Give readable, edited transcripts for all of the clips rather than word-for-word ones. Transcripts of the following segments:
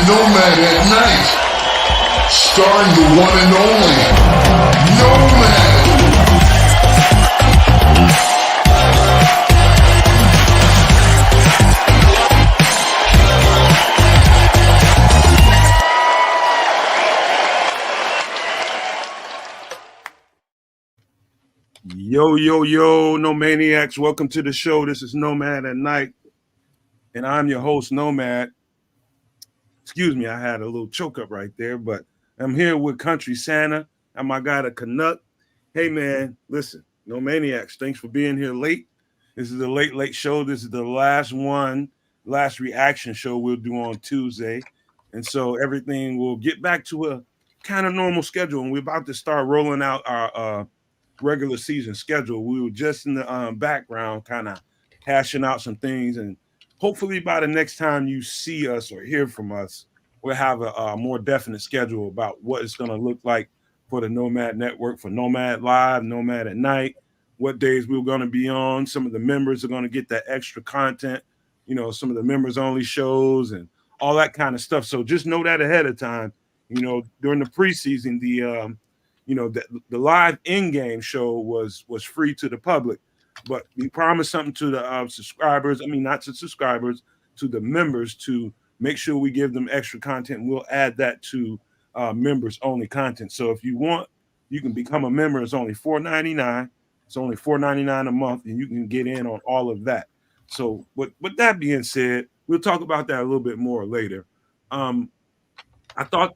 Nomad at Night, starring the one and only Nomad. Yo, Nomaniacs. Welcome to the show. This is Nomad at Night, and I'm your host, Nomad. Excuse me, I had a little choke up right there, but I'm here with Country Santa and my guy, the Canuck. Hey, man, listen, Nomaniacs, thanks for being here late. This is the late show. This is the last reaction show we'll do on Tuesday. And so everything will get back to a kind of normal schedule, and we're about to start rolling out our regular season schedule. We were just in the background kind of hashing out some things, and hopefully by the next time you see us or hear from us, we'll have a more definite schedule about what it's going to look like for the Nomad Network, for Nomad Live, Nomad at Night, what days we're going to be on. Some of the members are going to get that extra content, you know, some of the members only shows and all that kind of stuff. So just know that ahead of time. You know, during the preseason, the live in-game show was free to the public, but we promised something to the subscribers. I mean, not to subscribers, to the members, to make sure we give them extra content. And we'll add that to members only content. So if you want, you can become a member. It's only $4.99. It's only $4.99 a month, and you can get in on all of that. So with that being said, we'll talk about that a little bit more later. I thought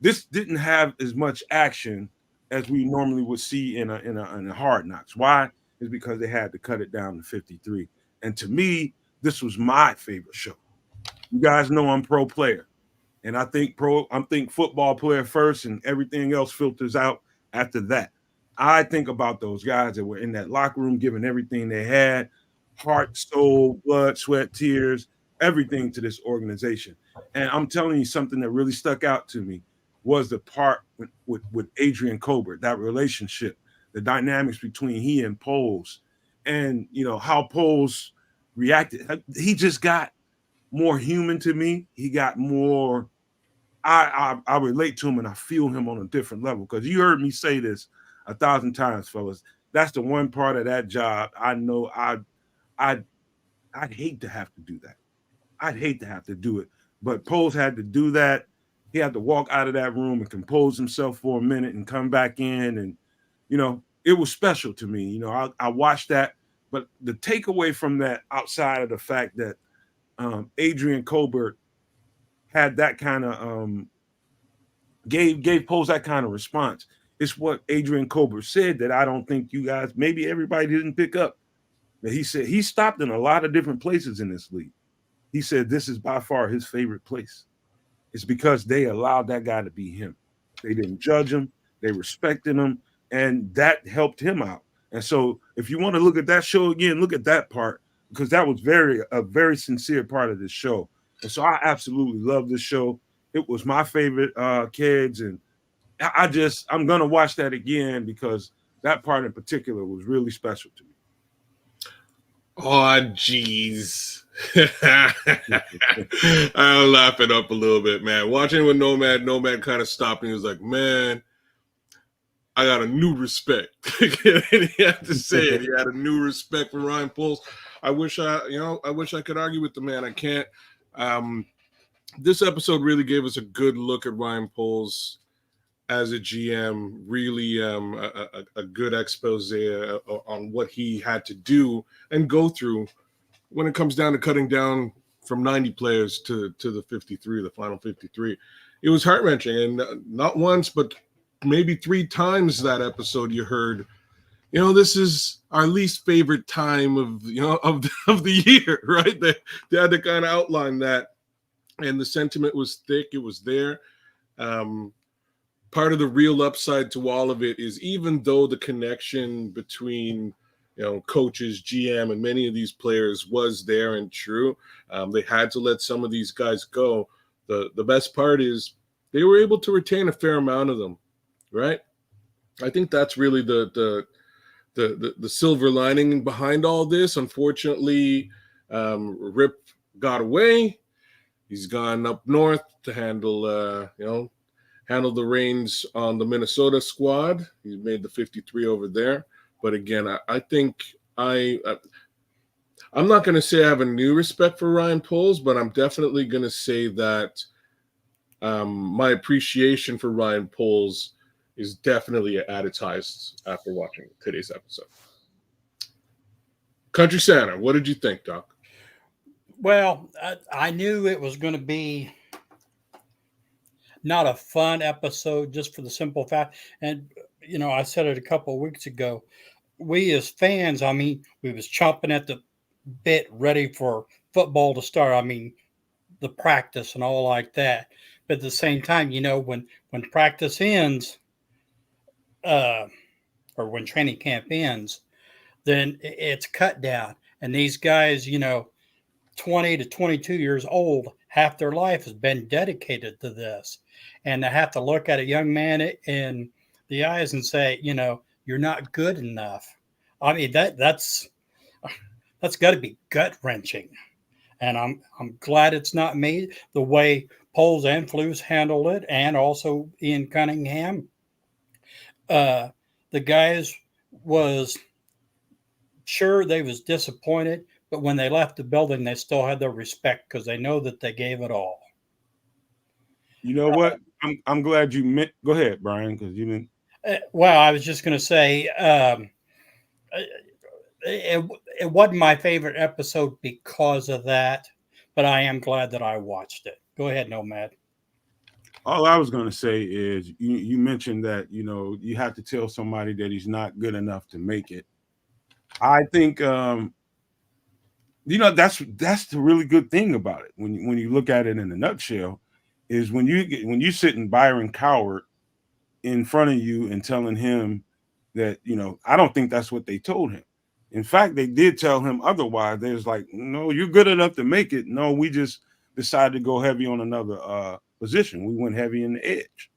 this didn't have as much action as we normally would see in a Hard Knocks. Why? Is because they had to cut it down to 53. And to me, this was my favorite show. You guys know I'm pro player, and I think football player first, and everything else filters out after that. I think about those guys that were in that locker room giving everything they had, heart, soul, blood, sweat, tears, everything to this organization. And I'm telling you, something that really stuck out to me was the part with Adrian Colbert, that relationship, the dynamics between he and Poles, and you know how Poles reacted. He just got more human to me. He got more. I relate to him, and I feel him on a different level. Because you heard me say this 1,000 times, fellas. That's the one part of that job I know I'd hate to have to do that. I'd hate to have to do it, but Poles had to do that. He had to walk out of that room and compose himself for a minute and come back in. And, you know, it was special to me. You know, I watched that. But the takeaway from that, outside of the fact that Adrian Colbert had that kind of gave Poles that kind of response, it's what Adrian Colbert said that I don't think you guys, maybe everybody didn't pick up. That he said he stopped in a lot of different places in this league. He said this is by far his favorite place. It's because they allowed that guy to be him. They didn't judge him. They respected him. And that helped him out. And so if you want to look at that show again, look at that part, because that was a very sincere part of this show. And so I absolutely love this show. It was my favorite kids. And I'm going to watch that again because that part in particular was really special to me. Oh, jeez. I'll laugh it up a little bit, man. Watching with Nomad kind of stopped and he was like, man, I got a new respect. And he had to say it. He had a new respect for Ryan Poles. I wish I could argue with the man. I can't. This episode really gave us a good look at Ryan Poles as a GM, really a good expose on what he had to do and go through when it comes down to cutting down from 90 players to the 53, the final 53. It was heart-wrenching, and not once, but maybe 3 times that episode you heard, you know, this is our least favorite time of the year, right? They had to kind of outline that, and the sentiment was thick. It was there. Part of the real upside to all of it is, even though the connection between, you know, coaches, GM, and many of these players was there and true, they had to let some of these guys go. The best part is they were able to retain a fair amount of them, right? I think that's really the silver lining behind all this. Unfortunately, Rip got away. He's gone up north to handle the reins on the Minnesota squad. He's made the 53 over there. But again, I think I'm not going to say I have a new respect for Ryan Poles, but I'm definitely going to say that my appreciation for Ryan Poles is definitely at its highest after watching today's episode. Country Santa, what did you think, Doc? Well, I knew it was going to be not a fun episode just for the simple fact. And, I said it a couple of weeks ago. We as fans, we was chomping at the bit ready for football to start. The practice and all like that. But at the same time, when practice ends, or when training camp ends, then it's cut down. And these guys, 20 to 22 years old, half their life has been dedicated to this. And to have to look at a young man in the eyes and say, you're not good enough. That's got to be gut wrenching. And I'm glad it's not me. The way Poles and Flus handled it, and also Ian Cunningham, the guys was sure they was disappointed, but when they left the building, they still had their respect because they know that they gave it all. You know what? I'm glad you meant. Go ahead, Brian, because you didn't. Well, I was just going to say it wasn't my favorite episode because of that, but I am glad that I watched it. Go ahead, Nomad. All I was going to say is you mentioned that, you have to tell somebody that he's not good enough to make it. I think, that's the really good thing about it. When you look at it in a nutshell, is when you sitting Byron Coward in front of you and telling him that, I don't think that's what they told him. In fact, they did tell him otherwise. They was like, no, you're good enough to make it. No, we just decided to go heavy on another position. We went heavy in the edge.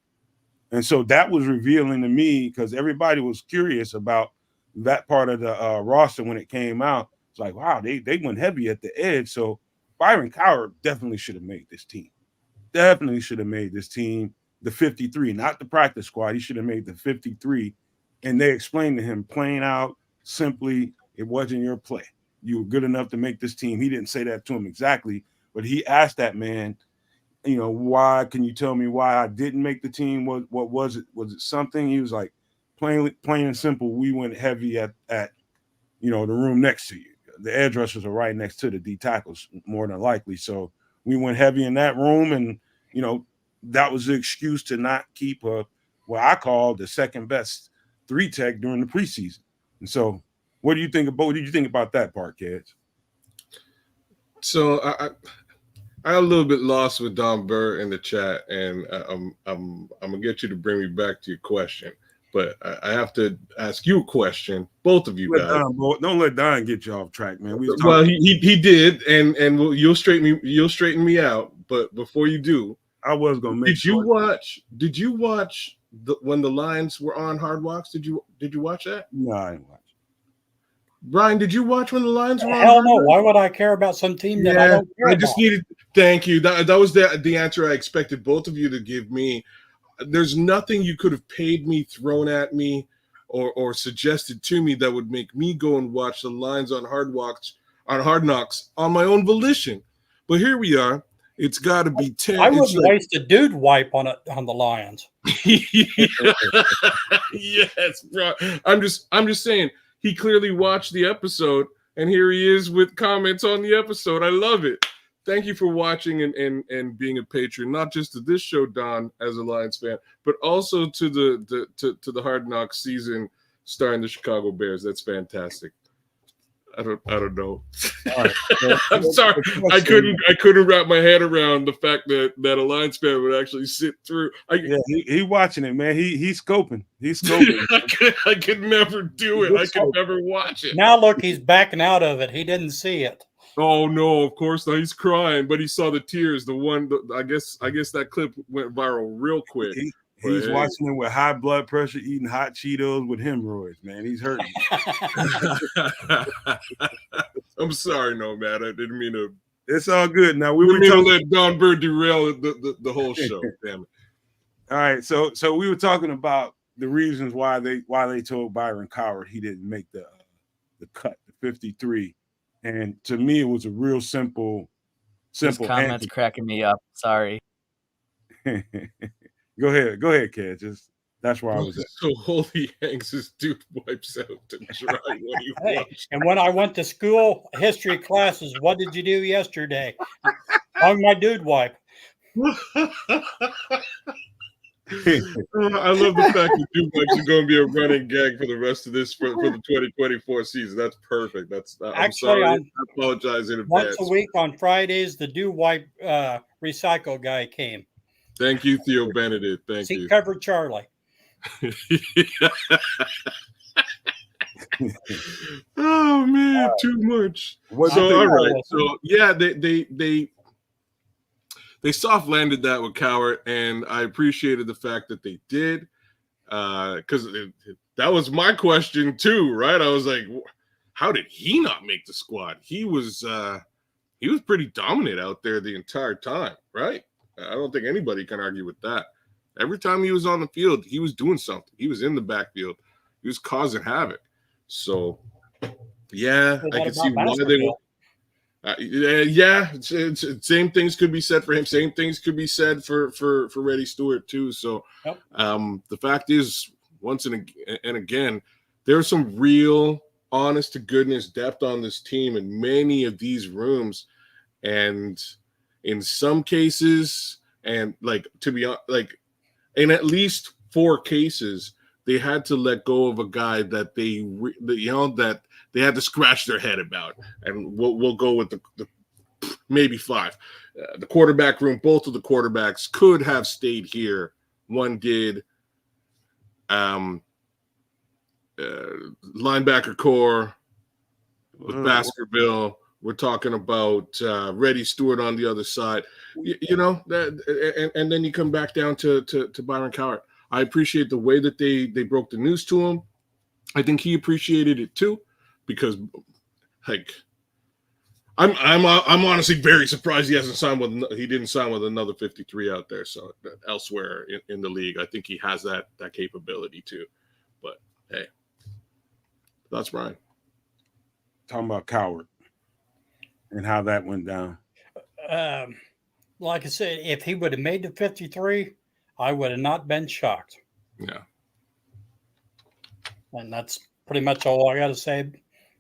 And so that was revealing to me, because everybody was curious about that part of the roster when it came out. It's like, wow, they went heavy at the edge. So Byron Coward definitely should have made this team. Definitely should have made this team, the 53, not the practice squad. He should have made the 53. And they explained to him plain out, simply, it wasn't your play. You were good enough to make this team. He didn't say that to him exactly, but he asked that man, why? Can you tell me why I didn't make the team? What was it? Was it something? He was like, plain and simple, we went heavy at the room next to you. The edge rushers are right next to the D tackles, more than likely. So we went heavy in that room, and that was the excuse to not keep what I call the second best 3-tech during the preseason. And so, what did you think about that part, kids? So I got a little bit lost with Don Burr in the chat, and I'm gonna get you to bring me back to your question. But I have to ask you a question, both of you guys. Don't let Don get you off track, man. Well, he did, and you'll straighten me out. But before you do, I was gonna make. Did you watch when the Lions were on Hard Knocks? Did you watch that? No, I didn't watch. Brian, did you watch when the Lions were on? Hell no. Why would I care about some team that I don't care about? Thank you. That was the answer I expected both of you to give me. There's nothing you could have paid me, thrown at me, or suggested to me that would make me go and watch the Lions on Hard Knocks on my own volition. But here we are. It's got to be 10. I wouldn't waste a dude wipe on the Lions. Yes, bro. I'm just saying. He clearly watched the episode, and here he is with comments on the episode. I love it. Thank you for watching and being a patron, not just to this show, Don, as a Lions fan, but also to the Hard Knocks season starring the Chicago Bears. That's fantastic. I don't know. All right. I'm sorry. I couldn't wrap my head around the fact that a Lions fan would actually sit through. He watching it, man. He's scoping. He's scoping. I could never do it. I could never watch it. Now look, he's backing out of it. He didn't see it. Oh no, of course not. He's crying, but he saw the tears. I guess that clip went viral real quick. He's watching it with high blood pressure, eating hot Cheetos with hemorrhoids, man. He's hurting. I'm sorry, Nomad. I didn't mean to It's all good. Now we We were need to talking. let Don Bird derail the whole show. Damn it. All right, so we were talking about the reasons why they told Byron Coward he didn't make the cut, the 53, and to me it was a real simple This comment's answer. cracking me up. Sorry. Go ahead, kid. Just that's where I was at. So Holy hangs his dude wipes out to dry when he Hey, watched. and when I went to school history classes, what did you do yesterday? Hung my dude wipe. I love the fact that dude wipes are going to be a running gag for the rest of this for the 2024 season. That's perfect. I'm Actually, sorry. I apologize in Once advance. a week on Fridays, the do wipe recycle guy came. Thank you, Theo Benedict. Thank Seat you. covered Charlie. Oh man, too much. What So do you all think? right. So yeah, they soft landed that with Coward, and I appreciated the fact that they did, because that was my question too, right? I was like, how did he not make the squad? He was pretty dominant out there the entire time, right? I don't think anybody can argue with that. Every time he was on the field, he was doing something. He was in the backfield. He was causing havoc. So, yeah, Well, I what can see about why they Baskerville? same things could be said for him. Same things could be said for Reddy Stewart too. So, Yep. The fact is, once and again, there's some real, honest to goodness depth on this team in many of these rooms, and in some cases, and like to be like, in at least 4 cases, they had to let go of a guy that that they had to scratch their head about, and we'll go with the maybe 5. The quarterback room, both of the quarterbacks could have stayed here. One did. Linebacker core with Baskerville. We're talking about Reddy Stewart on the other side. You know that, and then you come back down to Byron Cowart. I appreciate the way that they broke the news to him. I think he appreciated it too, because like I'm honestly very surprised he didn't sign with another 53 out there. So elsewhere in the league, I think he has that capability too. But hey, that's Brian. Talking about Coward and how that went down. Like I said, if he would have made the 53, I would have not been shocked. Yeah. And that's pretty much all I got to say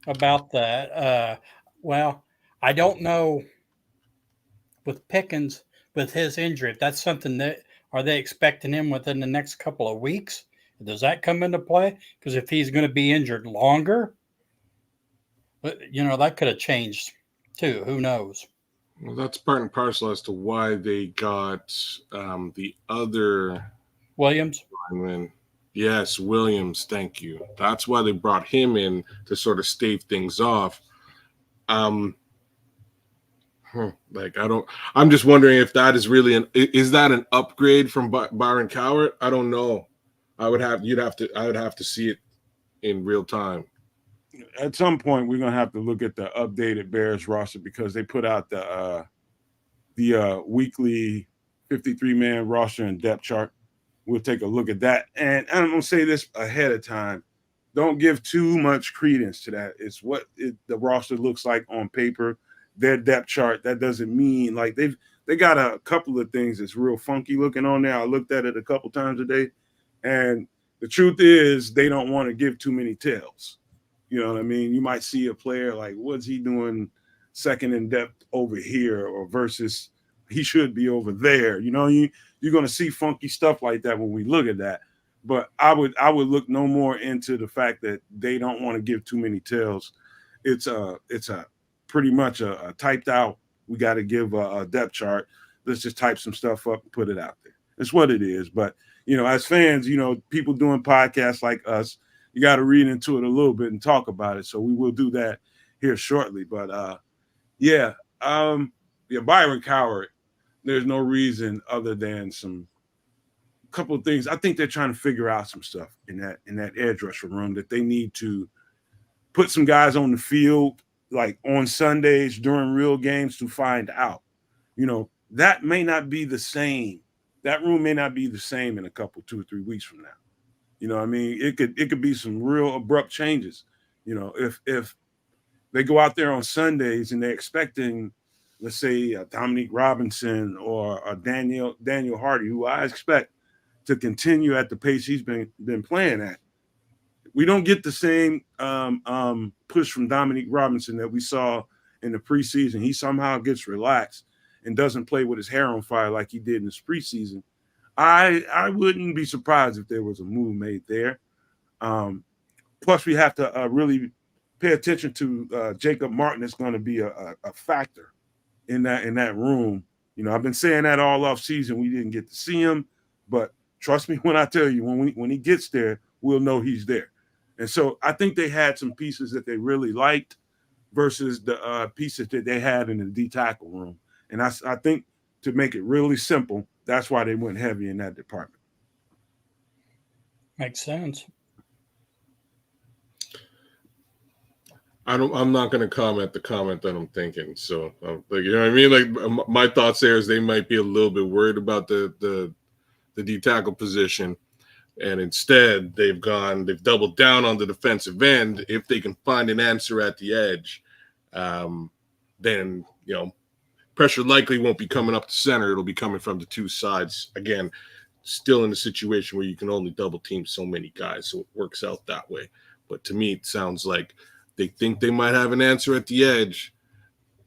about that. Well, I don't know with Pickens, with his injury, if that's something that, are they expecting him within the next couple of weeks? Does that come into play? Because if he's going to be injured longer, that could have changed too. Who knows? Well, that's part and parcel as to why they got the other Williams. lineman. Yes, Williams. Thank you. That's why they brought him in to sort of stave things off. I'm just wondering if that is really is that an upgrade from Byron Cowart? I don't know. I would have to see it in real time. At some point, we're gonna have to look at the updated Bears roster, because they put out the weekly 53-man roster and depth chart. We'll take a look at that, and I'm gonna say this ahead of time: don't give too much credence to that. It's what the roster looks like on paper. Their depth chart, that doesn't mean like they got a couple of things that's real funky looking on there. I looked at it a couple times a day, and the truth is they don't want to give too many tells. You know what I mean? You might see a player like, what's he doing second in depth over here, or versus he should be over there. You're going to see funky stuff like that when we look at that. But I would look no more into the fact that they don't want to give too many tells. It's a pretty much a typed out. We got to give a depth chart. Let's just type some stuff up and put it out there. It's what it is. But as fans, people doing podcasts like us, you got to read into it a little bit and talk about it. So we will do that here shortly. But Byron Cowart, there's no reason other than some couple of things. I think they're trying to figure out some stuff in that edge rusher room, that they need to put some guys on the field like on Sundays during real games to find out. That may not be the same. That room may not be the same in a couple, 2 or 3 weeks from now. I mean, it could be some real abrupt changes. If they go out there on Sundays and they're expecting, let's say, Dominique Robinson or Daniel Hardy, who I expect to continue at the pace he's been playing at. We don't get the same push from Dominique Robinson that we saw in the preseason. He somehow gets relaxed and doesn't play with his hair on fire like he did in his preseason. I wouldn't be surprised if there was a move made there. Plus, we have to really pay attention to Jacob Martin. Is going to be a factor in that room. I've been saying that all off season. We didn't get to see him, but trust me when I tell you, when he gets there, we'll know he's there. And so I think they had some pieces that they really liked versus the pieces that they had in the D tackle room. And I think, to make it really simple, that's why they went heavy in that department. Makes sense. I'm not going to comment the comment that I'm thinking. So, like, you know what I mean? Like, my thoughts there is they might be a little bit worried about the D tackle position, and instead they've doubled down on the defensive end. If they can find an answer at the edge, then pressure likely won't be coming up the center. It'll be coming from the two sides. Again, still in a situation where you can only double team so many guys, so it works out that way. But to me, it sounds like they think they might have an answer at the edge.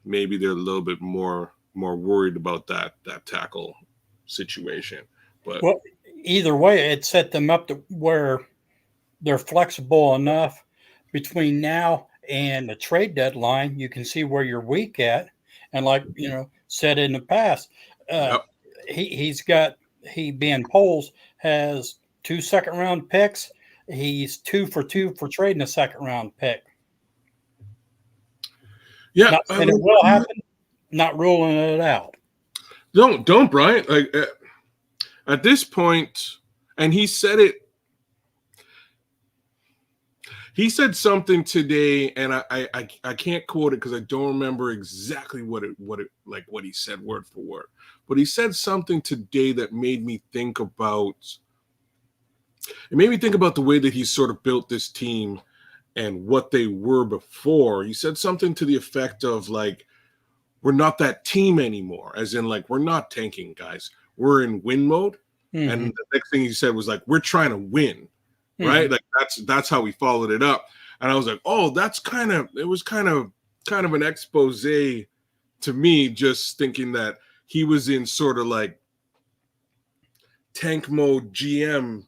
Maybe they're a little bit more worried about that tackle situation. But Well, either way, it set them up to where they're flexible enough between now and the trade deadline. You can see where you're weak at. And like, said in the past, he being Poles has 2 second-round picks. He's 2 for 2 for trading a second-round pick. yeah, Not saying it will happen, not ruling it out. Don't Brian. Like, at this point, and he said it. He said something today, and I can't quote it because I don't remember exactly what he said word for word. But he said something today that made me think about. It made me think about the way that he sort of built this team and what they were before. He said something to the effect of, like, we're not that team anymore, as in, like, we're not tanking, guys. We're in win mode. Mm-hmm. And the next thing he said was, like, we're trying to win. Right, like that's how we followed it up, and I was like, oh, it was kind of an expose to me, just thinking that he was in sort of like tank mode GM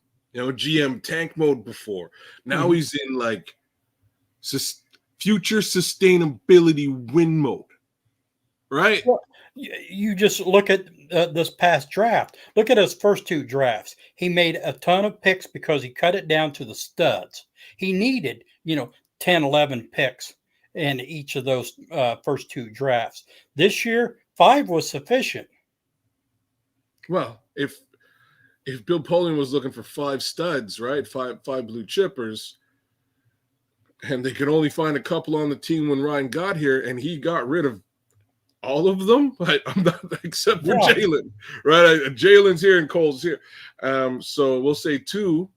tank mode before. Now he's in like future sustainability win mode, right? Well, you just look at this past draft. Look at his first 2 drafts. He made a ton of picks because he cut it down to the studs. He needed, 10, 11 picks in each of those first 2 drafts. This year, 5 was sufficient. Well, if Bill Polian was looking for 5 studs, right, five blue chippers, and they could only find a couple on the team when Ryan got here, and he got rid of all of them, I'm not, except for Jalen, right? Jalen's here and Cole's here. So we'll say 2.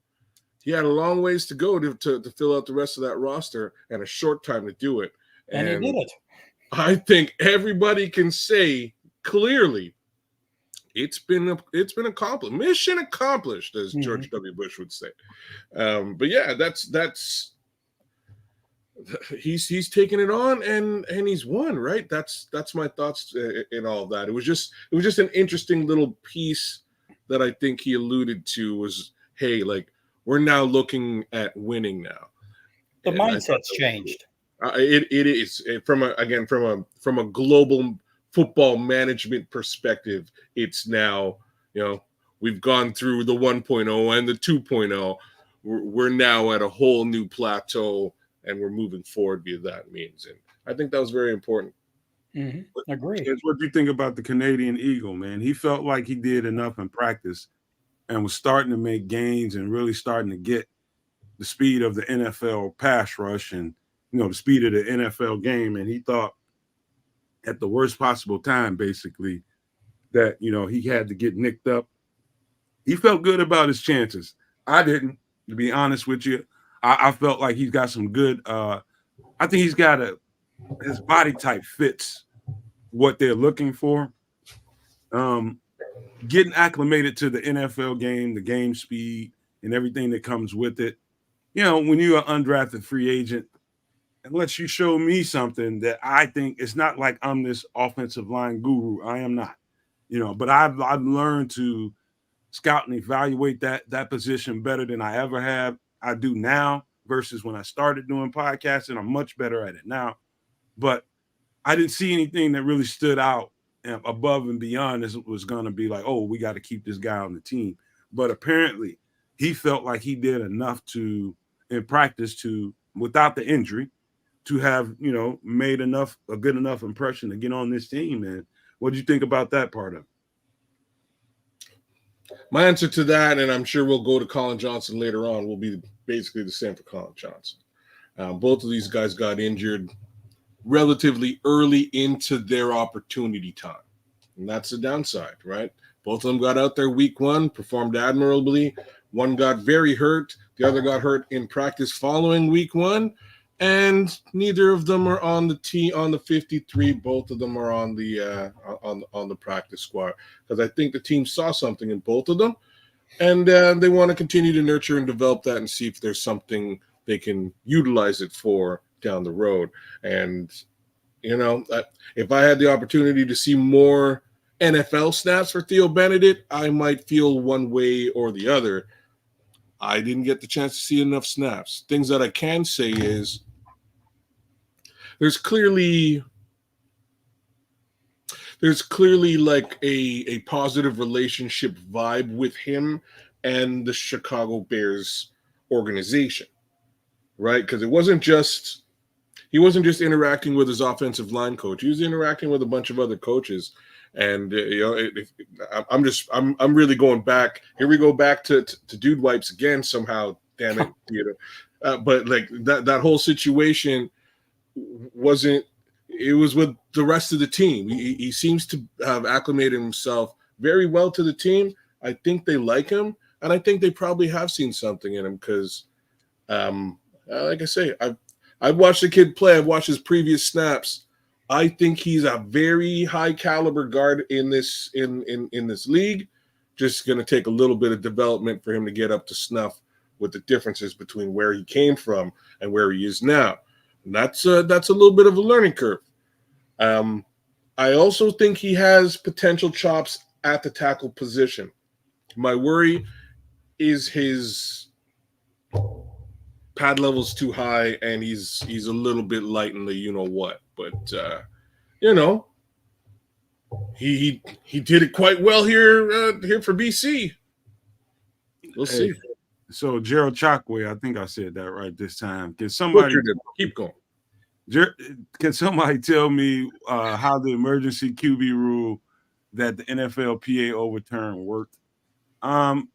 He had a long ways to go to fill out the rest of that roster and a short time to do it. And he did it. I think everybody can say clearly it's been accomplished. Mission accomplished, as George W. Bush would say. But yeah, that's he's taken it on and he's won, right? That's my thoughts in all that. It was just an interesting little piece that I think he alluded to was, hey, like, we're now looking at winning now. The mindset's changed. It is from a global football management perspective. It's now, we've gone through the 1.0 and the 2.0. We're now at a whole new plateau, and we're moving forward via that means. And I think that was very important. Agree. What do you think about the Canadian Eagle, man? He felt like he did enough in practice and was starting to make gains and really starting to get the speed of the NFL pass rush. And the speed of the NFL game, and he thought at the worst possible time, basically, that he had to get nicked up. He felt good about his chances. I didn't, to be honest with you. I felt like he's got some good. I think he's got his body type fits what they're looking for. Getting acclimated to the NFL game, the game speed, and everything that comes with it. When you're an undrafted free agent, unless you show me something that I think it's not like I'm this offensive line guru. I am not, but I've learned to scout and evaluate that position better than I ever have. I do now versus when I started doing podcasting. I'm much better at it now, but I didn't see anything that really stood out above and beyond as it was going to be like, oh, we got to keep this guy on the team. But apparently he felt like he did enough in practice without the injury, to have, made a good enough impression to get on this team. And what do you think about that part of it? My answer to that, and I'm sure we'll go to Colin Johnson later on, will be basically the same for Colin Johnson. Both of these guys got injured relatively early into their opportunity time. And that's the downside, right? Both of them got out there week one, performed admirably. One got very hurt. The other got hurt in practice following week one. And neither of them are on the team on the 53. Both of them are on the practice squad, because I think the team saw something in both of them, and they want to continue to nurture and develop that and see if there's something they can utilize it for down the road. And if I had the opportunity to see more NFL snaps for Theo Benedict, I might feel one way or the other. I didn't get the chance to see enough snaps. Things that I can say is there's clearly like a positive relationship vibe with him and the Chicago Bears organization, right? Because he wasn't just interacting with his offensive line coach. He was interacting with a bunch of other coaches. And I'm really going back. Here we go back to dude wipes again somehow. Damn it, but like that whole situation wasn't. It was with the rest of the team. He seems to have acclimated himself very well to the team. I think they like him, and I think they probably have seen something in him because, like I say, I've watched the kid play. I've watched his previous snaps. I think he's a very high caliber guard in this league. Just going to take a little bit of development for him to get up to snuff with the differences between where he came from and where he is now. And that's a little bit of a learning curve. I also think he has potential chops at the tackle position. My worry is his pad level's too high, and he's a little bit light in the you-know-what. But, he did it quite well here for BC. We'll see. So Gerald Chakwe, I think I said that right this time. Can somebody keep going? Can somebody tell me how the emergency QB rule that the NFLPA overturned worked? To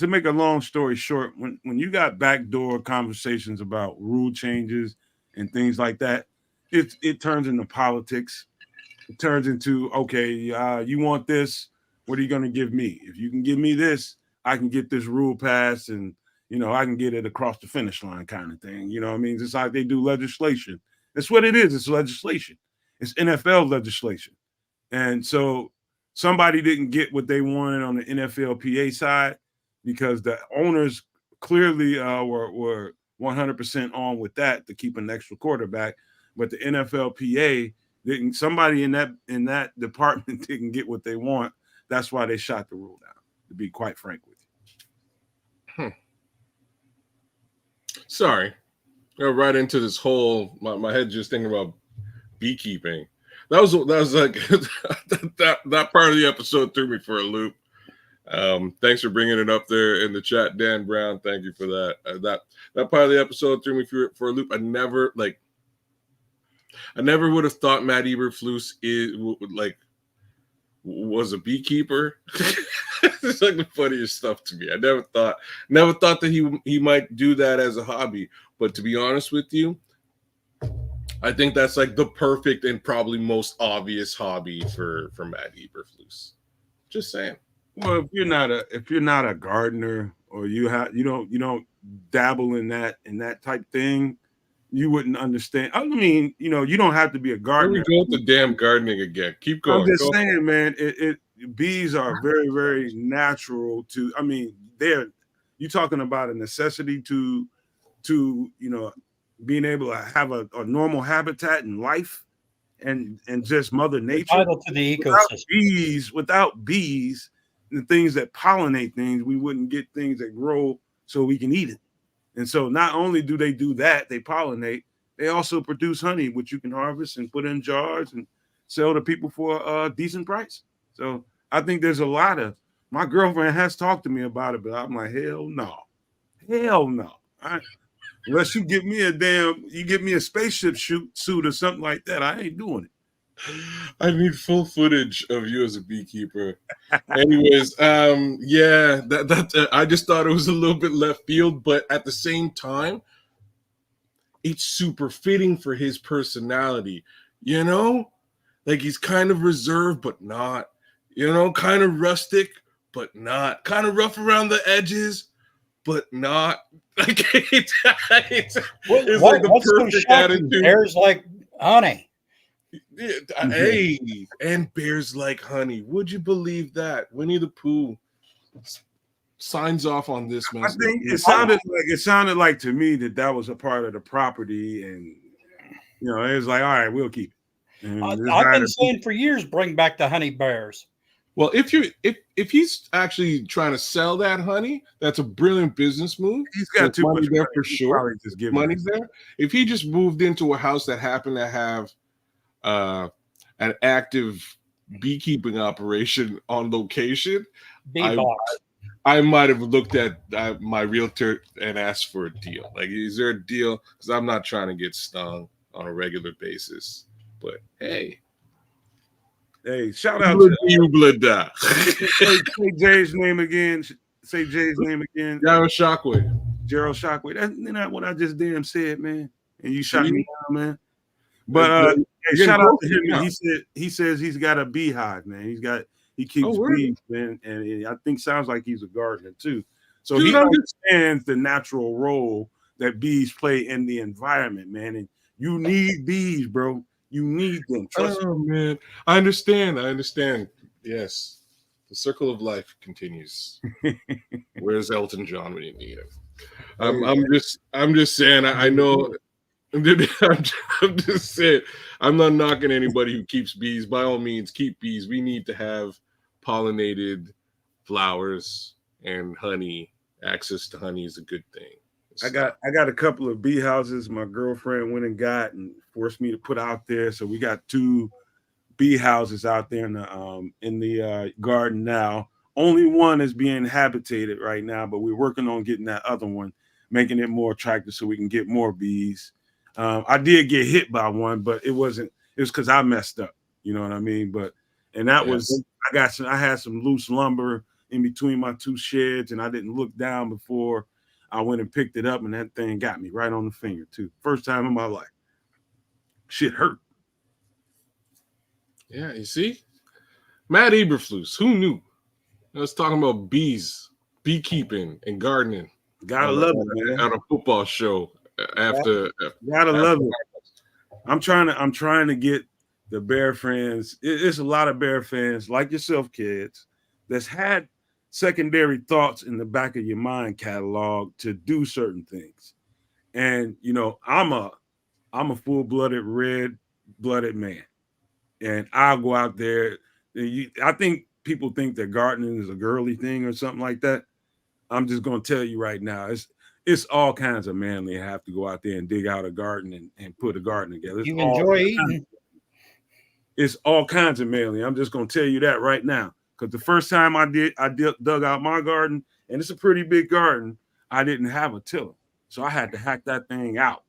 make a long story short, when you got backdoor conversations about rule changes and things like that, it turns into politics. It turns into, okay, you want this, what are you going to give me? If you can give me this, I can get this rule passed, and I can get it across the finish line, kind of thing. You know what I mean? It's like they do legislation. That's what it is. It's legislation. It's NFL legislation. And so somebody didn't get what they wanted on the NFLPA side, because the owners clearly were 100% on with that to keep an extra quarterback, but the NFLPA didn't. Somebody in that department didn't get what they want. That's why they shot the rule down, to be quite frank with you. Sorry, right into this whole. My head just thinking about beekeeping. That was like that part of the episode threw me for a loop. Thanks for bringing it up there in the chat, Dan Brown. Thank you for that. That part of the episode threw me for a loop. I never would have thought Matt Eberflus was a beekeeper. It's like the funniest stuff to me. I never thought that he might do that as a hobby. But to be honest with you, I think that's like the perfect and probably most obvious hobby for Matt Eberflus. Just saying. Well, if you're not a gardener or you don't dabble in that type thing, you wouldn't understand. I mean, you don't have to be a Here gardener. we go with the damn gardening again. Keep going. I'm just saying, man. Bees are very, very natural to. I mean, you're talking about a necessity to being able to have a normal habitat in life and just Mother Nature. Vital to the ecosystem. Without bees, the things that pollinate things, we wouldn't get things that grow so we can eat it. And so not only do they do that, they pollinate, they also produce honey, which you can harvest and put in jars and sell to people for a decent price. So I think there's a lot of, my girlfriend has talked to me about it, but I'm like, hell no. Unless you give me a spaceship suit or something like that, I ain't doing it. I need full footage of you as a beekeeper. Anyways, that I just thought it was a little bit left field, but at the same time, it's super fitting for his personality. Like he's kind of reserved, but not. Kind of rustic, but not. Kind of rough around the edges, but not. Like it's like the perfect attitude. Bears like honey. Hey, and bears like honey. Would you believe that? Winnie the Pooh signs off on this, man. I think it sounded like to me that was a part of the property, and it was like, all right, we'll keep it. I've been saying for years, bring back the honey bears. Well, if he's actually trying to sell that honey, that's a brilliant business move. He's got too money much there money. for sure. Money's there. If he just moved into a house that happened to have an active beekeeping operation on location, I might have looked at my realtor and asked for a deal. Like, is there a deal? Because I'm not trying to get stung on a regular basis. But hey, shout out to say Jay's name again. Say Jay's name again. Gerald Shockwave. Gerald Shockwave. That's not what I just damn said, man. And you shot me down, man. But shout out to him. He says he's got a beehive, man. He keeps bees, man, and I think sounds like he's a gardener too. So he understands the natural role that bees play in the environment, man. And you need bees, bro. You need them. Trust me. Man, I understand. Yes, the circle of life continues. Where's Elton John when you need him? I'm just saying. I know. I'm just saying, I'm not knocking anybody who keeps bees. By all means, keep bees. We need to have pollinated flowers and honey. Access to honey is a good thing. I got a couple of bee houses my girlfriend went and got and forced me to put out there. So we got 2 bee houses out there in the garden now. Only one is being habitated right now, but we're working on getting that other one, making it more attractive so we can get more bees. I did get hit by one, but it was because I messed up. You know what I mean? I had some loose lumber in between my 2 sheds, and I didn't look down before I went and picked it up, and that thing got me right on the finger too. First time in my life. Shit hurt. Yeah, you see? Matt Eberflus, who knew? I was talking about bees, beekeeping, and gardening. Gotta love it, man. On a football show. Gotta love it. I'm trying to get the bear friends. It's a lot of bear fans like yourself, kids, that's had secondary thoughts in the back of your mind catalog to do certain things. And I'm a full-blooded, red-blooded man, and I'll go out there. I think people think that gardening is a girly thing or something like that. I'm just gonna tell you right now, it's all kinds of manly. I have to go out there and dig out a garden and put a garden together. You enjoy eating. It's all kinds of manly. I'm just gonna tell you that right now. Because the first time I dug out my garden, and it's a pretty big garden, I didn't have a tiller. So I had to hack that thing out.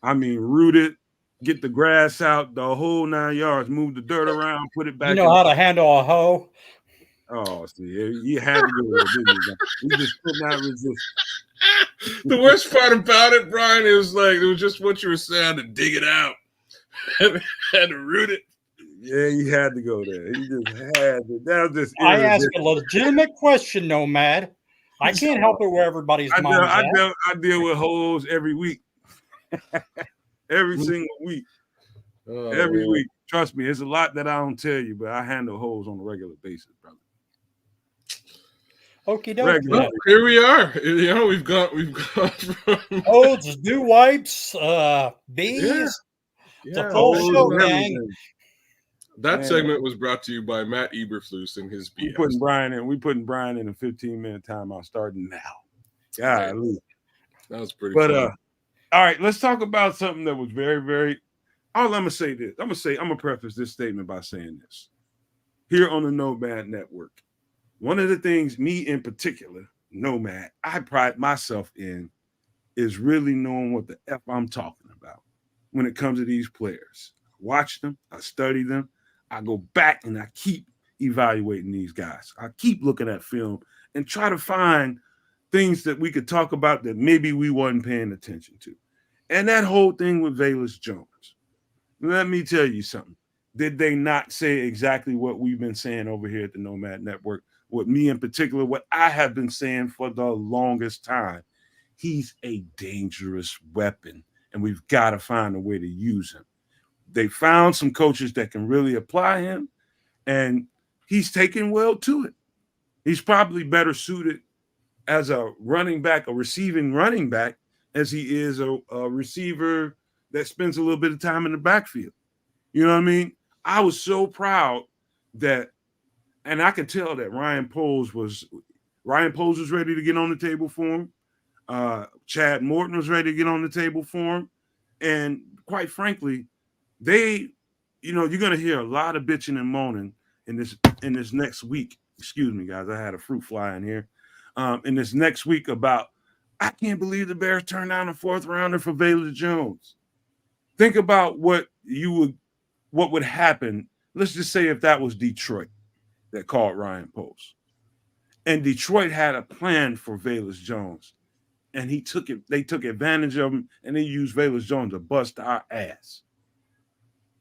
I mean, root it, get the grass out, the whole 9 yards, move the dirt around, put it back. You know how to handle a hoe? Oh, see, you had to go there, didn't you? You just could not resist. The worst part about it, Brian, it was just what you were saying. I had to dig it out. I had to root it. Yeah, you had to go there. You just had to. That was just I ask a legitimate question, Nomad. I can't help it where everybody's mind's at. I deal with holes every week. Every single week. Every week. Trust me, it's a lot that I don't tell you, but I handle holes on a regular basis, brother. Okie dokie. Well, here we are. You know, we've gone from hose, dew wipes, bees. It's a full show, gang. That segment was brought to you by Matt Eberflus and his BS. We putting Brian in a 15-minute timeout starting now. Yeah, that was pretty. But all right, let's talk about something that was very, very. I'm gonna say this. I'm gonna preface this statement by saying this. Here on the Nomad Network, one of the things, me in particular, Nomad, I pride myself in, is really knowing what the F I'm talking about when it comes to these players. I watch them, I study them, I go back and I keep evaluating these guys. I keep looking at film and try to find things that we could talk about that maybe we wasn't paying attention to. And that whole thing with Velus Jones. Let me tell you something. Did they not say exactly what we've been saying over here at the Nomad Network? With me in particular, what I have been saying for the longest time. He's a dangerous weapon, and we've got to find a way to use him. They found some coaches that can really apply him, and he's taken well to it. He's probably better suited as a running back, a receiving running back, as he is a receiver that spends a little bit of time in the backfield. You know what I mean? I was so proud that, and I could tell that Ryan Poles was ready to get on the table for him. Chad Morton was ready to get on the table for him. And quite frankly, you're going to hear a lot of bitching and moaning in this next week. Excuse me, guys. I had a fruit fly in here. In this next week about, I can't believe the Bears turned down a 4th rounder for Velus Jones. Think about what would happen. Let's just say if that was Detroit that called Ryan Poles. And Detroit had a plan for Velus Jones. And they took advantage of him, and they used Velus Jones to bust our ass.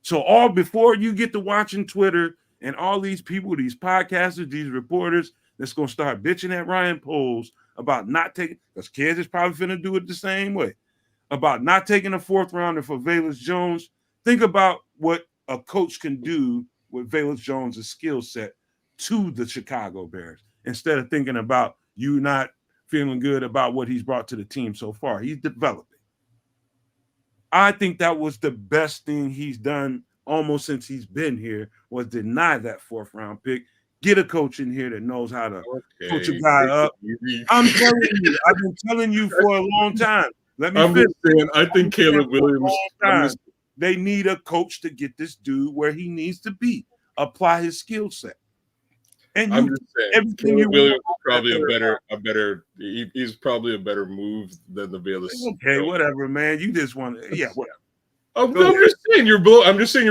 So all before you get to watching Twitter and all these people, these podcasters, these reporters that's going to start bitching at Ryan Poles about not taking, because kids is probably finna do it the same way, about not taking a 4th rounder for Velus Jones. Think about what a coach can do with Velus Jones' skill set to the Chicago Bears instead of thinking about you not feeling good about what he's brought to the team so far. He's developing. I think that was the best thing he's done almost since he's been here, was deny that 4th round pick. Get a coach in here that knows how to coach a guy up. I'm telling you, I've been telling you for a long time. I think Caleb Williams. They need a coach to get this dude where he needs to be, apply his skill set. And I'm just saying, Caleb Williams is probably he's probably a better move than the Velus. Okay, whatever, man. You just want to, yeah, whatever. I'm just saying you're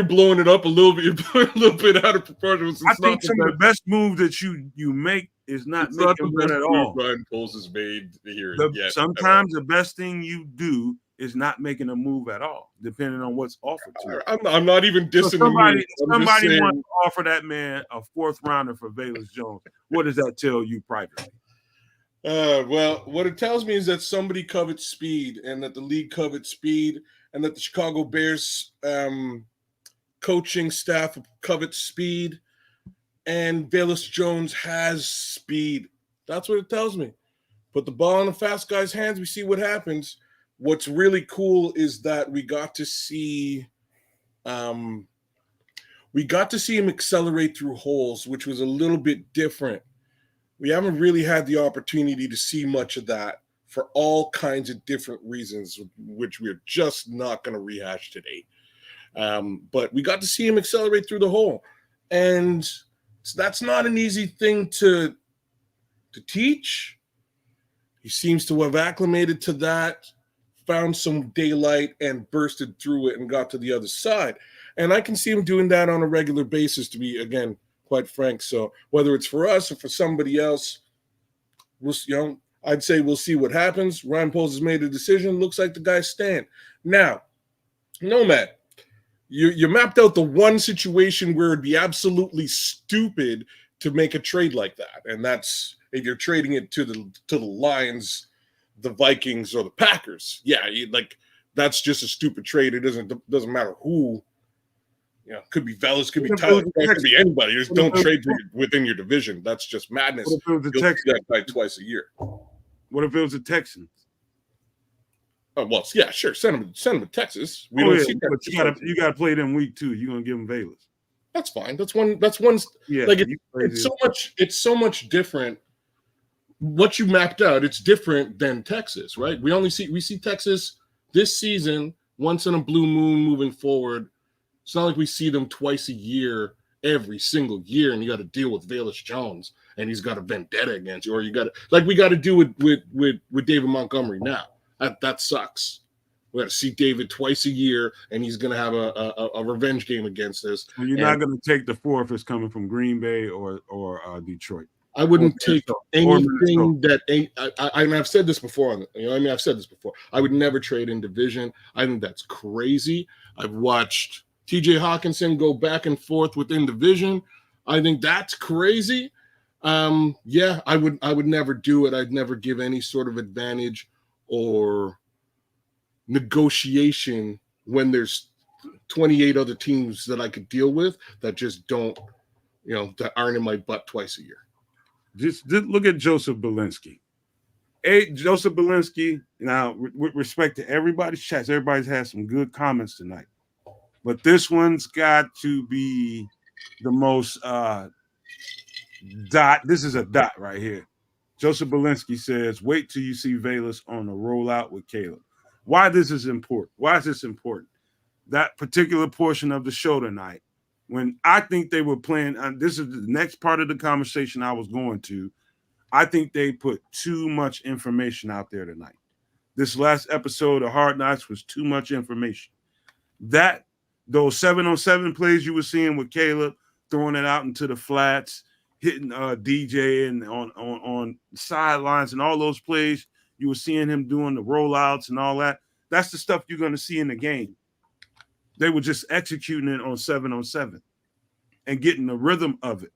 blowing it up a little bit. You're blowing a little bit out of proportion. I think some of the best move that you make is not making one at all. Ryan Poles has made here. Sometimes the best thing you do is not making a move at all, depending on what's offered to you. I'm not even dissing somebody wants to offer that man a 4th rounder for Velus Jones. What does that tell you privately? Well, what it tells me is that somebody covets speed, and that the league covets speed, and that the Chicago Bears coaching staff covets speed, and Velus Jones has speed. That's what it tells me. Put the ball in the fast guy's hands, we see what happens. What's really cool is that we got to see him accelerate through holes, which was a little bit different. We haven't really had the opportunity to see much of that for all kinds of different reasons, which we're just not going to rehash today. But we got to see him accelerate through the hole. And that's not an easy thing to teach. He seems to have acclimated to that, found some daylight, and bursted through it and got to the other side. And I can see him doing that on a regular basis, to be, again, quite frank. So whether it's for us or for somebody else, I'd say we'll see what happens. Ryan Poles has made a decision. Looks like the guy's staying. Now, Nomad, you mapped out the one situation where it'd be absolutely stupid to make a trade like that, and that's if you're trading it to the Lions, the Vikings, or the Packers. Yeah, that's just a stupid trade. It doesn't matter who. Could be Velus, could be Tyler, could be anybody. Just don't trade within your division. That's just madness. What if it was the You'll see Texans? that guy twice a year. What if it was the Texans? Oh, well, yeah, sure. Send him to Texas. We don't see that. But you gotta play them week 2. You're gonna give them Velus. That's fine. That's one. Yeah, like it's so much different. What you mapped out, it's different than Texas, right? We see Texas this season once in a blue moon moving forward. It's not like we see them twice a year, every single year, and you got to deal with Velus Jones, and he's got a vendetta against you, or you got to we got to do with David Montgomery now. That sucks. We got to see David twice a year, and he's going to have a revenge game against us. Well, you're not going to take the 4 if it's coming from Green Bay or Detroit. I wouldn't take anything that ain't. I've said this before. I've said this before. I would never trade in division. I think that's crazy. I've watched TJ Hawkinson go back and forth within division. I think that's crazy. Yeah, I would never do it. I'd never give any sort of advantage or negotiation when there's 28 other teams that I could deal with that just don't, that aren't in my butt twice a year. Just look at Joseph Belinsky. Joseph Belinsky, now, with respect to everybody's chats, everybody's had some good comments tonight. But this one's got to be the most dot. This is a dot right here. Joseph Belinsky says, wait till you see Velus on the rollout with Caleb. Why this is important? Why is this important? That particular portion of the show tonight, when I think they were playing, this is the next part of the conversation I was going to. I think they put too much information out there tonight. This last episode of Hard Knocks was too much information. Those 7-on-7 plays you were seeing with Caleb, throwing it out into the flats, hitting DJ and on sidelines and all those plays, you were seeing him doing the rollouts and all that. That's the stuff you're going to see in the game. They were just executing it on 7-on-7 and getting the rhythm of it.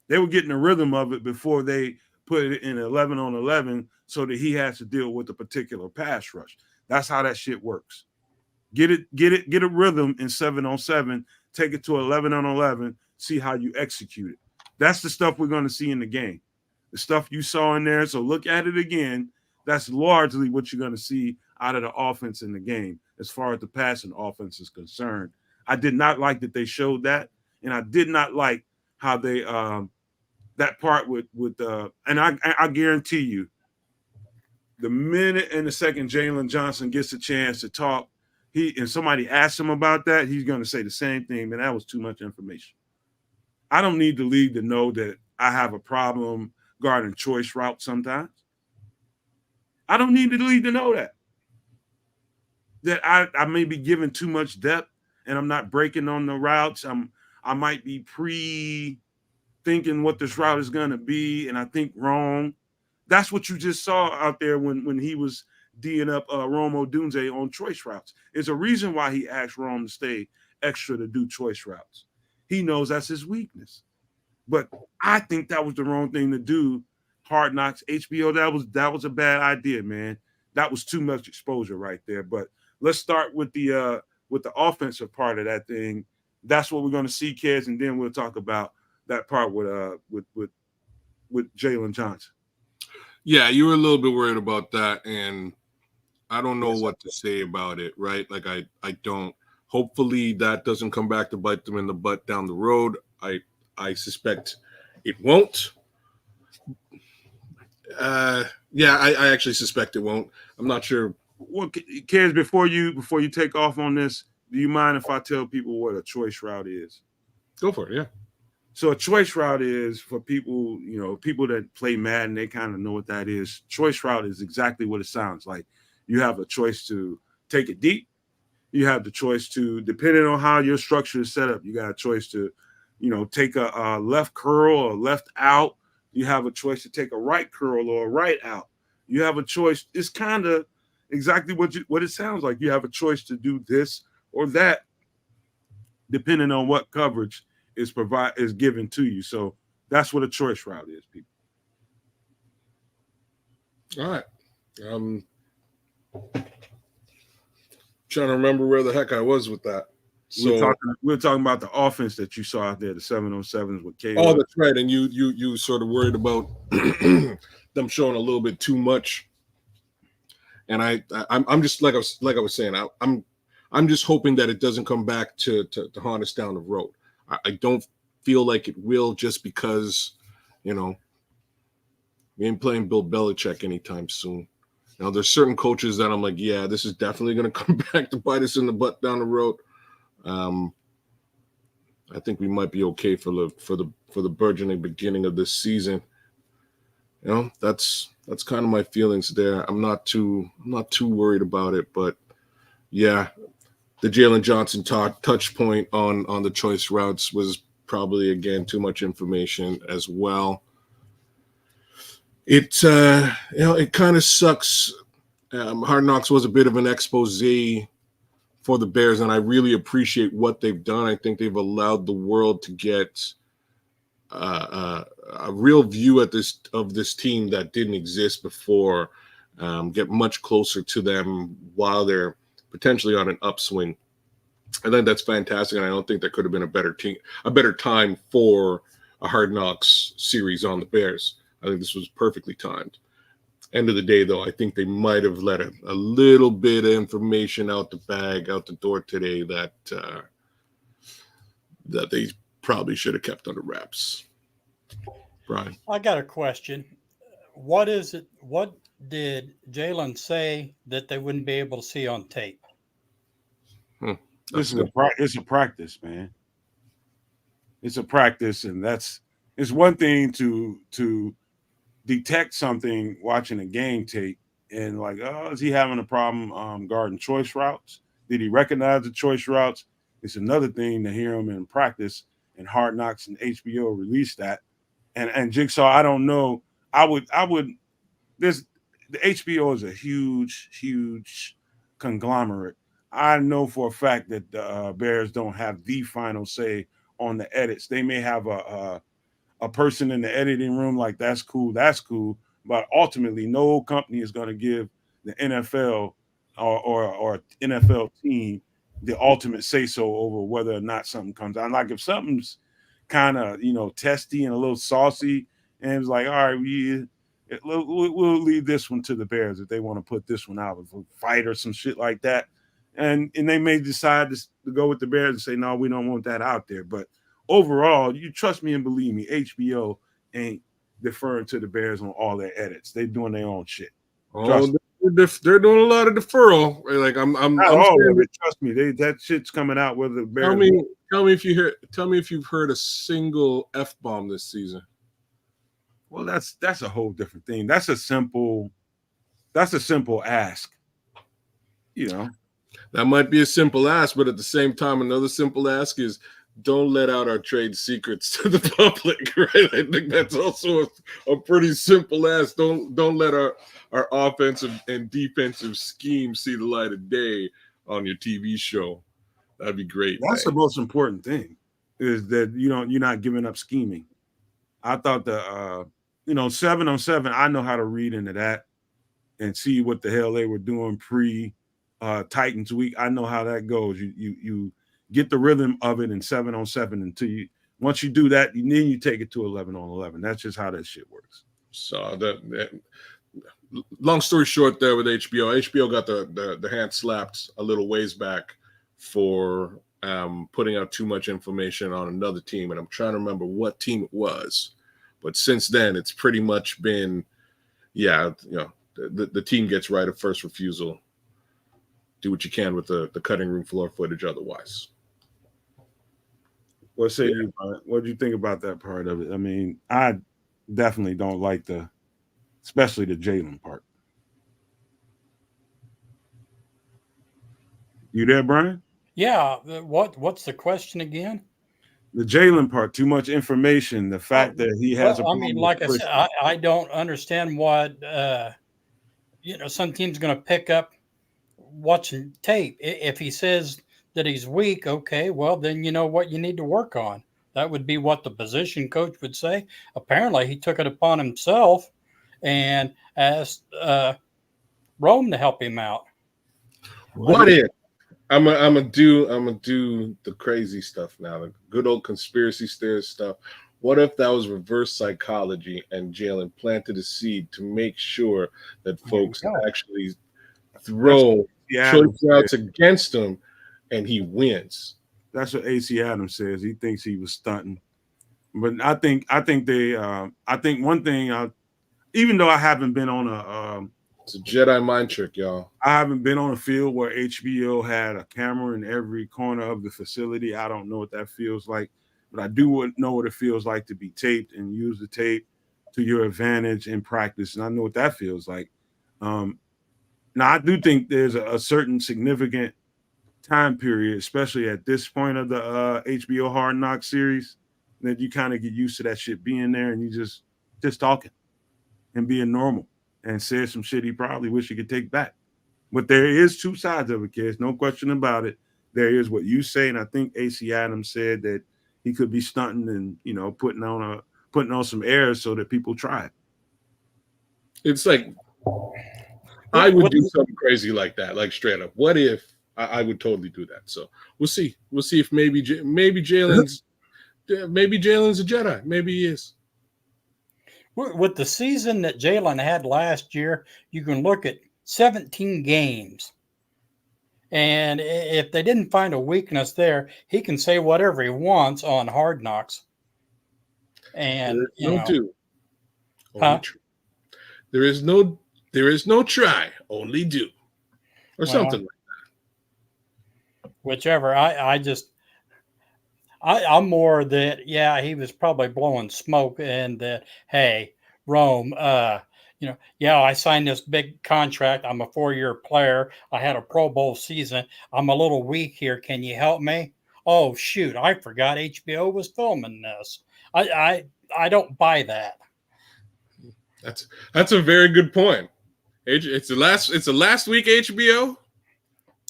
They were getting the rhythm of it before they put it in 11-on-11 so that he has to deal with a particular pass rush. That's how that shit works. Get a rhythm in 7-on-7, take it to 11-on-11, see how you execute it. That's the stuff we're going to see in the game. The stuff you saw in there. So look at it again. That's largely what you're going to see out of the offense in the game as far as the passing offense is concerned. I did not like that they showed that, and I did not like how they that part with and I guarantee you, the minute and the second Jalen Johnson gets a chance to talk, and somebody asks him about that, he's going to say the same thing, man, that was too much information. I don't need the league to know that I have a problem guarding choice routes sometimes. I don't need the league to know that I may be giving too much depth and I'm not breaking on the routes. I might be pre-thinking what this route is going to be, and I think wrong. That's what you just saw out there when he was D'ing up Rome Odunze on choice routes. There's a reason why he asked Rome to stay extra to do choice routes. He knows that's his weakness. But I think that was the wrong thing to do. Hard Knocks, HBO, that was a bad idea, man. That was too much exposure right there. But let's start with the offensive part of that thing. That's what we're going to see, kids, and then we'll talk about that part with Jalen Johnson. Yeah, you were a little bit worried about that, and I don't know what to say about it, right? Like I don't. Hopefully that doesn't come back to bite them in the butt down the road. I suspect it won't. Yeah, I actually suspect it won't. I'm not sure. Well, kids, before you take off on this, do you mind if I tell people what a choice route is? Go for it, yeah. So a choice route is for people, people that play Madden, they kind of know what that is. Choice route is exactly what it sounds like. You have a choice to take it deep. You have the choice to, depending on how your structure is set up, you got a choice to take a left curl or left out. You have a choice to take a right curl or a right out. You have a choice. It's kind of exactly what it sounds like. You have a choice to do this or that, depending on what coverage is given to you. So that's what a choice route is, people. All right. Trying to remember where the heck I was with that. So we're talking about the offense that you saw out there, the 7-on-7s with Caleb. Oh, that's right. And you sort of worried about them showing a little bit too much. And I'm just like I was saying, I'm just hoping that it doesn't come back to haunt us down the road. I don't feel like it will, just because, we ain't playing Bill Belichick anytime soon. Now, there's certain coaches that I'm like, yeah, this is definitely going to come back to bite us in the butt down the road. I think we might be okay for the burgeoning beginning of this season. That's kind of my feelings there. I'm not too worried about it, but yeah, the Jalen Johnson touch point on the choice routes was probably, again, too much information as well. It kind of sucks. Hard Knocks was a bit of an expose for the Bears, and I really appreciate what they've done. I think they've allowed the world to get a real view of this team that didn't exist before, get much closer to them while they're potentially on an upswing. I think that's fantastic, and I don't think there could have been a better time for a Hard Knocks series on the Bears. I think this was perfectly timed. End of the day, though, I think they might have let a little bit of information out the door today that they probably should have kept under wraps. Brian, I got a question. What did Jalen say that they wouldn't be able to see on tape? It's a practice, man. It's a practice, and it's one thing to detect something watching a game tape and like, oh, is he having a problem guarding choice routes? Did he recognize the choice routes? It's another thing to hear him in practice, and Hard Knocks and HBO released that. And Jigsaw, I don't know. I would the HBO is a huge conglomerate. I know for a fact that the Bears don't have the final say on the edits. They may have a person in the editing room, like, that's cool, but ultimately no company is going to give the NFL or NFL team the ultimate say so over whether or not something comes out. Like, if something's kind of testy and a little saucy, and it's like, all right, we'll leave this one to the Bears if they want to put this one out with a fight or some shit like that, and they may decide to go with the Bears and say, no, we don't want that out there. But overall, you trust me and believe me, HBO ain't deferring to the Bears on all their edits. They're doing their own shit. They're doing a lot of deferral. Like I'm trust me, that shit's coming out whether the Bears. Tell me if you've heard a single F-bomb this season. Well, that's a whole different thing. That's a simple ask. That might be a simple ask, but at the same time, another simple ask is, don't let out our trade secrets to the public, right? I think that's also a pretty simple ask. Don't let our offensive and defensive scheme see the light of day on your TV show. That'd be great. That's the most important thing, is that you're not giving up scheming. I thought the 7-on-7, I know how to read into that and see what the hell they were doing pre Titans week. I know how that goes. You get the rhythm of it in 7-on-7 once you do that, then you take it to 11-on-11. That's just how that shit works. So that long story short, there with HBO got the hand slapped a little ways back for putting out too much information on another team, and I'm trying to remember what team it was. But since then, it's pretty much been, the team gets right of first refusal. Do what you can with the cutting room floor footage otherwise. What say you, Brian? What do you think about that part of it? I mean, I definitely don't like especially the Jalen part. You there, Brian? Yeah. What's the question again? The Jalen part, too much information. The fact that he has a Well, I mean, problem with like I push. said, I don't understand what some team's going to pick up watching tape. If he says that he's weak, okay, well then you know what you need to work on. That would be what the position coach would say. Apparently, he took it upon himself and asked Rome to help him out. What if I'm gonna do the crazy stuff now, the good old conspiracy theorist stuff. What if that was reverse psychology and Jalen planted a seed to make sure that There you folks go. actually That's what throw AC choice Adams routes said. against him and he wins? That's what AC Adams says. He thinks he was stunting. But I think one thing, even though I haven't been on It's a Jedi mind trick, y'all. I haven't been on a field where HBO had a camera in every corner of the facility. I don't know what that feels like, but I do know what it feels like to be taped and use the tape to your advantage in practice, and I know what that feels like. Um, Now, I do think there's a certain significant time period, especially at this point of the HBO Hard Knock series, that you kind of get used to that shit being there, and you just talking and being normal, and said some shit he probably wish he could take back. But there is two sides of it, kids. No question about it. There is what you say, and I think AC Adams said that he could be stunting and putting on some airs so that people try it. It's like I would What, do something crazy like that, like straight up. What if I would totally do that? So we'll see. We'll see if maybe Jalen's a Jedi. Maybe he is. with the season that Jalen had last year, you can look at 17 games. And if they didn't find a weakness there, he can say whatever he wants on Hard Knocks. And, No do. Only huh? true. There is no try, only do. Or something Well, like whichever. I'm more that, yeah, he was probably blowing smoke and that, hey, Rome, yeah, I signed this big contract. I'm a 4-year player. I had a Pro Bowl season. I'm a little weak here. Can you help me? Oh, shoot. I forgot HBO was filming this. I don't buy that. that's a very good point. It's the last week HBO. You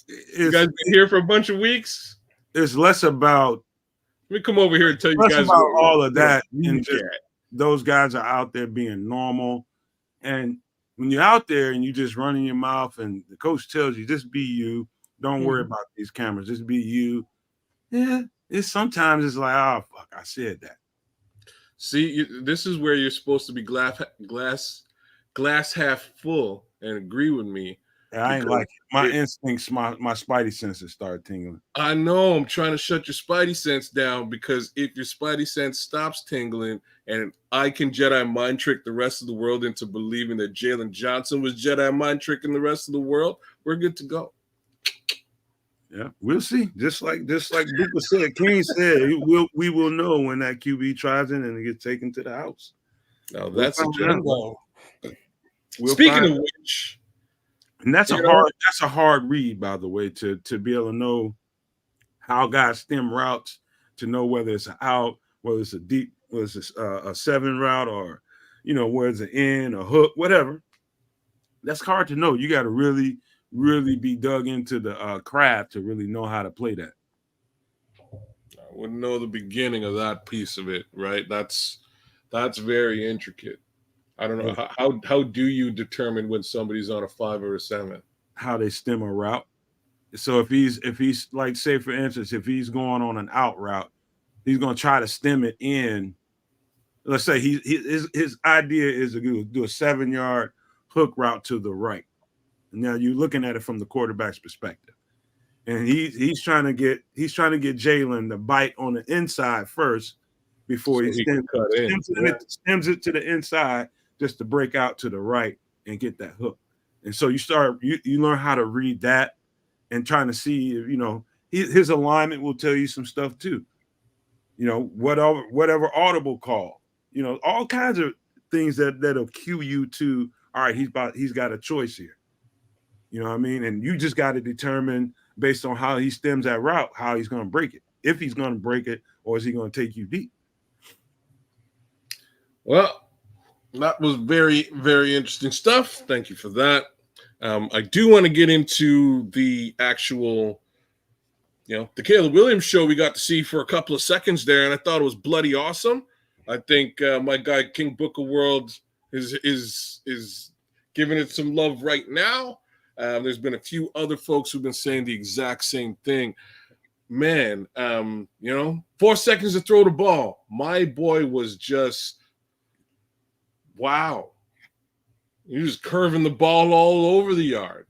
It's guys been here for a bunch of weeks. it's less about Let me come over here and tell you less guys about all of what that, I'm and weak just at. those guys are out there being normal. And when you're out there and you just running your mouth, and the coach tells you just be you, don't worry about these cameras, just be you. Yeah, it's sometimes it's like, oh fuck, I said that. See, this is where you're supposed to be glass half full and agree with me. And I ain't Because like it. My instincts, my spidey senses start tingling. I know I'm trying to shut your spidey sense down, because if your spidey sense stops tingling and I can Jedi mind trick the rest of the world into believing that Jalen Johnson was Jedi mind tricking the rest of the world, we're good to go. Yeah, we'll see. Just like Booker said, King said, we will know when that QB tries in and it gets taken to the house. Now We'll that's a find Jedi. out. Bingo. We'll Speaking find of out. which, And that's you a know, hard read, by the way, to be able to know how guys stem routes, to know whether it's an out, whether it's a deep, whether it's a 7 route, or where it's an in, a hook, whatever. That's hard to know. You got to really be dug into the craft to really know how to play that. I wouldn't know the beginning of that piece of it, right? That's very intricate. I don't know how do you determine when somebody's on a 5 or a 7? How they stem a route. So if he's like, say for instance, if he's going on an out route, he's going to try to stem it in. Let's say his idea is to do a 7-yard hook route to the right. Now you're looking at it from the quarterback's perspective, and he's trying to get Jalen to bite on the inside first before So he he can cut in. stems it to the inside just to break out to the right and get that hook. And so you learn how to read that, and trying to see if his alignment will tell you some stuff too. Whatever audible call, all kinds of things that'll cue you to, all right, he's got a choice here. You know what I mean? And you just got to determine based on how he stems that route, how he's going to break it. if he's going to break it, or is he going to take you deep? Well, that was very, very interesting stuff. Thank you for that. I do want to get into the actual, the Caleb Williams show we got to see for a couple of seconds there, and I thought it was bloody awesome. I think my guy King Booker World is giving it some love right now. There's been a few other folks who've been saying the exact same thing. Man, 4 seconds to throw the ball. My boy was just, wow. He was curving the ball all over the yard.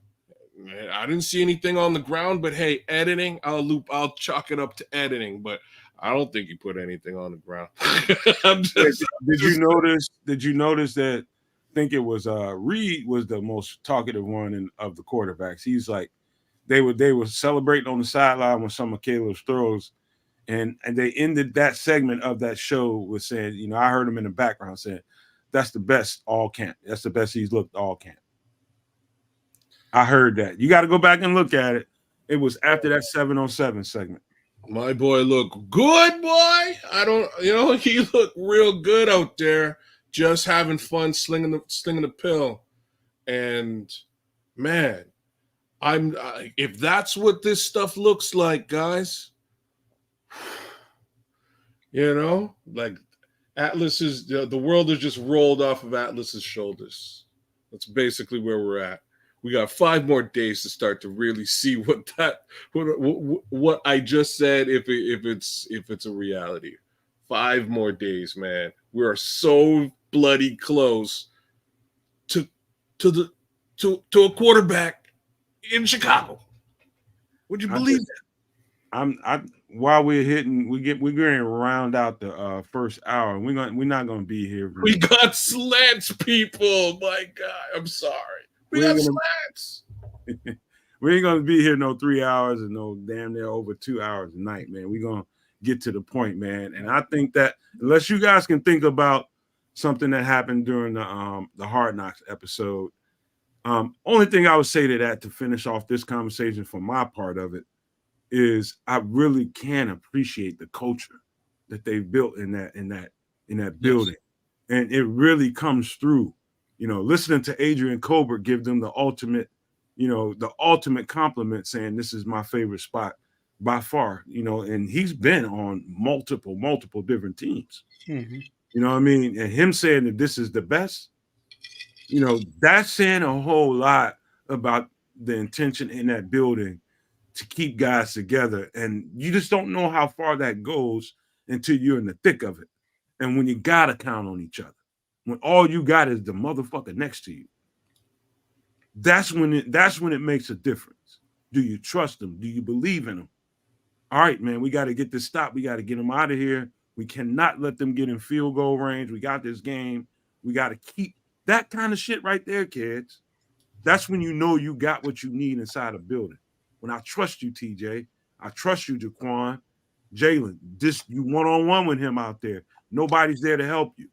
I didn't see anything on the ground, but hey, editing, I'll chalk it up to editing, but I don't think he put anything on the ground. Did you notice that? I think it was Reed was the most talkative one of the quarterbacks. He's like, they were celebrating on the sideline with some of Caleb's throws, and they ended that segment of that show with saying, I heard him in the background saying, that's the best all camp. That's the best he's looked all camp. I heard that. You got to go back and look at it. It was after that 7-on-7 segment. My boy looked good, boy. He looked real good out there, just having fun slinging the pill. And man, if that's what this stuff looks like, guys, like Atlas is the world is just rolled off of Atlas's shoulders. That's basically where we're at. We got 5 more days to start to really see what I just said. If it's a reality, 5 more days, man. We are so bloody close to a quarterback in Chicago. Would you believe that? While we're going to round out the first hour. We're not going to be here. We got slants, people. My God, I'm sorry. We got slants. We ain't going to be here no 3 hours and no damn near over 2 hours a night, man. We're going to get to the point, man. And I think that unless you guys can think about something that happened during the Hard Knocks episode, only thing I would say to that to finish off this conversation for my part of it is I really can appreciate the culture that they've built in that building. Yes. And it really comes through, listening to Adrian Colbert give them the ultimate compliment saying, this is my favorite spot by far, and he's been on multiple different teams. Mm-hmm. You know what I mean? And him saying that this is the best, that's saying a whole lot about the intention in that building to keep guys together. And you just don't know how far that goes until you're in the thick of it. And when you got to count on each other, when all you got is the motherfucker next to you, that's when it makes a difference. Do you trust them? Do you believe in them? All right, man, we got to get this stop. We got to get them out of here. We cannot let them get in field goal range. We got this game. We got to keep that kind of shit right there, kids. That's when you got what you need inside a building. When I trust you, TJ, I trust you, Jaquan, Jalen, you one-on-one with him out there. Nobody's there to help you.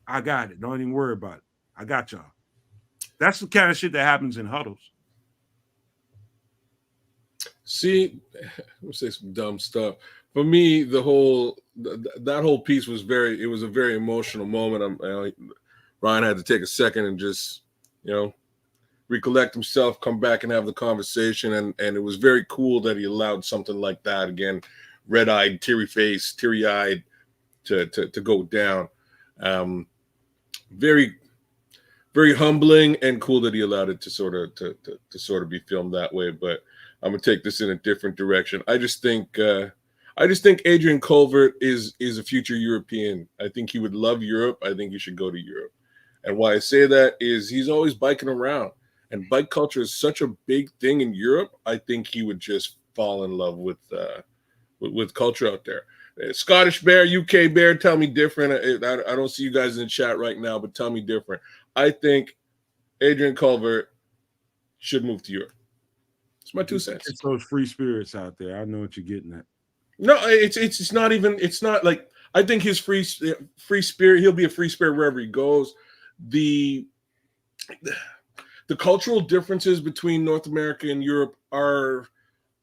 I got it. Don't even worry about it. I got y'all. That's the kind of shit that happens in huddles. See, I'll say some dumb stuff. For me, that whole piece was it was a very emotional moment. Ryan had to take a second and just, recollect himself, come back and have the conversation. And it was very cool that he allowed something like that, again, red-eyed, teary-eyed to go down. Very, very humbling and cool that he allowed it to sort of be filmed that way. But I'm gonna take this in a different direction. I just think Adrian Colbert is a future European. I think he would love Europe. I think he should go to Europe. And why I say that is he's always biking around, and bike culture is such a big thing in Europe. I think he would just fall in love with culture out there. Scottish Bear, UK Bear, tell me different. I don't see you guys in the chat right now, but tell me different. I think Adrian Colbert should move to Europe. It's my 2 cents. It's those free spirits out there. I know what you're getting at. No, it's not even. It's not like I think his free spirit. He'll be a free spirit wherever he goes. The cultural differences between North America and Europe are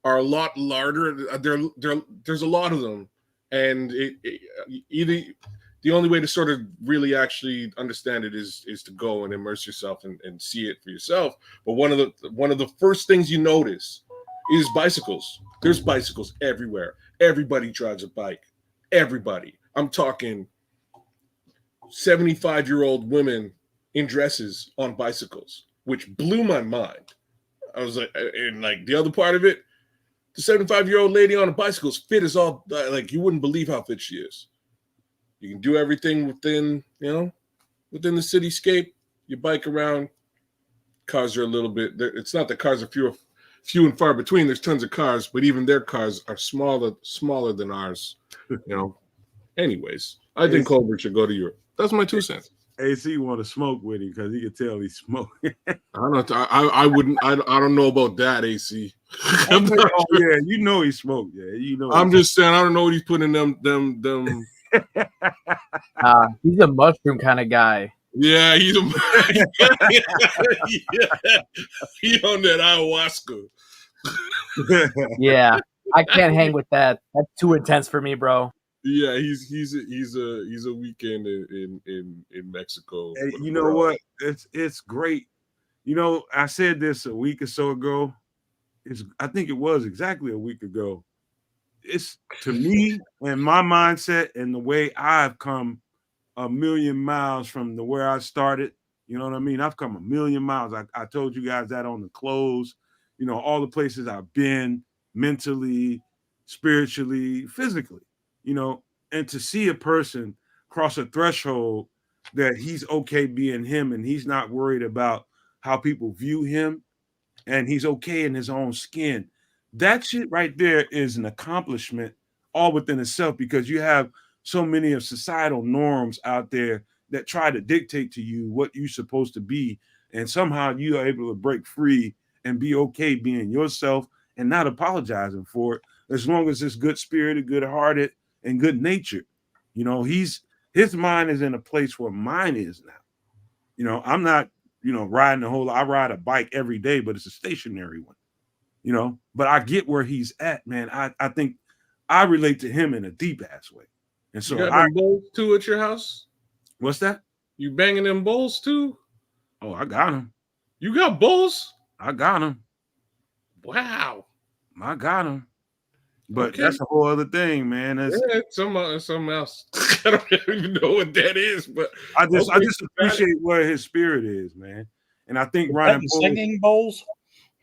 are a lot larger. There's a lot of them, and either the only way to sort of really actually understand it is to go and immerse yourself and see it for yourself. But one of the first things you notice is bicycles. There's bicycles everywhere. Everybody drives a bike. Everybody. I'm talking 75-year-old women in dresses on bicycles, which blew my mind. I was like, and like the other part of it, the 75-year-old lady on a bicycle is fit as all, like you wouldn't believe how fit she is. You can do everything within the cityscape. You bike around. Cars are a little bit. It's not that cars are few and far between. There's tons of cars, but even their cars are smaller than ours. Anyways, I think Colbert should go to Europe. That's my 2 cents. AC want to smoke with him because he can tell he's smoking. I wouldn't. I don't know about that, AC. Yeah, you know he smoked. Yeah, you know. I'm just saying. I don't know what he's putting them. He's a mushroom kind of guy. Yeah, he's a. He on that ayahuasca. Yeah, I can't hang with that. That's too intense for me, bro. Yeah, he's a weekend in Mexico. Hey, you know what? It's great. You know, I said this a week or so ago. I think it was exactly a week ago. It's to me and my mindset and the way I've come a million miles from where I started. You know what I mean? I've come a million miles. I told you guys that on the close. You know, all the places I've been mentally, spiritually, physically. You know, and to see a person cross a threshold that he's okay being him and he's not worried about how people view him and he's okay in his own skin. That shit right there is an accomplishment all within itself because you have so many of societal norms out there that try to dictate to you what you're supposed to be. And somehow you are able to break free and be okay being yourself and not apologizing for it, as long as it's good spirited, good hearted, and good natured. You know, his mind is in a place where mine is now. You know, I'm not, riding I ride a bike every day, but it's a stationary one, but I get where he's at, man. I think I relate to him in a deep ass way. And so you got them bowls too at your house? What's that? You banging them bowls too? Oh, I got them. You got bowls? I got them. Wow. I got them. But that's a whole other thing, man. That's something else. I don't even know what that is, but I just appreciate where his spirit is, man. And I think Ryan Poles, singing bowls.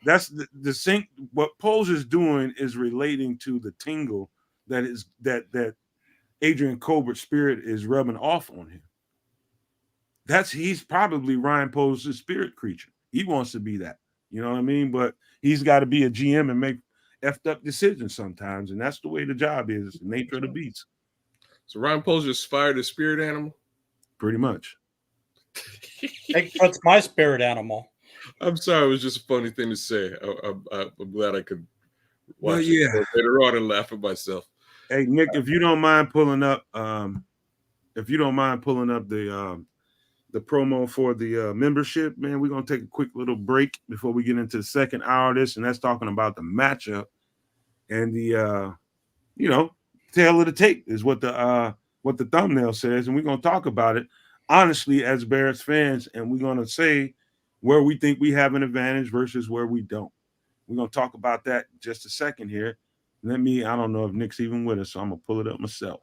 That's the sync. What Poles is doing is relating to the tingle that Adrian Colbert's spirit is rubbing off on him. He's probably Ryan Poles' spirit creature. He wants to be that. You know what I mean? But he's got to be a GM and make effed up decisions sometimes, and that's the way the job is. It's the nature of the beast. So Ryan Poles just fired a spirit animal? Pretty much. Bigfoot's my spirit animal. I'm sorry, it was just a funny thing to say. I'm glad I could watch it later on and laugh at myself. Hey Nick, if you don't mind pulling up the promo for the membership, man, we're gonna take a quick little break before we get into the second hour of this, and that's talking about the matchup and the tail of the tape is what the thumbnail says, and we're gonna talk about it honestly as Bears fans, and we're gonna say where we think we have an advantage versus where we don't. We're gonna talk about that in just a second here. I don't know if Nick's even with us, so I'm gonna pull it up myself.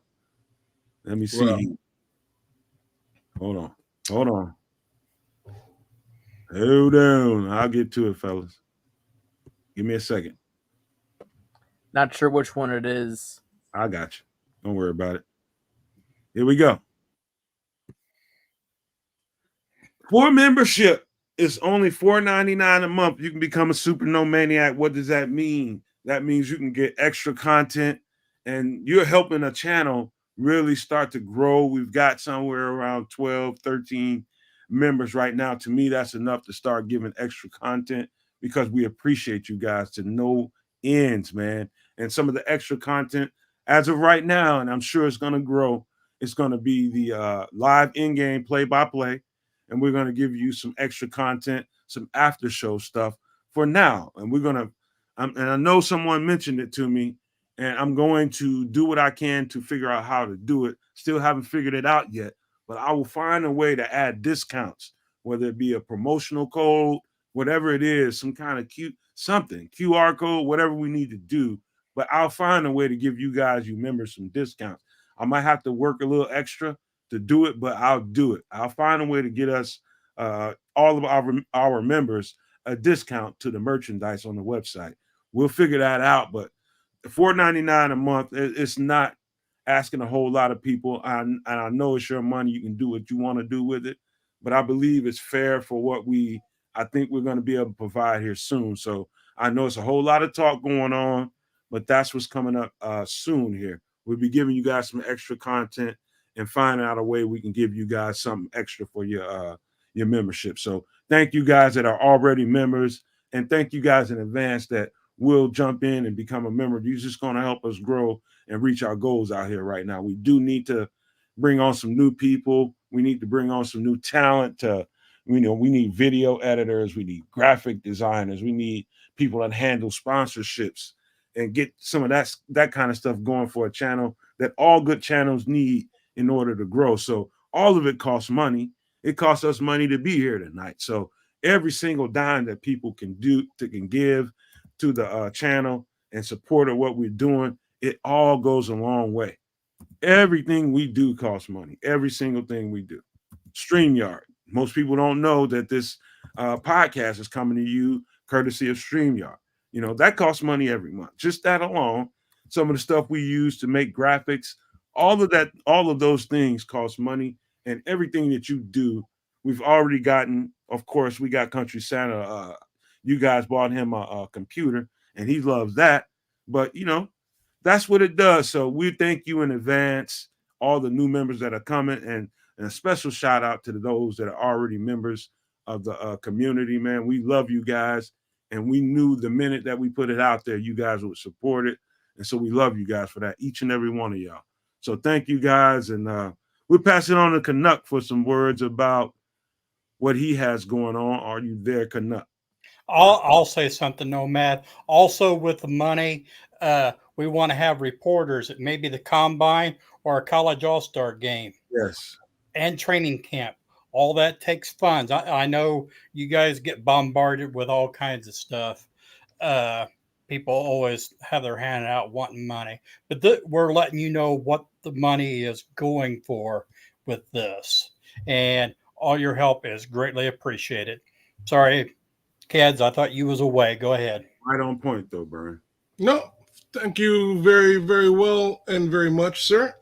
Let me see. Well, Hold on. Hold on. I'll get to it, fellas. Give me a second. Not sure which one it is. I got you. Don't worry about it. Here we go. For membership, it's only $4.99 a month. You can become a Super Nomaniac. What does that mean? That means you can get extra content, and you're helping a channel really start to grow. We've got somewhere around 12, 13 members right now. To me, that's enough to start giving extra content because we appreciate you guys to no ends, man. And some of the extra content as of right now, and I'm sure it's going to grow, it's going to be the live in-game play-by-play, and we're going to give you some extra content, some after-show stuff for now. And we're going to And I know someone mentioned it to me, and I'm going to do what I can to figure out how to do it. Still haven't figured it out yet, but I will find a way to add discounts, whether it be a promotional code, whatever it is, some kind of QR code, whatever we need to do. But I'll find a way to give you guys, you members, some discounts. I might have to work a little extra to do it, but I'll do it. I'll find a way to get us all of our members a discount to the merchandise on the website. We'll figure that out, but $4.99 a month, it's not asking a whole lot of people. And I know it's your money. You can do what you want to do with it, but I believe it's fair for what I think we're going to be able to provide here soon. So I know it's a whole lot of talk going on, but that's what's coming up soon here. We'll be giving you guys some extra content and finding out a way we can give you guys something extra for your membership. So thank you guys that are already members, and thank you guys in advance that will jump in and become a member. You're just going to help us grow and reach our goals out here right now. We do need to bring on some new people. We need to bring on some new talent. We need video editors. We need graphic designers. We need people that handle sponsorships and get some of that kind of stuff going for a channel that all good channels need in order to grow. So all of it costs money. It costs us money to be here tonight. So every single dime that people can give to the channel and support of what we're doing, it all goes a long way. Everything we do costs money. Every single thing we do. StreamYard. Most people don't know that this podcast is coming to you courtesy of StreamYard. That costs money every month. Just that alone. Some of the stuff we use to make graphics, all of those things cost money. And everything that you do, we've already gotten. Of course, we got Country Santa. You guys bought him a computer, and he loves that. But that's what it does. So we thank you in advance, all the new members that are coming, and a special shout out to those that are already members of the community. Man, we love you guys, and we knew the minute that we put it out there, you guys would support it, and so we love you guys for that, each and every one of y'all. So thank you guys, and we'll pass it on to Canuck for some words about what he has going on. Are you there, Canuck? I'll say something, Nomad. Also, with the money, we want to have reporters at maybe the combine or a college all-star game. Yes. And training camp. All that takes funds. I know you guys get bombarded with all kinds of stuff. People always have their hand out wanting money, but we're letting you know what the money is going for with this, and all your help is greatly appreciated. Sorry, kids, I thought you was away. Go ahead. Right on point, though, Brian. No, thank you very, very well and very much, sir.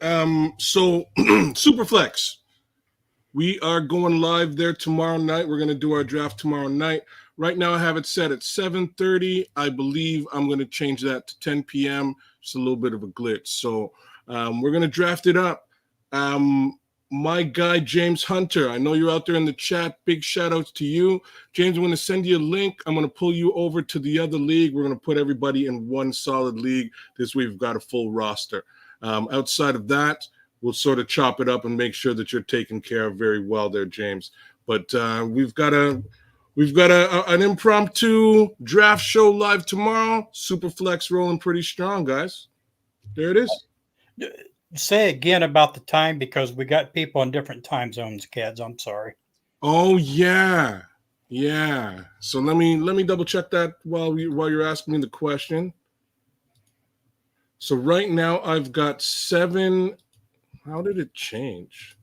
So Superflex, we are going live there tomorrow night. We're going to do our draft tomorrow night. Right now, I have it set at 7:30. I believe I'm going to change that to 10 p.m. Just a little bit of a glitch. So we're going to draft it up. My guy, James Hunter, I know you're out there in the chat. Big shout outs to you. James, I'm going to send you a link. I'm going to pull you over to the other league. We're going to put everybody in one solid league. This way we've got a full roster. Outside of that, we'll sort of chop it up and make sure that you're taken care of very well there, James. But we've got an impromptu draft show live tomorrow. Superflex rolling pretty strong, guys. There it is. Say again about the time, because we got people in different time zones, kids. I'm sorry. Oh yeah. So let me double check that while you're asking me the question. So right now I've got 7. How did it change?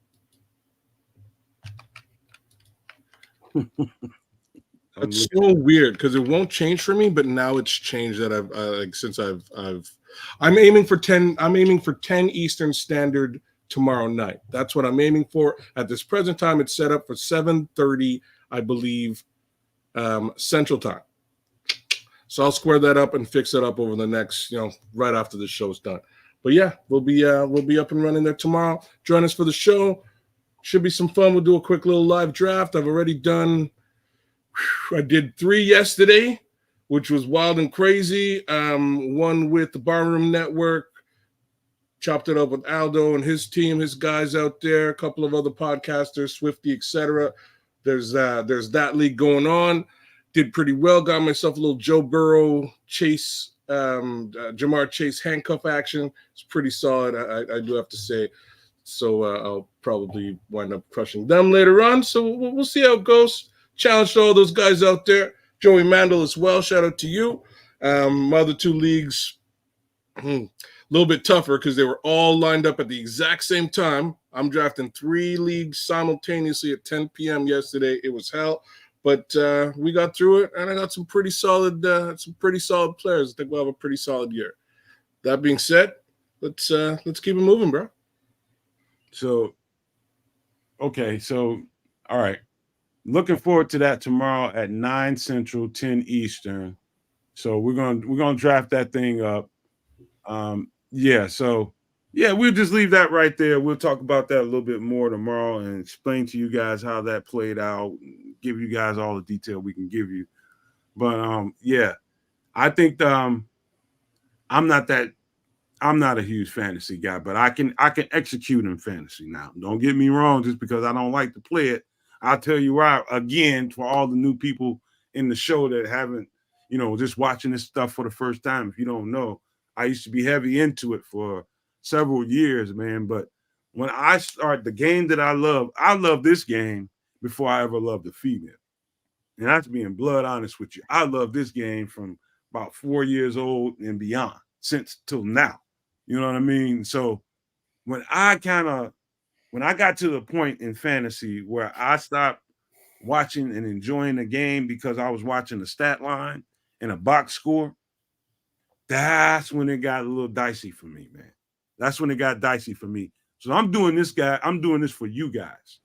It's so weird because it won't change for me, but now it's changed that I'm aiming for 10. I'm aiming for 10 Eastern Standard tomorrow night. That's what I'm aiming for. At this present time, it's set up for 7:30, I believe, Central Time. So I'll square that up and fix it up over the next, right after the show's done. But yeah, we'll be up and running there tomorrow. Join us for the show. Should be some fun. We'll do a quick little live draft. I've already done. I did 3 yesterday, which was wild and crazy. One with the Barroom Network. Chopped it up with Aldo and his team, his guys out there. A couple of other podcasters, Swifty, etc. There's that league going on. did pretty well. Got myself a little Joe Burrow Chase, Jamar Chase handcuff action. It's pretty solid, I do have to say. So I'll probably wind up crushing them later on. So we'll see how it goes. Challenge to all those guys out there. Joey Mandel as well. Shout out to you. My other two leagues, a little bit tougher because they were all lined up at the exact same time. I'm drafting 3 leagues simultaneously at 10 p.m. yesterday. It was hell, but we got through it, and I got some pretty solid players. I think we'll have a pretty solid year. That being said, let's keep it moving, bro. So, okay, so all right. Looking forward to that tomorrow at 9 Central, 10 Eastern. So we're gonna draft that thing up. We'll just leave that right there. We'll talk about that a little bit more tomorrow and explain to you guys how that played out, give you guys all the detail we can give you. But I think I'm not a huge fantasy guy, but I can execute in fantasy now. Don't get me wrong, just because I don't like to play it. I'll tell you why, again, for all the new people in the show that haven't, just watching this stuff for the first time. If you don't know, I used to be heavy into it for several years, man. But when I start the game that I love this game before I ever loved the female. And that's being blood honest with you. I love this game from about 4 years old and beyond, since till now. You know what I mean? So when I got to the point in fantasy where I stopped watching and enjoying the game because I was watching the stat line and a box score, that's when it got a little dicey for me, man. That's when it got dicey for me. So I'm doing this for you guys.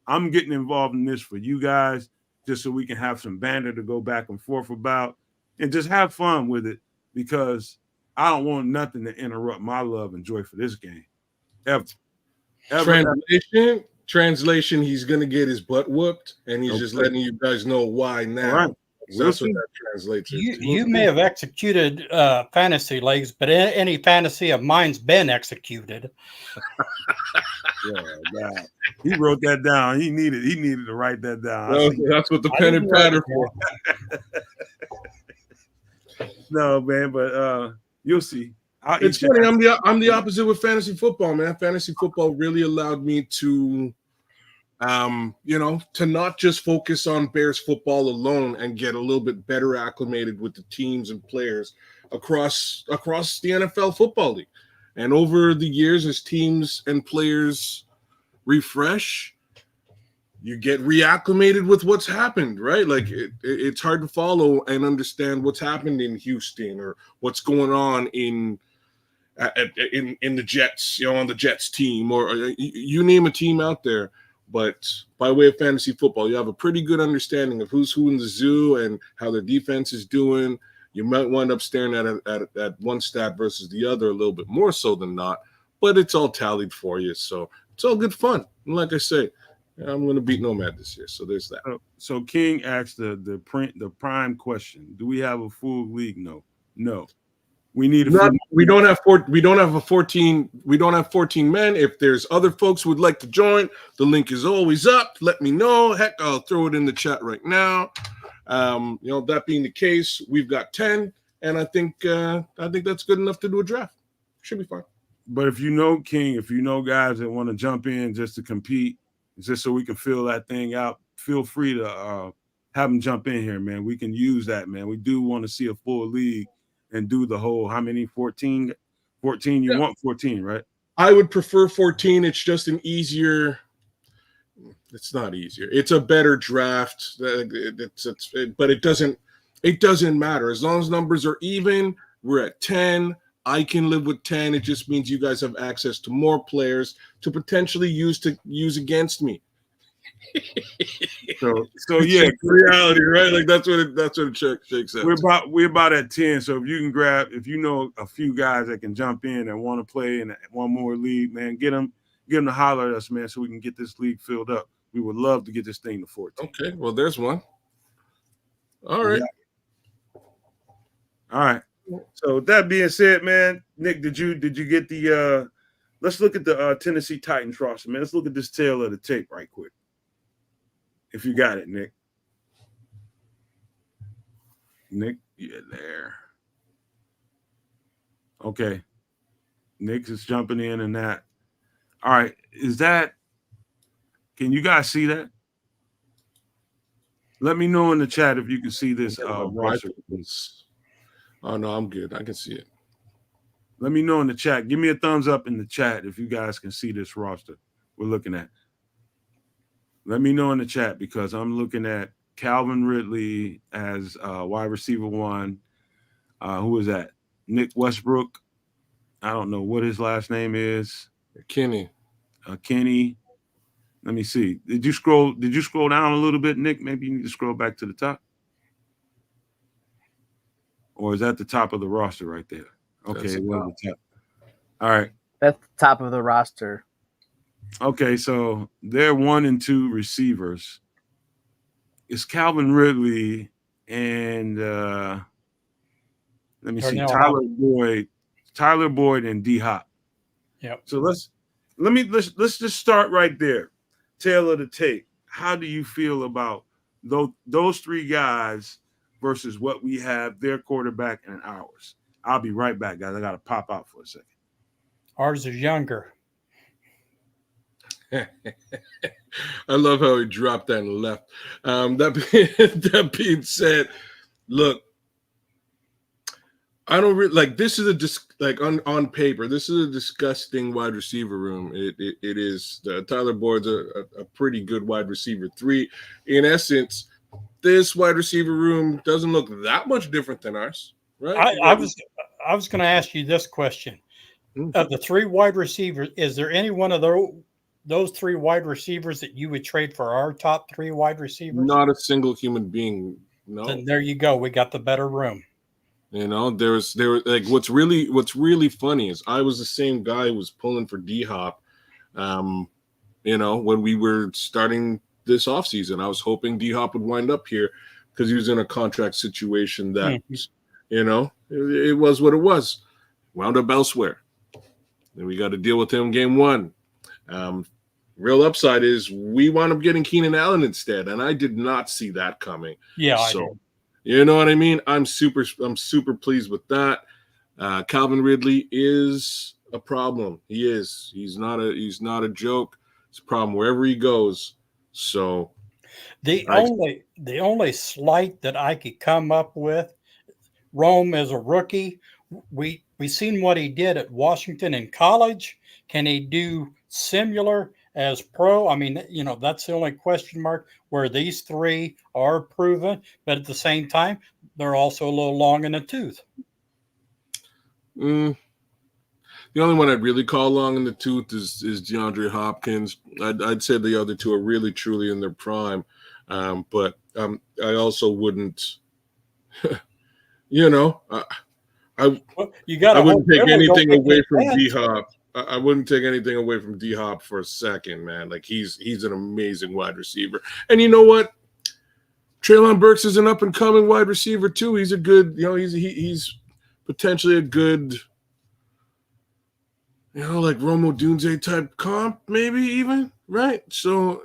I'm getting involved in this for you guys, just so we can have some banter to go back and forth about and just have fun with it, because I don't want nothing to interrupt my love and joy for this game. Ever. Translation, he's going to get his butt whooped, and he's just letting you guys know why now. All right. So that's what that translates to. You may have executed fantasy leagues, but any fantasy of mine's been executed. Yeah, he wrote that down. He needed to write that down. That's what the pen and pad are for. No, man, but you'll see. It's funny. I'm the opposite with fantasy football, man. Fantasy football really allowed me to, to not just focus on Bears football alone and get a little bit better acclimated with the teams and players across the NFL football league. And over the years, as teams and players refresh, you get reacclimated with what's happened, right? Like it's hard to follow and understand what's happened in Houston or what's going on in the Jets, on the Jets team, or you name a team out there. But by way of fantasy football, you have a pretty good understanding of who's who in the zoo and how their defense is doing. You might wind up staring at one stat versus the other a little bit more so than not, but it's all tallied for you. So it's all good fun. And like I say, I'm going to beat Nomad this year. So there's that. So King asked the prime question: do we have a full league? No. We need we don't have 14 men. If there's other folks who would like to join, the link is always up. Let me know. Heck, I'll throw it in the chat right now. That being the case, we've got 10, and I think that's good enough to do a draft. Should be fine. But if you know King, if you know guys that want to jump in just to compete, just so we can fill that thing out, feel free to have them jump in here, man. We can use that, man. We do want to see a full league and do the whole, how many, 14? 14, you want 14, right? I would prefer 14. It's just it's not easier. It's a better draft. But it doesn't matter. As long as numbers are even, we're at 10. I can live with 10. It just means you guys have access to more players to potentially use against me. So yeah, reality, right? Like that's what it shakes out. We're about at 10. So if you know a few guys that can jump in and want to play in one more league, man, get them to holler at us, man, so we can get this league filled up. We would love to get this thing to 14. Okay, well, there's one. All right. Yeah. All right. So that being said, man, Nick, did you get the let's look at the Tennessee Titans roster, man. Let's look at this tail of the tape right quick. If you got it, Nick. Nick, yeah, there. Okay. Nick is jumping in and that. All right. Can you guys see that? Let me know in the chat if you can see this roster. Oh no, I'm good. I can see it. Let me know in the chat. Give me a thumbs up in the chat if you guys can see this roster we're looking at. Let me know in the chat because I'm looking at Calvin Ridley as wide receiver 1. Who is that? Nick Westbrook. I don't know what his last name is. Kenny. Kenny. Let me see. Did you scroll down a little bit, Nick? Maybe you need to scroll back to the top. Or is that the top of the roster right there? Okay, it was the top. All right. That's the top of the roster. Okay, so they're 1 and 2 receivers. It's Calvin Ridley and let me see, Tyler Boyd and D Hop. Yep. So let's just start right there. Tail of the tape. How do you feel about those 3 guys versus what we have, their quarterback and ours? I'll be right back, guys. I got to pop out for a second. Ours is younger. I love how he dropped that and left. That being said, look, I don't really like this is on paper. This is a disgusting wide receiver room. It is. Tyler Boyd's a pretty good wide receiver 3. In essence, this wide receiver room doesn't look that much different than ours, right? I was going to ask you this question: of the 3 wide receivers, is there any one of those 3 wide receivers that you would trade for our top 3 wide receivers? Not a single human being. No. Then there you go. We got the better room. You know, there was like what's really funny is I was the same guy who was pulling for D Hop. You know, when we were starting this offseason, I was hoping D Hop would wind up here because he was in a contract situation that, you know, it was what it was. Wound up elsewhere. Then we got to deal with him game 1. Real upside is we wound up getting Keenan Allen instead, and I did not see that coming. Yeah, so, I did. You know what I mean? I'm super pleased with that. Calvin Ridley is a problem. He is. He's not a joke. It's a problem wherever he goes. So the only slight that I could come up with, Rome as a rookie, we seen what he did at Washington in college. Can he do similar as pro? I mean, you know, that's the only question mark where these 3 are proven, but at the same time, they're also a little long in the tooth. The only one I'd really call long in the tooth is DeAndre Hopkins. I'd say the other 2 are really truly in their prime, but I also wouldn't. You know, I wouldn't take anything away from D Hop. I wouldn't take anything away from D Hop for a second, man. Like he's an amazing wide receiver, and you know what? Treylon Burks is an up and coming wide receiver too. He's a good, you know, he's potentially a good, you know, like Romo Dunze type comp, maybe even, right? So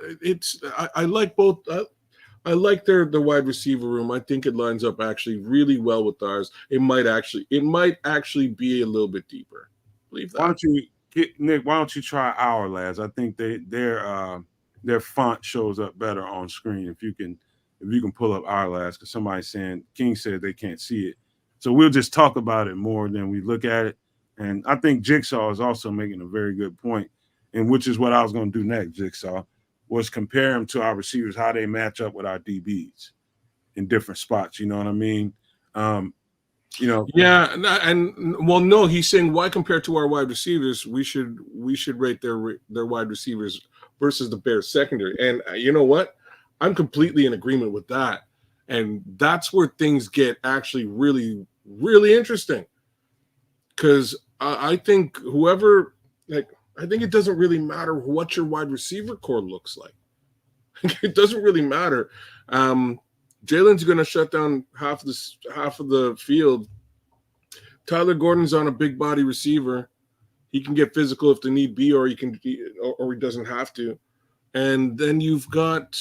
I like both. I like their wide receiver room. I think it lines up actually really well with ours. It might actually be a little bit deeper. Believe that. Nick, why don't you try our lads? I think their font shows up better on screen if you can pull up our lads, because somebody's saying King said they can't see it. So we'll just talk about it more than we look at it. And I think Jigsaw is also making a very good point, and which is what I was going to do next, Jigsaw, was compare them to our receivers, how they match up with our DBs in different spots. You know what I mean? You know, yeah, and well, no, he's saying why compare to our wide receivers? We should rate their wide receivers versus the Bears secondary. And you know what? I'm completely in agreement with that. And that's where things get actually really, really interesting. Because I think I think it doesn't really matter what your wide receiver core looks like. It doesn't really matter. Jalen's going to shut down half of the field. Tyler Gordon's on a big body receiver. He can get physical if the need be, or he doesn't have to. And then you've got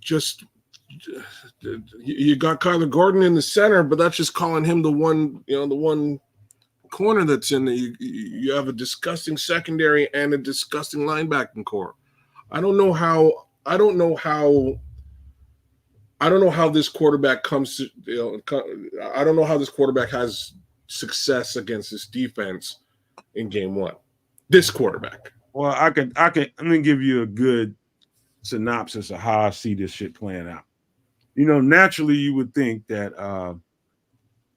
just you got Kyler Gordon in the center, but that's just calling him the one corner that's in the. You have a disgusting secondary and a disgusting linebacking core. I don't know how this quarterback comes to. I don't know how this quarterback has success against this defense in game one. This quarterback. Well, I can. Let me give you a good synopsis of how I see this shit playing out. Naturally, you would think that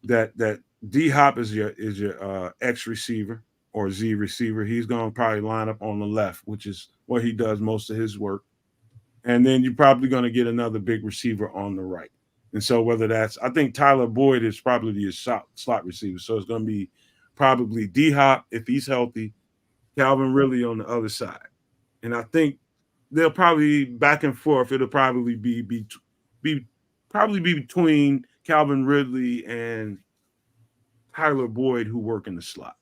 that D Hop is your X receiver or Z receiver. He's going to probably line up on the left, which is where he does most of his work. And then you're probably going to get another big receiver on the right. And so I think Tyler Boyd is probably your slot receiver. So it's going to be probably D Hop if he's healthy, Calvin Ridley on the other side. And I think they'll probably back and forth. It'll probably be between Calvin Ridley and Tyler Boyd, who work in the slot.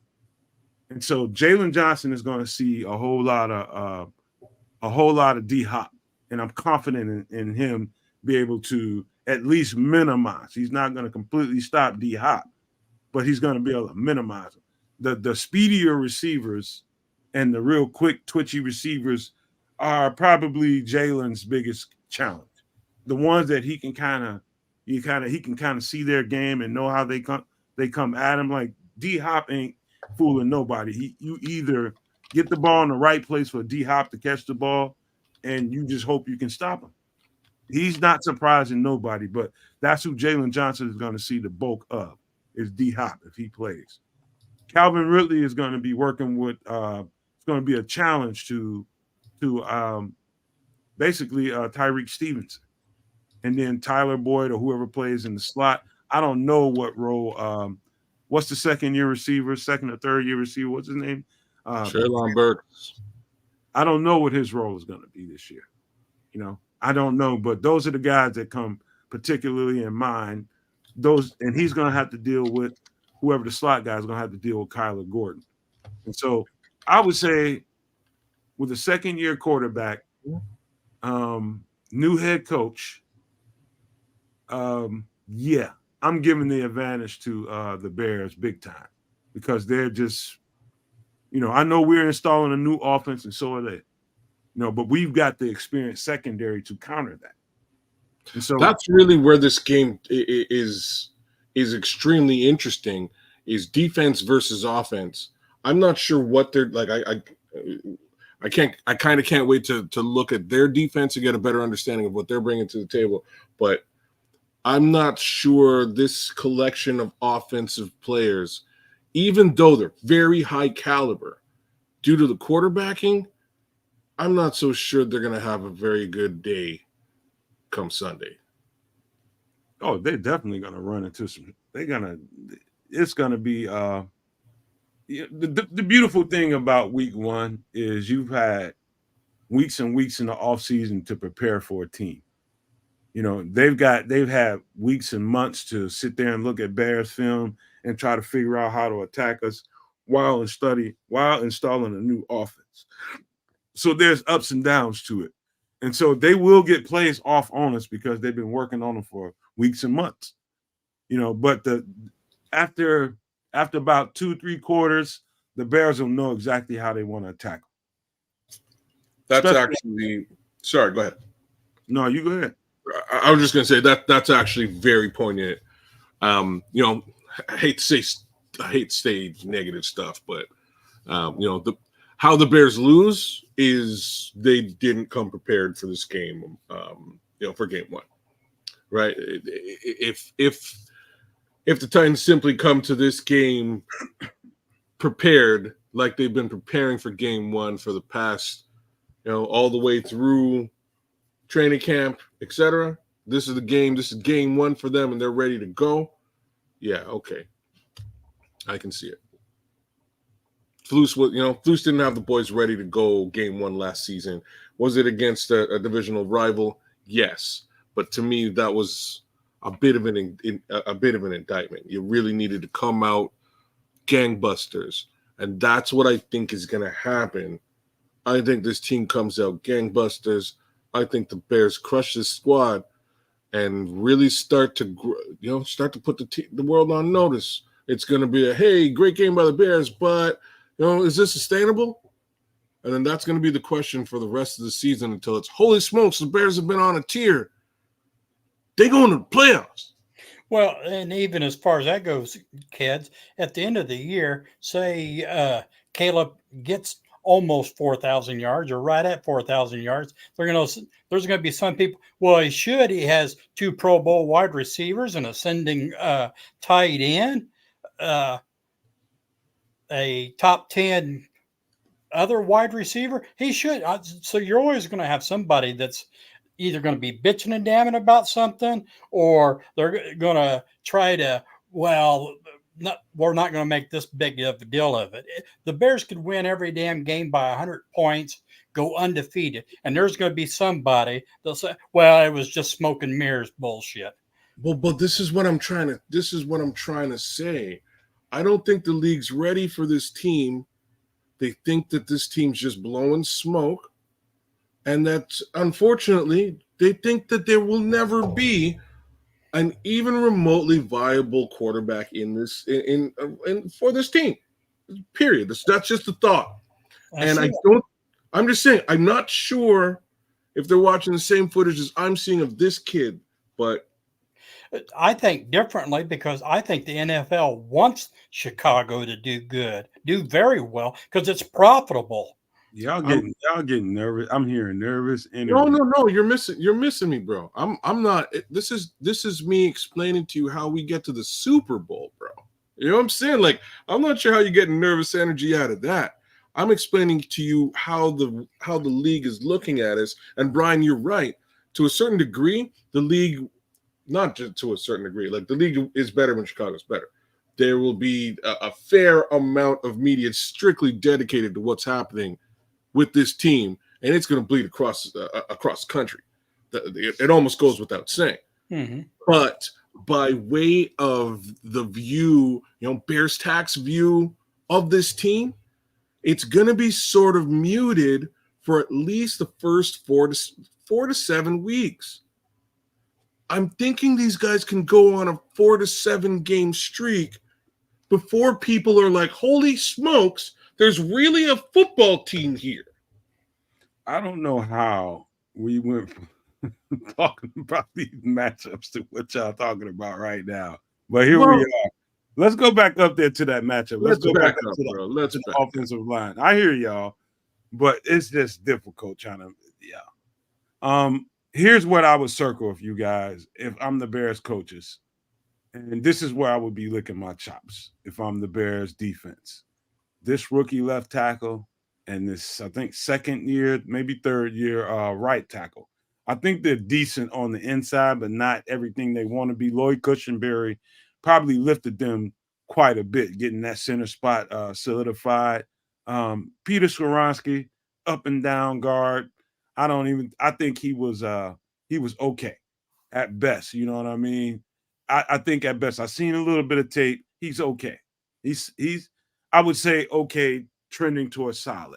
And so Jalen Johnson is going to see a whole lot of D Hop, and I'm confident in him be able to at least minimize. He's not going to completely stop D Hop, but he's going to be able to minimize him. The speedier receivers and the real quick twitchy receivers are probably Jalen's biggest challenge. The ones that he can kind of see their game and know how they come at him. Like D Hop ain't fooling nobody. You either get the ball in the right place for D Hop to catch the ball, and you just hope you can stop him. He's not surprising nobody, but that's who Jalen Johnson is going to see the bulk of is D Hop if he plays. Calvin Ridley is going to be working with. It's going to be a challenge to basically Tyreek Stevenson. And then Tyler Boyd or whoever plays in the slot. I don't know what role. What's the second or third year receiver? What's his name? Treylon Burks. I don't know what his role is going to be this year. I don't know, but those are the guys that come particularly in mind. And he's going to have to deal with whoever the slot guy is going to have to deal with Kyler Gordon. And so I would say with a second-year quarterback, new head coach, I'm giving the advantage to the Bears big time because they're just, I know we're installing a new offense and so are they, but we've got the experienced secondary to counter that. And so that's really where this game is extremely interesting is defense versus offense. I'm not sure what they're like. I kind of can't wait to look at their defense and get a better understanding of what they're bringing to the table. But I'm not sure this collection of offensive players, even though they're very high caliber, due to the quarterbacking, I'm not so sure they're going to have a very good day come Sunday. Oh, they're definitely going to run into some. It's going to be. The beautiful thing about week one is you've had weeks and weeks in the offseason to prepare for a team. They've had weeks and months to sit there and look at Bears film and try to figure out how to attack us while installing a new offense. So there's ups and downs to it. And so they will get plays off on us because they've been working on them for weeks and months. But after about 2-3 quarters, the Bears will know exactly how they want to attack them. That's actually – sorry, go ahead. No, you go ahead. I was just going to say that's actually very poignant. I hate to say negative stuff, but how the Bears lose is they didn't come prepared for this game. For game one, right? If the Titans simply come to this game prepared like they've been preparing for game one for the past, all the way through training camp, etc. This is game one for them and they're ready to go. Yeah, okay. I can see it. Flus didn't have the boys ready to go game one last season. Was it against a divisional rival? Yes. But to me, that was a bit of an indictment. You really needed to come out gangbusters. And that's what I think is going to happen. I think this team comes out gangbusters. I think the Bears crush this squad. and really start to put the world on notice. It's going to be hey, great game by the Bears, but is this sustainable? And then that's going to be the question for the rest of the season until it's holy smokes, the Bears have been on a tear. They go into the playoffs. Well, and even as far as that goes, kids, at the end of the year, say Caleb gets almost 4,000 yards or right at 4,000 yards. There's going to be some people. Well, he has 2 Pro Bowl wide receivers, an ascending tight end, a top 10 other wide receiver. He should. So you're always going to have somebody that's either going to be bitching and damning about something, or they're going to try to, we're not going to make this big of a deal of it. The Bears could win every damn game by 100 points, go undefeated, and there's going to be somebody that'll say, well, it was just smoke and mirrors bullshit. Well, but this is what I'm trying to say. I don't think the league's ready for this team. They think that this team's just blowing smoke, and that unfortunately they think that there will never be an even remotely viable quarterback in for this team. Period. That's just a thought. I'm just saying, I'm not sure if they're watching the same footage as I'm seeing of this kid, but I think differently because I think the NFL wants Chicago to do very well because it's profitable. Y'all getting nervous. I'm hearing nervous energy. No. You're missing me, bro. I'm not. This is me explaining to you how we get to the Super Bowl, bro. You know what I'm saying? Like, I'm not sure how you're getting nervous energy out of that. I'm explaining to you how the league is looking at us. And Brian, you're right. To a certain degree, the league, not just to a certain degree, like the league is better when Chicago's better. There will be a fair amount of media strictly dedicated to what's happening with this team, and it's going to bleed across country. It almost goes without saying. Mm-hmm. But by way of the view, Bears tax view of this team, it's going to be sort of muted for at least the first 4 to 7 weeks. I'm thinking these guys can go on a 4 to 7 game streak before people are like, holy smokes, there's really a football team here. I don't know how we went from talking about these matchups to what y'all talking about right now. But here we are. Let's go back up there to that matchup. Let's go back up to the offensive line. I hear y'all, but it's just difficult trying to, here's what I would circle with you guys if I'm the Bears coaches. And this is where I would be licking my chops if I'm the Bears defense. This rookie left tackle and this, I think, second year, maybe third year right tackle. I think they're decent on the inside, but not everything they want to be. Lloyd Cushenberry probably lifted them quite a bit, getting that center spot solidified. Peter Skoronski, up and down guard. I think he was okay at best. You know what I mean? I think at best, I've seen a little bit of tape. He's okay. He's I would say okay, trending towards solid.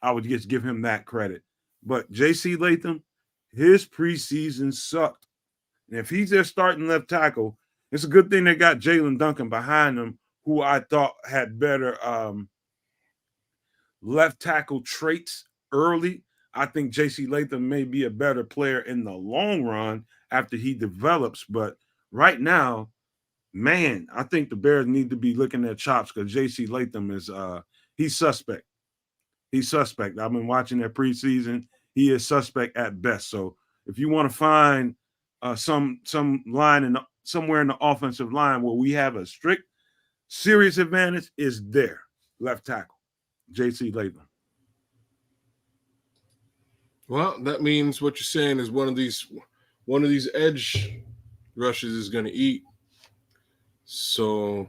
I would just give him that credit. But J.C. Latham, his preseason sucked. And if he's their starting left tackle, it's a good thing they got Jalen Duncan behind him, who I thought had better left tackle traits early. I think J.C. Latham may be a better player in the long run after he develops. But right now, man, I think the Bears need to be looking at chops because J.C. Latham is he's suspect. He's suspect. I've been watching their preseason. He is suspect at best. So if you want to find some line somewhere in the offensive line where we have a strict, serious advantage, is there. Left tackle, J.C. Latham. Well, that means what you're saying is one of these edge rushes is going to eat. So,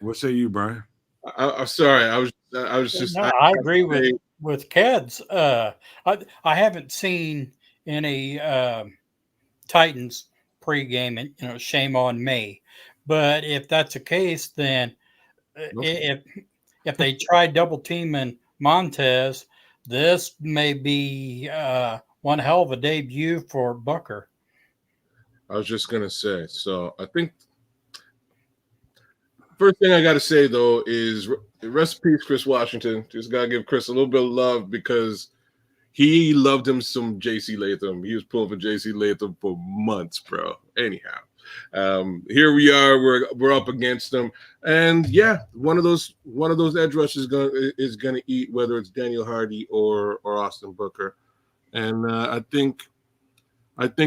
What say you, Brian? I'm sorry. I was just. No, I agree with Keds. I haven't seen any Titans pregame, and shame on me. But if that's the case, then if they try double teaming Montez, this may be one hell of a debut for Booker. I was just gonna say. So I think first thing I got to say though is rest in peace, Chris Washington. Just gotta give Chris a little bit of love because he loved him some JC Latham. He was pulling for JC Latham for months, bro. Anyhow, here we are. We're up against them, and yeah, one of those edge rushers is gonna eat, whether it's Daniel Hardy or Austin Booker. And I think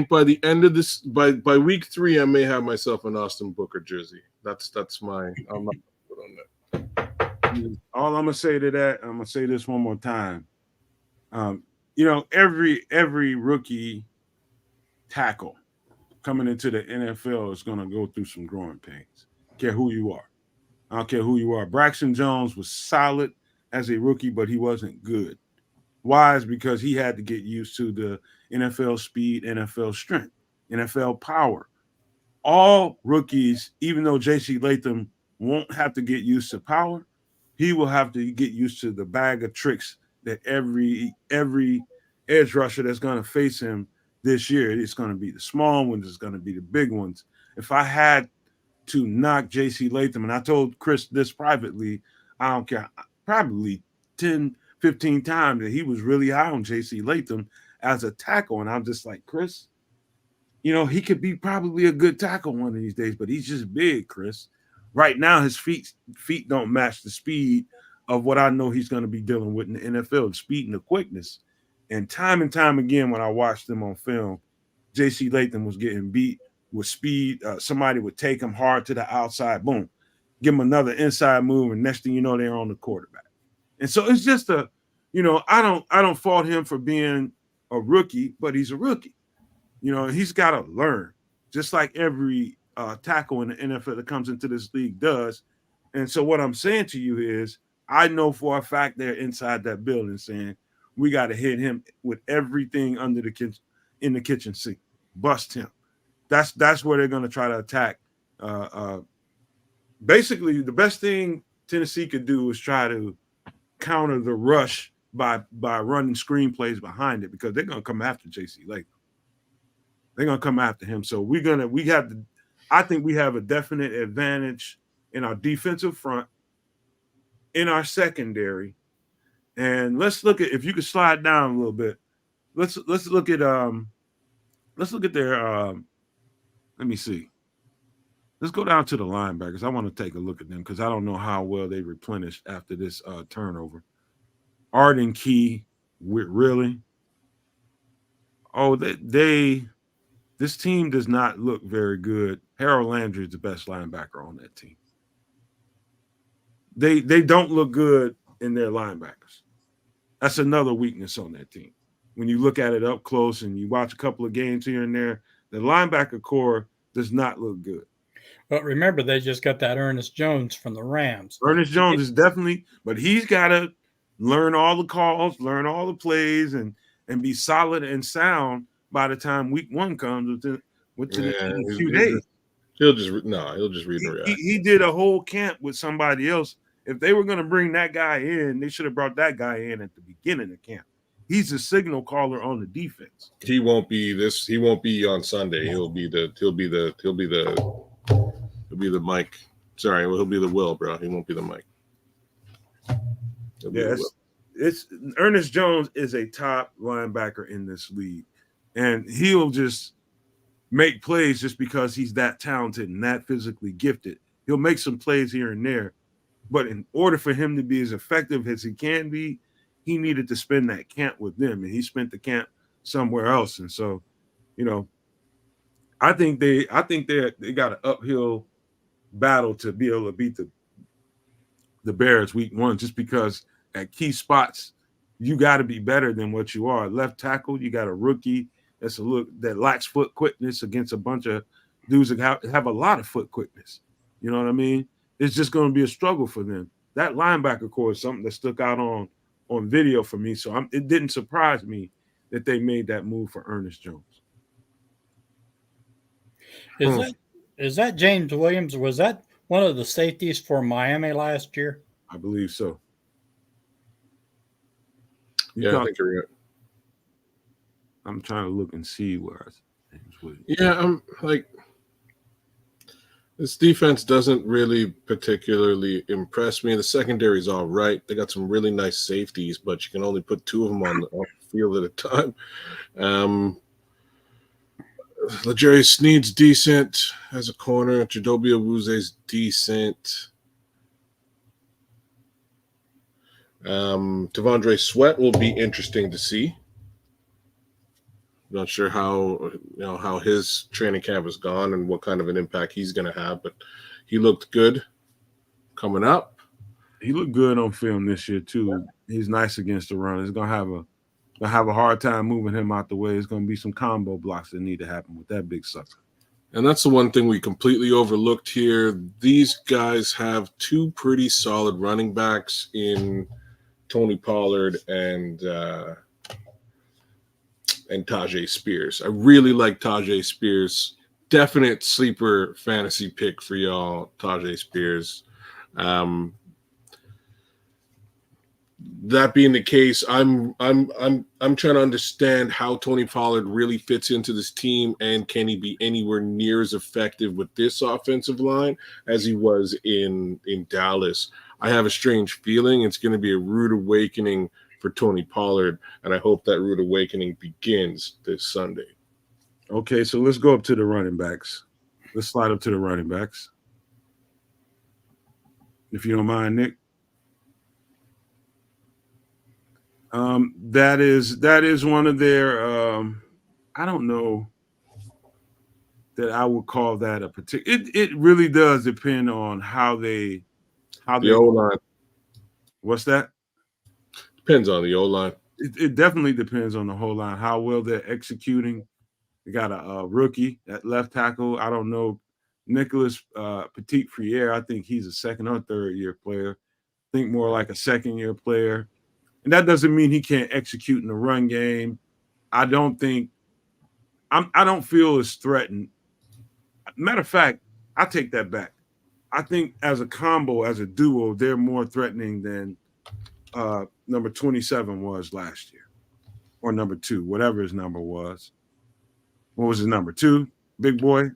by the end of this, by week 3, I may have myself an Austin Booker jersey. That's my. I'm not put on that. All I'm gonna say to that, I'm gonna say this one more time. You know, every rookie tackle coming into the NFL is gonna go through some growing pains. Care who you are. I don't care who you are. Braxton Jones was solid as a rookie, but he wasn't good. Why? Is because he had to get used to the NFL speed, NFL strength, NFL power. All rookies, even though JC Latham won't have to get used to power, he will have to get used to the bag of tricks that every edge rusher that's going to face him this year, it's going to be the small ones, it's going to be the big ones. If I had to knock JC Latham, and I told Chris this privately, I don't care, probably 10, 15 times that he was really high on JC Latham as a tackle. And I'm just like, Chris, you know, he could be probably a good tackle one of these days, but he's just big, Chris. Right now, his feet don't match the speed of what I know he's going to be dealing with in the NFL, the speed and the quickness. And time again, when I watched him on film, JC Latham was getting beat with speed. Somebody would take him hard to the outside, boom, give him another inside move, and next thing you know, they're on the quarterback. And so it's just I don't fault him for being a rookie, but he's a rookie. You know, he's got to learn, just like every tackle in the NFL that comes into this league does. And so what I'm saying to you is, I know for a fact they're inside that building saying, we got to hit him with everything under the kitchen, in the kitchen sink, bust him. That's where they're going to try to attack. Basically, the best thing Tennessee could do is try to counter the rush by running screenplays behind it, because they're going to come after JC Latham. They're going to come after him. So I think we have a definite advantage in our defensive front, in our secondary. And let's look at, if you could slide down a little bit, let's look at their let me see. Let's go down to the linebackers. I want to take a look at them because I don't know how well they replenished after this turnover. Arden Key, really? Oh, this team does not look very good. Harold Landry is the best linebacker on that team. They don't look good in their linebackers. That's another weakness on that team. When you look at it up close and you watch a couple of games here and there, the linebacker core does not look good. But remember, they just got that Ernest Jones from the Rams. Ernest Jones is definitely, but he's got to learn all the calls, learn all the plays, and be solid and sound by the time week 1 comes within a few days. He'll just read the reaction. He did a whole camp with somebody else. If they were going to bring that guy in, they should have brought that guy in at the beginning of camp. He's a signal caller on the defense. He won't be on Sunday. He'll be the Mike. Sorry, he'll be the Will, bro. He won't be the Mike. It's Ernest Jones is a top linebacker in this league, and he'll just make plays just because he's that talented and that physically gifted. He'll make some plays here and there, but in order for him to be as effective as he can be, he needed to spend that camp with them, and he spent the camp somewhere else. And so, you know, I think they got an uphill battle to be able to beat the Bears week 1, just because at key spots you got to be better than what you are. Left tackle, you got a rookie that lacks foot quickness against a bunch of dudes that have a lot of foot quickness. You know what I mean? It's just going to be a struggle for them. That linebacker core is something that stuck out on video for me. So it didn't surprise me that they made that move for Ernest Jones. Is that James Williams? Was that one of the safeties for Miami last year? I believe so. I think you're right. I'm trying to look and see where things would. Yeah, I'm like this defense doesn't really particularly impress me. The secondary is all right. They got some really nice safeties, but you can only put 2 of them on the field at a time. L'Jarius Sneed's decent as a corner. Chidobe Awuze's decent. Devondre Sweat will be interesting to see. Not sure how his training camp has gone and what kind of an impact he's going to have, but he looked good coming up. He looked good on film this year too. He's nice against the run. It's gonna have a hard time moving him out the way. It's gonna be some combo blocks that need to happen with that big sucker. And that's the one thing we completely overlooked here. These guys have 2 pretty solid running backs in Tony Pollard and Tajay Spears. I really like Tajay Spears. Definite sleeper fantasy pick for y'all, Tajay Spears. That being the case, I'm trying to understand how Tony Pollard really fits into this team, and can he be anywhere near as effective with this offensive line as he was in Dallas? I have a strange feeling it's going to be a rude awakening for Tony Pollard, and I hope that rude awakening begins this Sunday. Okay, so let's go up to the running backs. Let's slide up to the running backs, if you don't mind, Nick. That is one of their. I don't know that I would call that a particular. It really does depend on how the O-line. What's that? Depends on the O-line. It definitely depends on the whole line, how well they're executing. They got a rookie at left tackle. I don't know. Nicholas Petit Friere, I think he's a 2nd or 3rd year player. I think more like a 2nd year player. And that doesn't mean he can't execute in the run game. I don't feel as threatened. Matter of fact, I take that back. I think as a combo, as a duo, they're more threatening than number 27 was last year, or number 2, whatever his number was. What was his number? 2, big boy?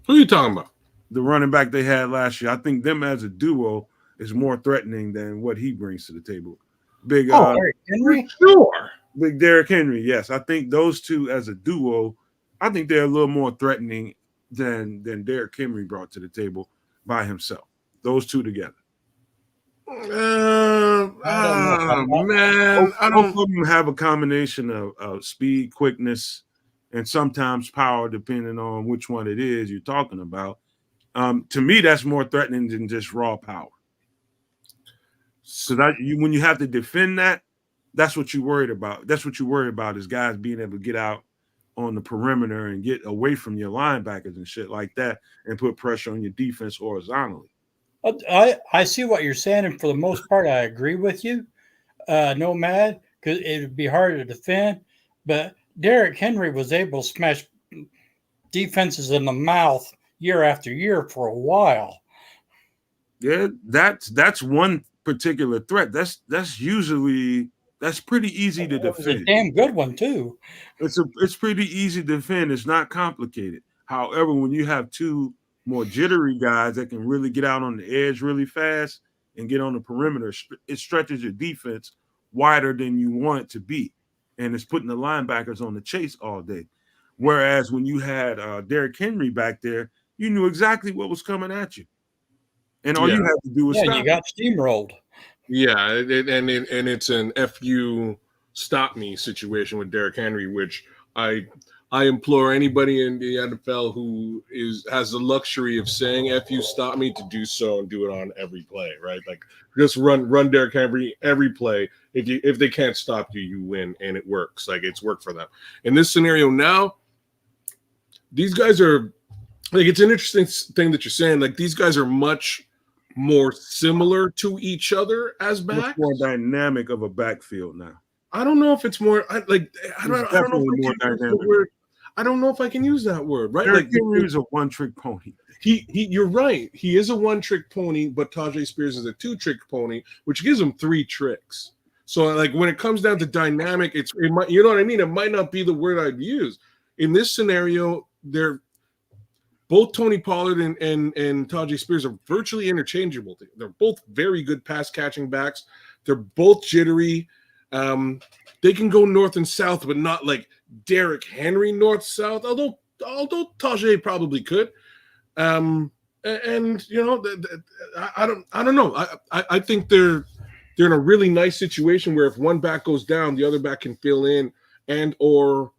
Who are you talking about? The running back they had last year. I think them as a duo is more threatening than what he brings to the table. Big Derrick Henry? Sure. Big Derrick Henry, yes. I think those two as a duo, I think they're a little more threatening than Derrick Henry brought to the table by himself. Those two together. Man, I don't. Both of them have a combination of speed, quickness, and sometimes power, depending on which one it is you're talking about. To me, that's more threatening than just raw power. So that when you have to defend that, that's what you're worried about. That's what you're worried about is guys being able to get out on the perimeter and get away from your linebackers and shit like that and put pressure on your defense horizontally. I see what you're saying, and for the most part, I agree with you. Nomad, because it would be hard to defend, but Derrick Henry was able to smash defenses in the mouth year after year for a while. Yeah, that's one particular threat. That's pretty easy to defend. It's a damn good one too. It's pretty easy to defend. It's not complicated. However, when you have two more jittery guys that can really get out on the edge really fast and get on the perimeter, it stretches your defense wider than you want it to be, and it's putting the linebackers on the chase all day. Whereas when you had Derrick Henry back there, you knew exactly what was coming at you, and all you had to do was stop. You got steamrolled. Yeah, and it's an FU stop me situation with Derrick Henry, which I implore anybody in the NFL who has the luxury of saying "FU stop me" to do so and do it on every play, right? Like just run Derrick Henry every play. If they can't stop you, you win, and it works. Like it's worked for them. In this scenario now, these guys are like it's an interesting thing that you're saying. Like these guys are much more similar to each other as backs. Much more dynamic of a backfield now. I don't know if it's more. I don't know if I can use that word. Right? Derrick Henry is a one-trick pony. You're right. He is a one-trick pony, but Tajay Spears is a two-trick pony, which gives him three tricks. So like when it comes down to dynamic, it might, you know what I mean? It might not be the word I'd use. In this scenario, they're both Tony Pollard and Tajay Spears are virtually interchangeable. They're both very good pass catching backs. They're both jittery. They can go north and south, but not like Derrick Henry north south. Although Tajay probably could. And you know, I don't know. I think they're in a really nice situation where if one back goes down, the other back can fill in and or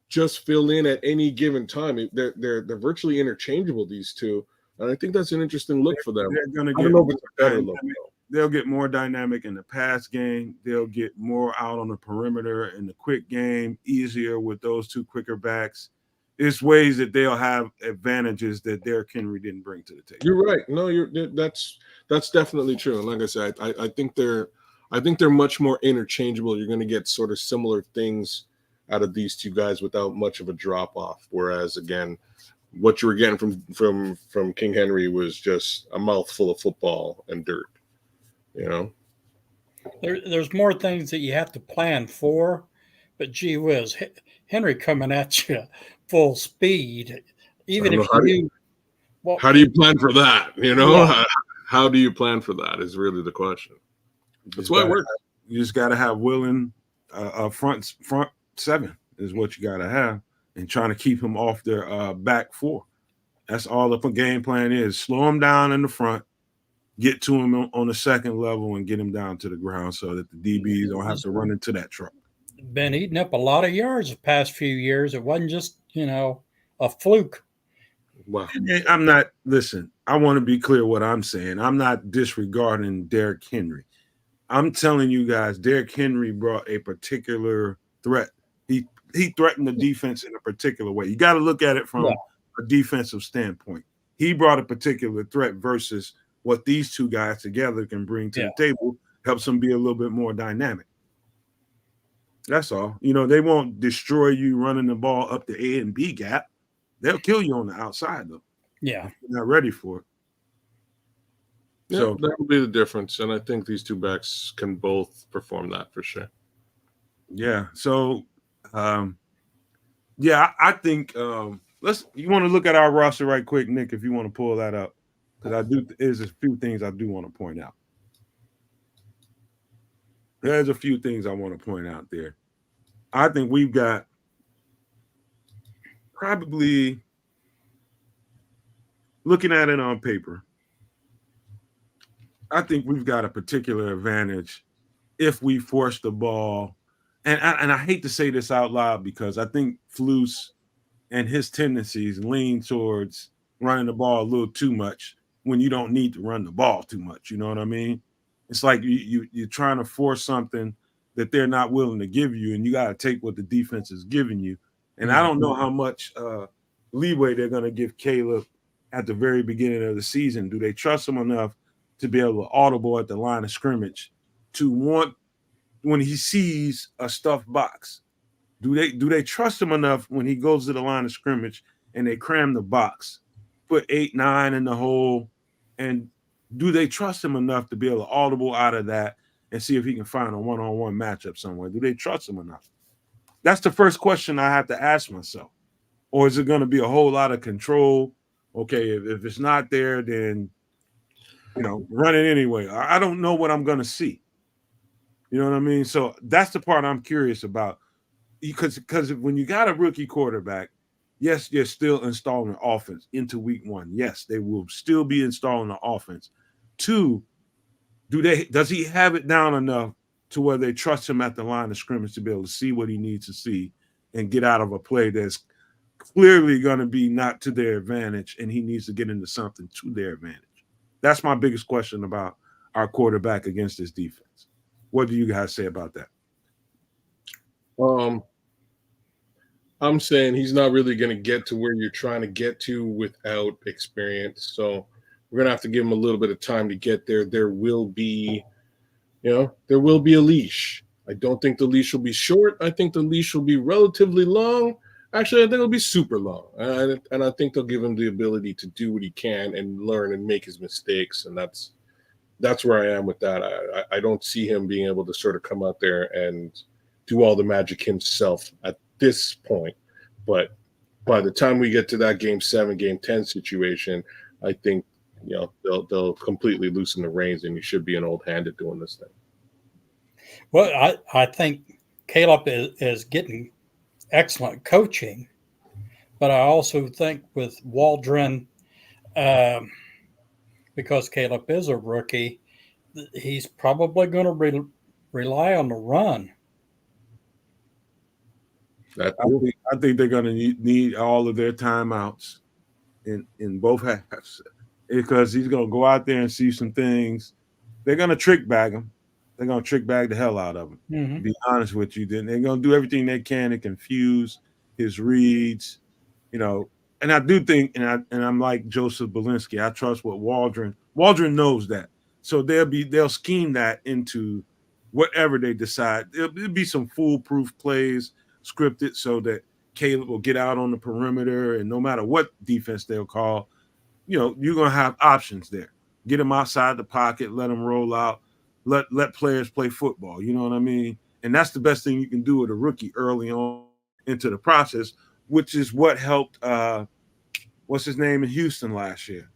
just fill in at any given time. They're virtually interchangeable, these two, and I think that's an interesting look for them. They're going to I get don't know if it's a better dynamic. look, though. They'll get more dynamic in the pass game. They'll get more out on the perimeter in the quick game, easier with those two quicker backs. It's ways that they'll have advantages that Derrick Henry didn't bring to the table. You're right. No, that's definitely true. And like I said, I think they're much more interchangeable. You're going to get sort of similar things out of these two guys without much of a drop off. Whereas again, what you were getting from King Henry was just a mouthful of football and dirt. You know, There's more things that you have to plan for, but gee whiz, Henry coming at you full speed, even if you well, how do you plan for that? You know, yeah. how do you plan for that is really the question. That's why it works. You just got to have willing front seven is what you got to have, and trying to keep him off their back four. That's all the game plan is. Slow him down in the front, get to him on the second level, and get him down to the ground so that the DBs don't have to run into that truck. Been eating up a lot of yards the past few years. It wasn't just, a fluke. Wow. I'm not, listen, I want to be clear what I'm saying. I'm not disregarding Derrick Henry. I'm telling you guys, Derrick Henry brought a particular threat. He threatened the defense in a particular way. You got to look at it from a defensive standpoint. He brought a particular threat versus what these two guys together can bring to the table, helps them be a little bit more dynamic. That's all. They won't destroy you running the ball up the A and B gap. They'll kill you on the outside, though. Yeah. You're not ready for it. Yeah, So that will be the difference. And I think these two backs can both perform that for sure. Yeah. So, I think you want to look at our roster right quick, Nick, if you want to pull that up. Because there's a few things I do want to point out. There's a few things I want to point out there. I think we've got probably, looking at it on paper, I think we've got a particular advantage if we force the ball. And I hate to say this out loud because I think Flus and his tendencies lean towards running the ball a little too much when you don't need to run the ball too much. You know what I mean? It's like you're trying to force something that they're not willing to give you, and you got to take what the defense is giving you. And I don't know how much leeway they're going to give Caleb at the very beginning of the season. Do they trust him enough to be able to audible at the line of scrimmage to want, when he sees a stuffed box, do they trust him enough when he goes to the line of scrimmage and they cram the box, put 8-9 in the hole, and do they trust him enough to be able to audible out of that and see if he can find a one-on-one matchup somewhere? Do they trust him enough? That's the first question I have to ask myself. Or is it going to be a whole lot of control? Okay, if it's not there, then, run it anyway. I don't know what I'm going to see. You know what I mean? So that's the part I'm curious about. Because when you got a rookie quarterback, yes, you're still installing an offense into week one. Yes, they will still be installing the offense. Two, does he have it down enough to where they trust him at the line of scrimmage to be able to see what he needs to see and get out of a play that's clearly going to be not to their advantage, and he needs to get into something to their advantage? That's my biggest question about our quarterback against this defense. What do you guys say about that? I'm saying he's not really going to get to where you're trying to get to without experience. So we're going to have to give him a little bit of time to get there. There will be a leash. I don't think the leash will be short. I think the leash will be relatively long. Actually, I think it'll be super long. And I think they'll give him the ability to do what he can and learn and make his mistakes. And that's that's where I am with that. I don't see him being able to sort of come out there and do all the magic himself at this point. But by the time we get to that game 7, game 10 situation, I think they'll completely loosen the reins, and he should be an old hand at doing this thing. Well, I think Caleb is getting excellent coaching, but I also think with Waldron, because Caleb is a rookie, he's probably going to rely on the run. I think they're going to need all of their timeouts in both halves, because he's going to go out there and see some things. They're going to trick bag him. They're going to trick bag the hell out of him. Mm-hmm. To be honest with you, then they're going to do everything they can to confuse his reads, And I do think, and I'm like Joseph Belinsky, I trust what Waldron knows that, so they'll scheme that into whatever they decide. There'll be some foolproof plays scripted so that Caleb will get out on the perimeter, and no matter what defense they'll call, you're going to have options there. Get them outside the pocket, let them roll out, let players play football. You know what I mean? And that's the best thing you can do with a rookie early on into the process, which is what helped what's his name in Houston last year?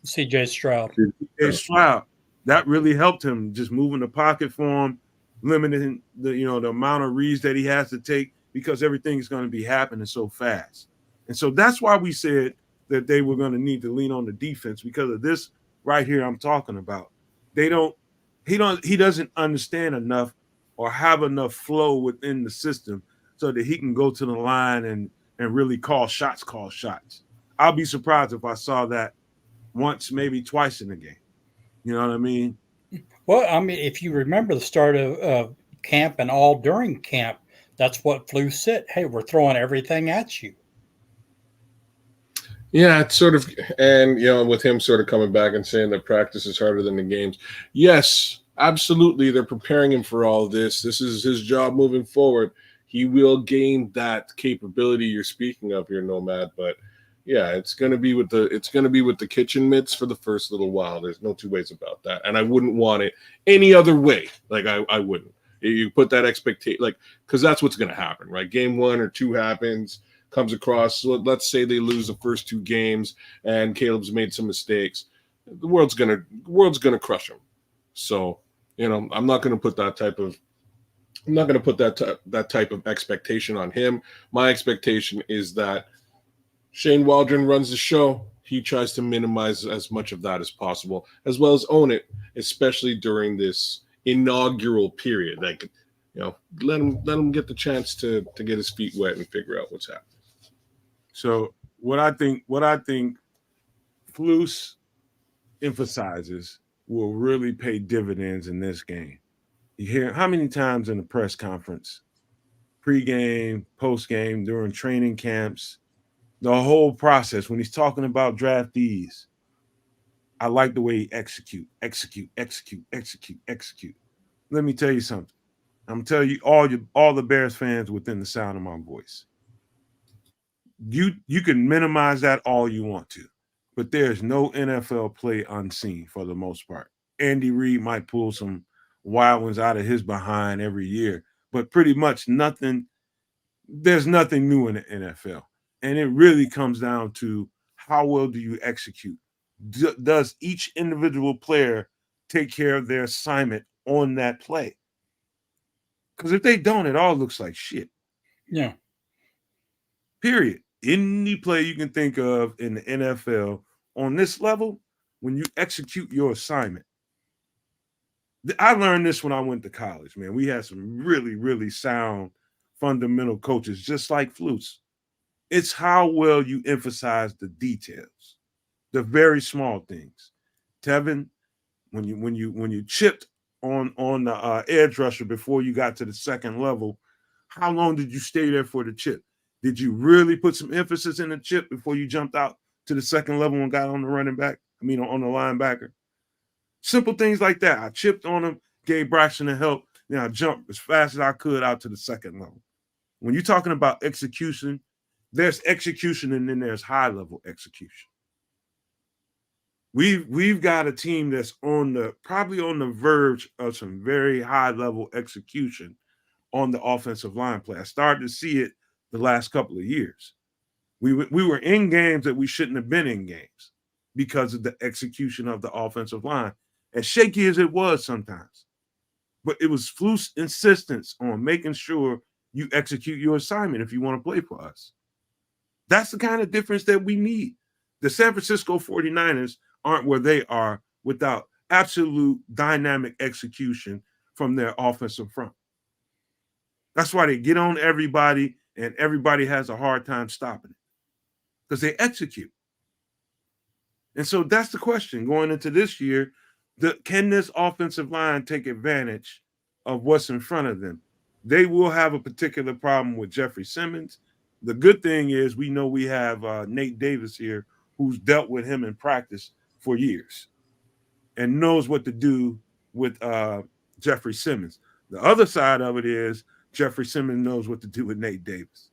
C.J. Stroud. C.J. Stroud. That really helped him, just moving the pocket for him, limiting the amount of reads that he has to take, because everything is going to be happening so fast. And so that's why we said that they were going to need to lean on the defense, because of this right here I'm talking about. He doesn't understand enough or have enough flow within the system so that he can go to the line and really call shots. I'll be surprised if I saw that once, maybe twice in the game. You know what I mean? Well, I mean, if you remember the start of camp and all during camp, that's what Flus said. Hey, we're throwing everything at you. Yeah, it's sort of, and with him sort of coming back and saying that practice is harder than the games. Yes, absolutely. They're preparing him for all of this. This is his job moving forward. He will gain that capability you're speaking of here, Nomad. But yeah, it's gonna be with the kitchen mitts for the first little while. There's no two ways about that. And I wouldn't want it any other way. Like I wouldn't. You put that expectation, because that's what's gonna happen, right? Game 1 or 2 happens. Comes across, so let's say they lose the first 2 games and Caleb's made some mistakes. The world's gonna crush him. So, I'm not gonna put that type of expectation on him. My expectation is that Shane Waldron runs the show. He tries to minimize as much of that as possible, as well as own it, especially during this inaugural period. Let him get the chance to get his feet wet and figure out what's happening. So what I think Flus emphasizes will really pay dividends in this game. You hear how many times in the press conference, pregame, postgame, during training camps, the whole process, when he's talking about draftees, I like the way he execute. Let me tell you something. I'm telling you, all the Bears fans within the sound of my voice. You can minimize that all you want to, but there's no NFL play unseen for the most part. Andy Reid might pull some wild ones out of his behind every year, but pretty much nothing. There's nothing new in the NFL, and it really comes down to how well do you execute. Does each individual player take care of their assignment on that play? Because if they don't, it all looks like shit. Yeah. Period. Any play you can think of in the NFL on this level, when you execute your assignment. I learned this when I went to college, man. We had some really, really sound fundamental coaches, just like Flus. It's how well you emphasize the details, the very small things. Tevin, when you chipped on the edge rusher before you got to the second level, how long did you stay there for the chip? Did you really put some emphasis in the chip before you jumped out to the second level and got on the running back? I mean, on the linebacker. Simple things like that. I chipped on him, gave Braxton the help. Then I jumped as fast as I could out to the second level. When you're talking about execution, there's execution and then there's high level execution. we've got a team that's probably on the verge of some very high level execution on the offensive line play. I started to see it the last couple of years. We were in games that we shouldn't have been in games because of the execution of the offensive line, as shaky as it was sometimes. But it was Fluke's insistence on making sure you execute your assignment if you want to play for us. That's the kind of difference that we need. The San Francisco 49ers aren't where they are without absolute dynamic execution from their offensive front. That's why they get on everybody, and everybody has a hard time stopping it because they execute. And so that's the question going into this year. Can this offensive line take advantage of what's in front of them? They will have a particular problem with Jeffrey Simmons. The good thing is we know we have Nate Davis here, who's dealt with him in practice for years and knows what to do with Jeffrey Simmons. The other side of it is Jeffrey Simmons knows what to do with Nate Davis.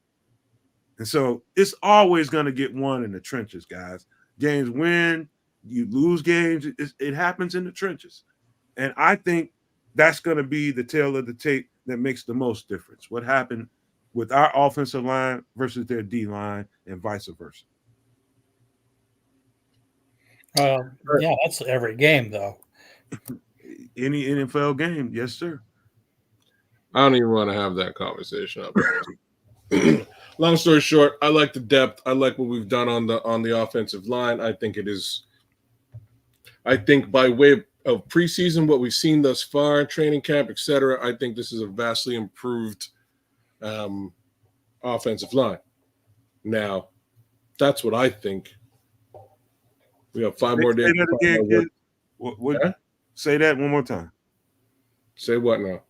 And so it's always going to get won in the trenches, guys. Games win, you lose games. It happens in the trenches. And I think that's going to be the tail of the tape that makes the most difference. What happened with our offensive line versus their D line and vice versa. Yeah, that's every game, though. Any NFL game, yes, sir. I don't even want to have that conversation up. Long story short, I like the depth. I like what we've done on the offensive line. I think by way of preseason, what we've seen thus far, training camp, etc., I think this is a vastly improved offensive line. Now, that's what I think. We have 5 more days. Say that again, kid. Yeah? Say that one more time. Say what now?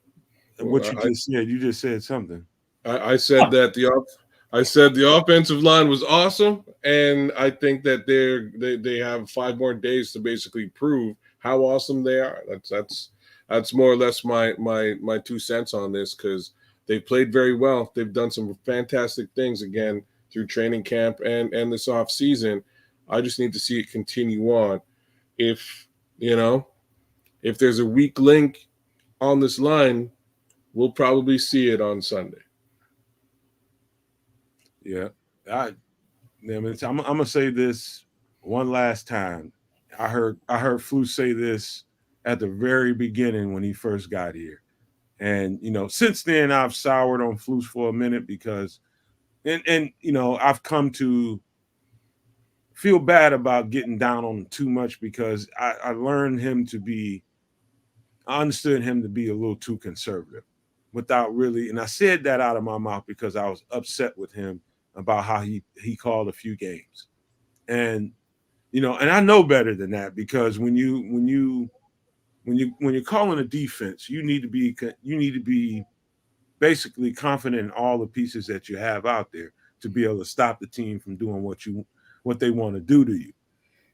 What you just said. You just said something. I said that the offensive line was awesome, and I think that they have 5 more days to basically prove how awesome they are. That's more or less my 2 cents on this, because they played very well. They've done some fantastic things again through training camp and this off season. I just need to see it continue on. If there's a weak link on this line, we'll probably see it on Sunday. Yeah, I'm gonna say this one last time. I heard Fluke say this at the very beginning when he first got here, and since then I've soured on Fluke for a minute because, and I've come to feel bad about getting down on him too much because I learned him to be, I understood him to be a little too conservative without really, and I said that out of my mouth because I was upset with him about how he called a few games. And and I know better than that, because when you're calling a defense, you need to be basically confident in all the pieces that you have out there to be able to stop the team from doing what they want to do to you.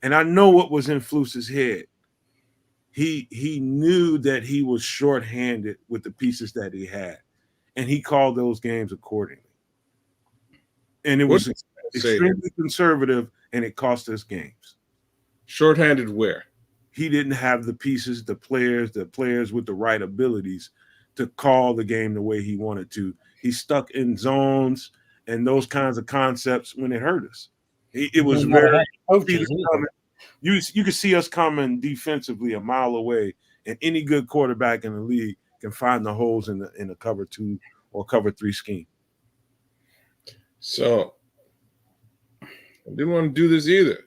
And I know what was in Fluke's head. He knew that he was shorthanded with the pieces that he had, and he called those games accordingly. And it was extremely conservative, and it cost us games. Shorthanded where? He didn't have the pieces, the players with the right abilities to call the game the way he wanted to. He stuck in zones and those kinds of concepts when it hurt us. It was very you could see us coming defensively a mile away, and any good quarterback in the league can find the holes in the cover 2 or cover 3 scheme. So I didn't want to do this either.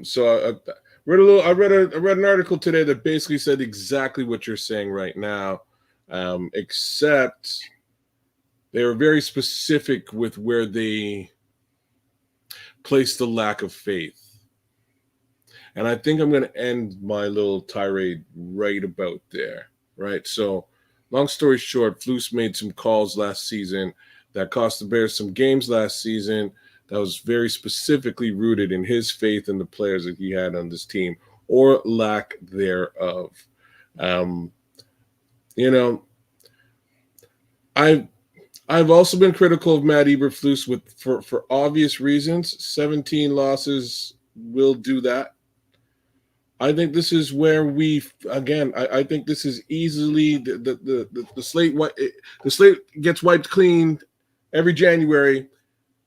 So I read an article today that basically said exactly what you're saying right now, except they were very specific with where they placed the lack of faith. And I think I'm going to end my little tirade right about there, right? So long story short, Flus made some calls last season that cost the Bears some games last season that was very specifically rooted in his faith in the players that he had on this team, or lack thereof. I've also been critical of Matt Eberflus for obvious reasons. 17 losses will do that. I think this is where we again. I think this is easily the slate. The slate gets wiped clean every January.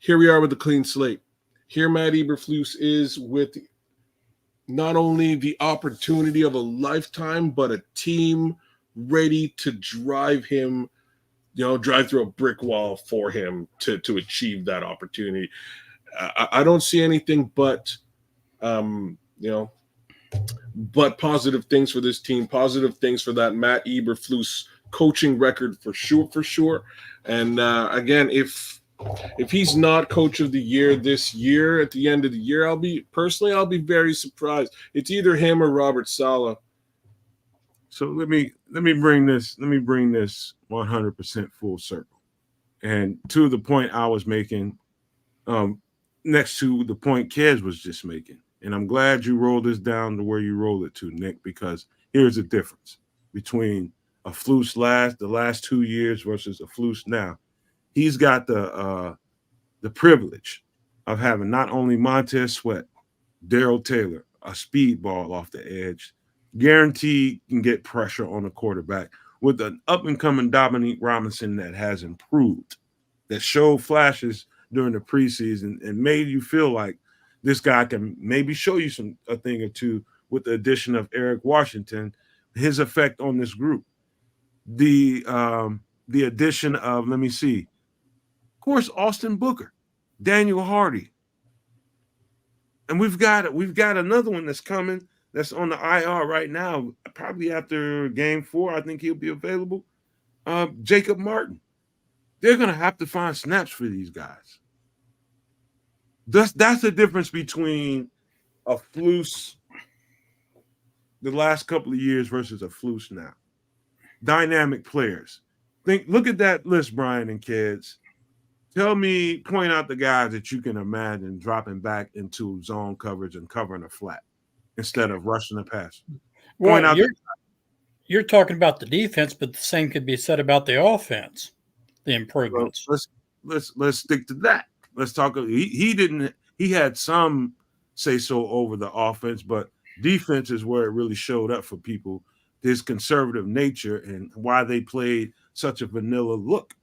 Here we are with the clean slate. Here, Matt Eberflus is with not only the opportunity of a lifetime, but a team ready to drive him, drive through a brick wall for him to achieve that opportunity. I don't see anything but, but positive things for this team, positive things for that Matt Eberflus coaching record for sure. And again, if he's not coach of the year this year, at the end of the year, I'll be very surprised. It's either him or Robert Saleh. So let me bring this 100% full circle, and to the point I was making, next to the point Kez was just making. And I'm glad you rolled this down to where you rolled it to, Nick, because here's the difference between a Flus the last 2 years versus a Flus now. He's got the privilege of having not only Montez Sweat, Darrell Taylor, a speedball off the edge, guaranteed can get pressure on the quarterback, with an up-and-coming Dominique Robinson that has improved, that showed flashes during the preseason and made you feel like this guy can maybe show you a thing or two with the addition of Eric Washington, his effect on this group. The addition of, let me see, of course, Austin Booker, Daniel Hardy. And we've got another one that's coming that's on the IR right now, probably after game 4. I think he'll be available. Jacob Martin. They're going to have to find snaps for these guys. That's the difference between a Flus the last couple of years versus a Flus now. Dynamic players. Look at that list, Brian and Kids. Point out the guys that you can imagine dropping back into zone coverage and covering a flat instead of rushing the pass. Well, you're talking about the defense, but the same could be said about the offense, the improvements. Well, let's stick to that. Let's talk. He had some say so over the offense, but defense is where it really showed up for people. His conservative nature and why they played such a vanilla look.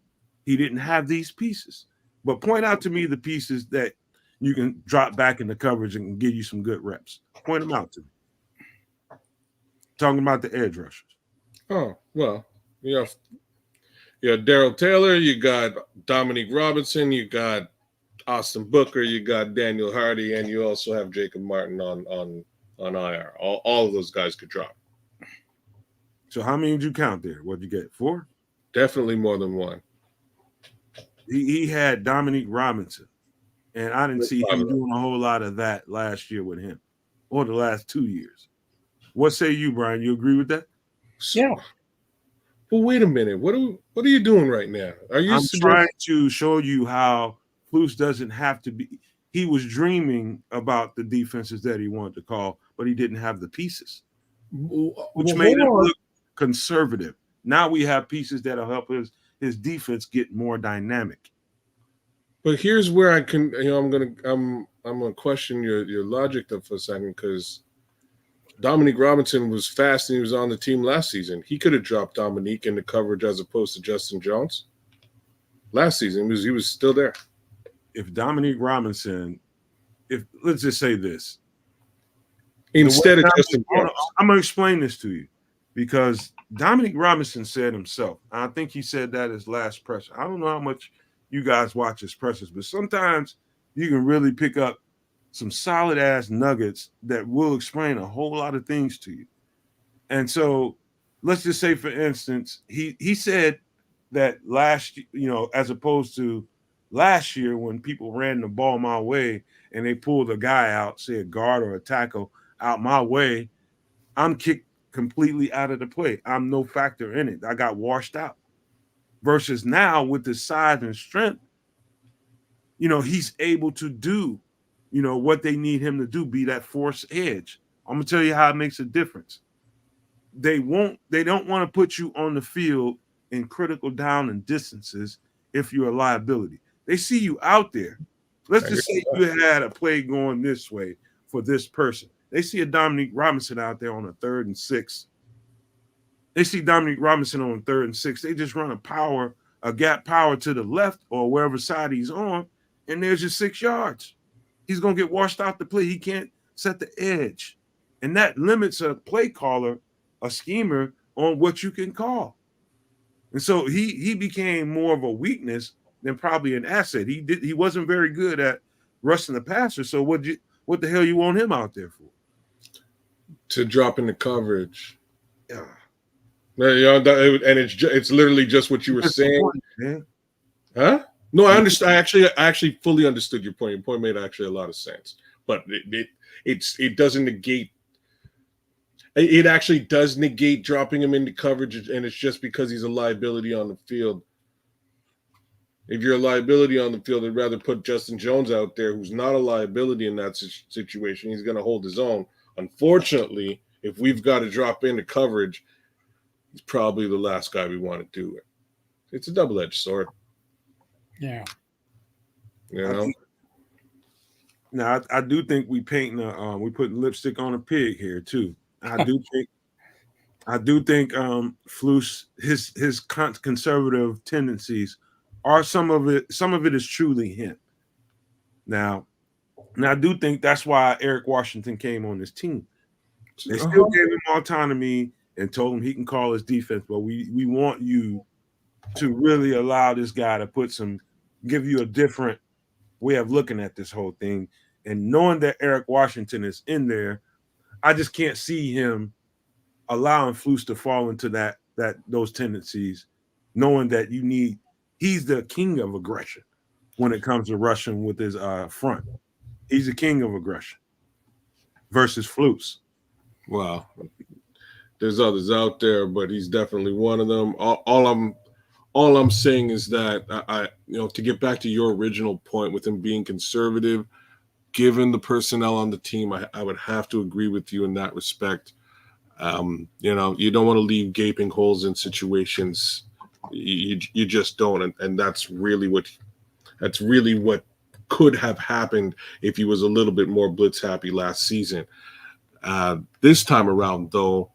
He didn't have these pieces. But point out to me the pieces that you can drop back into coverage and give you some good reps. Point them out to me. Talking about the edge rushers. Oh, well, you got Darrell Taylor, you got Dominique Robinson, you got Austin Booker, you got Daniel Hardy, and you also have Jacob Martin on IR. All of those guys could drop. So how many did you count there? What'd you get? 4? Definitely more than one. He had Dominique Robinson, and I didn't see him doing a whole lot of that last year with him, or the last 2 years. What say you, Brian? You agree with that? Yeah. Well, wait a minute. What are you doing right now? I'm trying to show you how Flus doesn't have to be. He was dreaming about the defenses that he wanted to call, but he didn't have the pieces, which made him look conservative. Now we have pieces that'll help his defense get more dynamic. But here's where I can, I'm gonna question your logic though for a second, because Dominique Robinson was fast and he was on the team last season. He could have dropped Dominique into coverage as opposed to Justin Jones. Last season, he was still there. If Dominique Robinson, let's just say this. Instead of Justin Jones. I'm going to explain this to you because Dominique Robinson said himself, I think he said that his last presser. I don't know how much you guys watch his pressers, but sometimes you can really pick up some solid ass nuggets that will explain a whole lot of things to you. And so let's just say, for instance, he said that last, as opposed to last year when people ran the ball my way and they pulled a guy out, say a guard or a tackle out my way, I'm kicked completely out of the play. I'm no factor in it. I got washed out. Versus now with the size and strength, he's able to do, what they need him to do, be that force edge. I'm gonna tell you how it makes a difference. They don't want to put you on the field in critical down and distances if you're a liability. They see you out there. Let's just say you had a play going this way for this person. They see a Dominique Robinson out there on a 3rd and 6. They see Dominique Robinson on 3rd and 6. They just run a gap power to the left or wherever side he's on, and there's your 6 yards. He's going to get washed out the play. He can't set the edge. And that limits a play caller, a schemer, on what you can call. And so he became more of a weakness than probably an asset. He wasn't very good at rushing the passer. So what the hell you want him out there for? To drop into coverage. Yeah. And it's literally just what you were saying, point, man. Huh? No, I understand. I actually fully understood your point. Your point made actually a lot of sense, but it doesn't negate. It actually does negate dropping him into coverage, and it's just because he's a liability on the field. If you're a liability on the field, I'd rather put Justin Jones out there, who's not a liability in that situation. He's going to hold his own. Unfortunately, if we've got to drop into coverage, he's probably the last guy we want to do it. It's a double-edged sword. Yeah. You know? Now, I do think we putting lipstick on a pig here too. I do think Flus, his conservative tendencies are some of it is truly him. Now I do think that's why Eric Washington came on this team. They still gave him autonomy and told him he can call his defense, but we want you to really allow this guy to give you a different way of looking at this whole thing. And knowing that Eric Washington is in there, I just can't see him allowing Flus to fall into those tendencies, knowing that he's the king of aggression when it comes to rushing with his front. He's the king of aggression versus Flus. Wow. There's others out there, but he's definitely one of them. All I'm saying is that I to get back to your original point with him being conservative, given the personnel on the team, I would have to agree with you in that respect. You don't want to leave gaping holes in situations. You just don't, and that's really what could have happened if he was a little bit more blitz happy last season. This time around, though,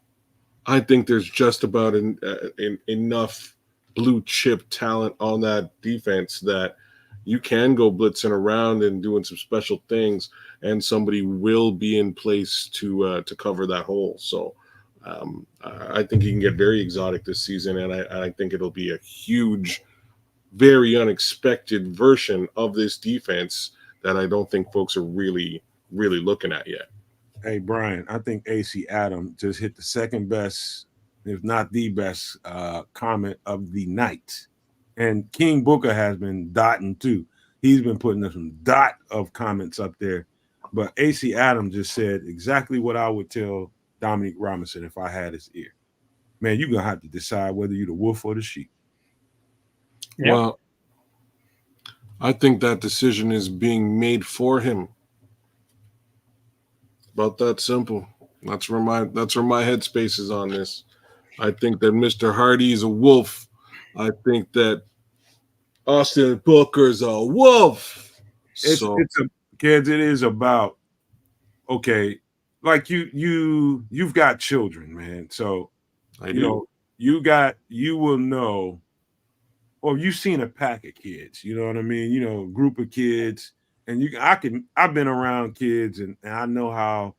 I think there's just about enough blue chip talent on that defense that you can go blitzing around and doing some special things, and somebody will be in place to cover that hole. So I think he can get very exotic this season, and I think it'll be a huge, very unexpected version of this defense that I don't think folks are really, really looking at yet. Hey, Brian, I think AC Adam just hit the second best, if not the best, comment of the night. And King Booker has been dotting too. He's been putting some dot of comments up there. But AC Adam just said exactly what I would tell Dominique Robinson if I had his ear. Man, you're going to have to decide whether you're the wolf or the sheep. Yep. Well, I think that decision is being made for him. About that simple. That's where my headspace is on this. I think that Mr. Hardy is a wolf. I think that Austin Booker's a wolf. Kids, it is about, okay, like you've got children, man. So you will know, or you've seen a pack of kids, you know what I mean? Group of kids, and I've been around kids and I know how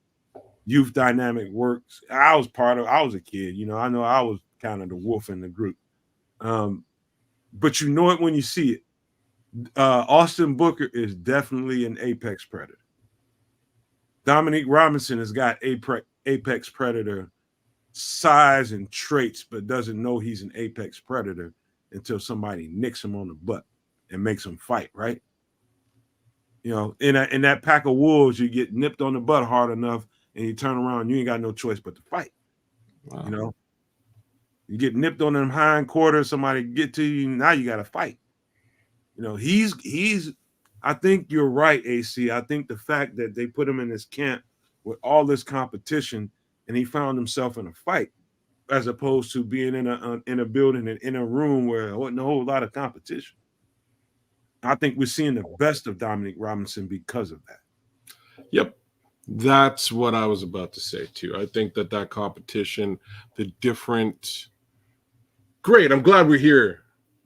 youth dynamic works. I was a kid, I know I was kind of the wolf in the group. But you know it when you see it. Austin Booker is definitely an apex predator. Dominique Robinson has got apex predator size and traits, but doesn't know he's an apex predator until somebody nicks him on the butt and makes him fight, right? In that pack of wolves, you get nipped on the butt hard enough and you turn around, you ain't got no choice but to fight. Wow. You get nipped on them hind quarters, somebody get to you, now you got to fight. He's I think you're right, AC. I think the fact that they put him in this camp with all this competition and he found himself in a fight as opposed to being in a building and in a room where there wasn't a whole lot of competition. I think we're seeing the best of Dominique Robinson because of that. Yep. That's what I was about to say too. I think that competition, the different. Great. I'm glad we're here.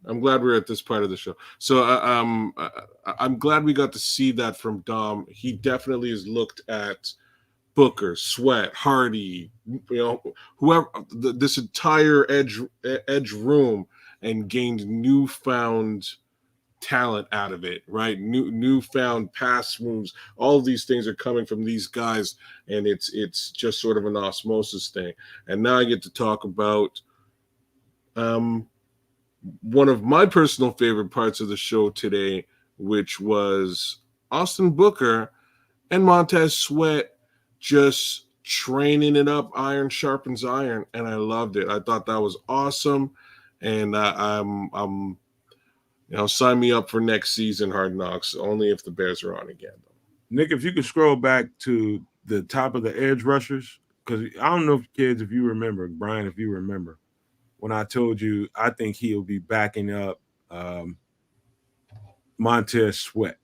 I'm glad we're at this part of the show. So I'm glad we got to see that from Dom. He definitely has looked at Booker, Sweat, Hardy, whoever, this entire edge room, and gained newfound talent out of it, right? Newfound pass moves. All of these things are coming from these guys, and it's just sort of an osmosis thing. And now I get to talk about um, one of my personal favorite parts of the show today, which was Austin Booker and Montez Sweat just training it up. Iron sharpens iron, and I loved it. I thought that was awesome, and I'm sign me up for next season Hard Knocks. Only if the Bears are on again. Nick, if you could scroll back to the top of the edge rushers, because I don't know if kids, if you remember, Brian, if you remember, when I told you I think he'll be backing up Montez Sweat.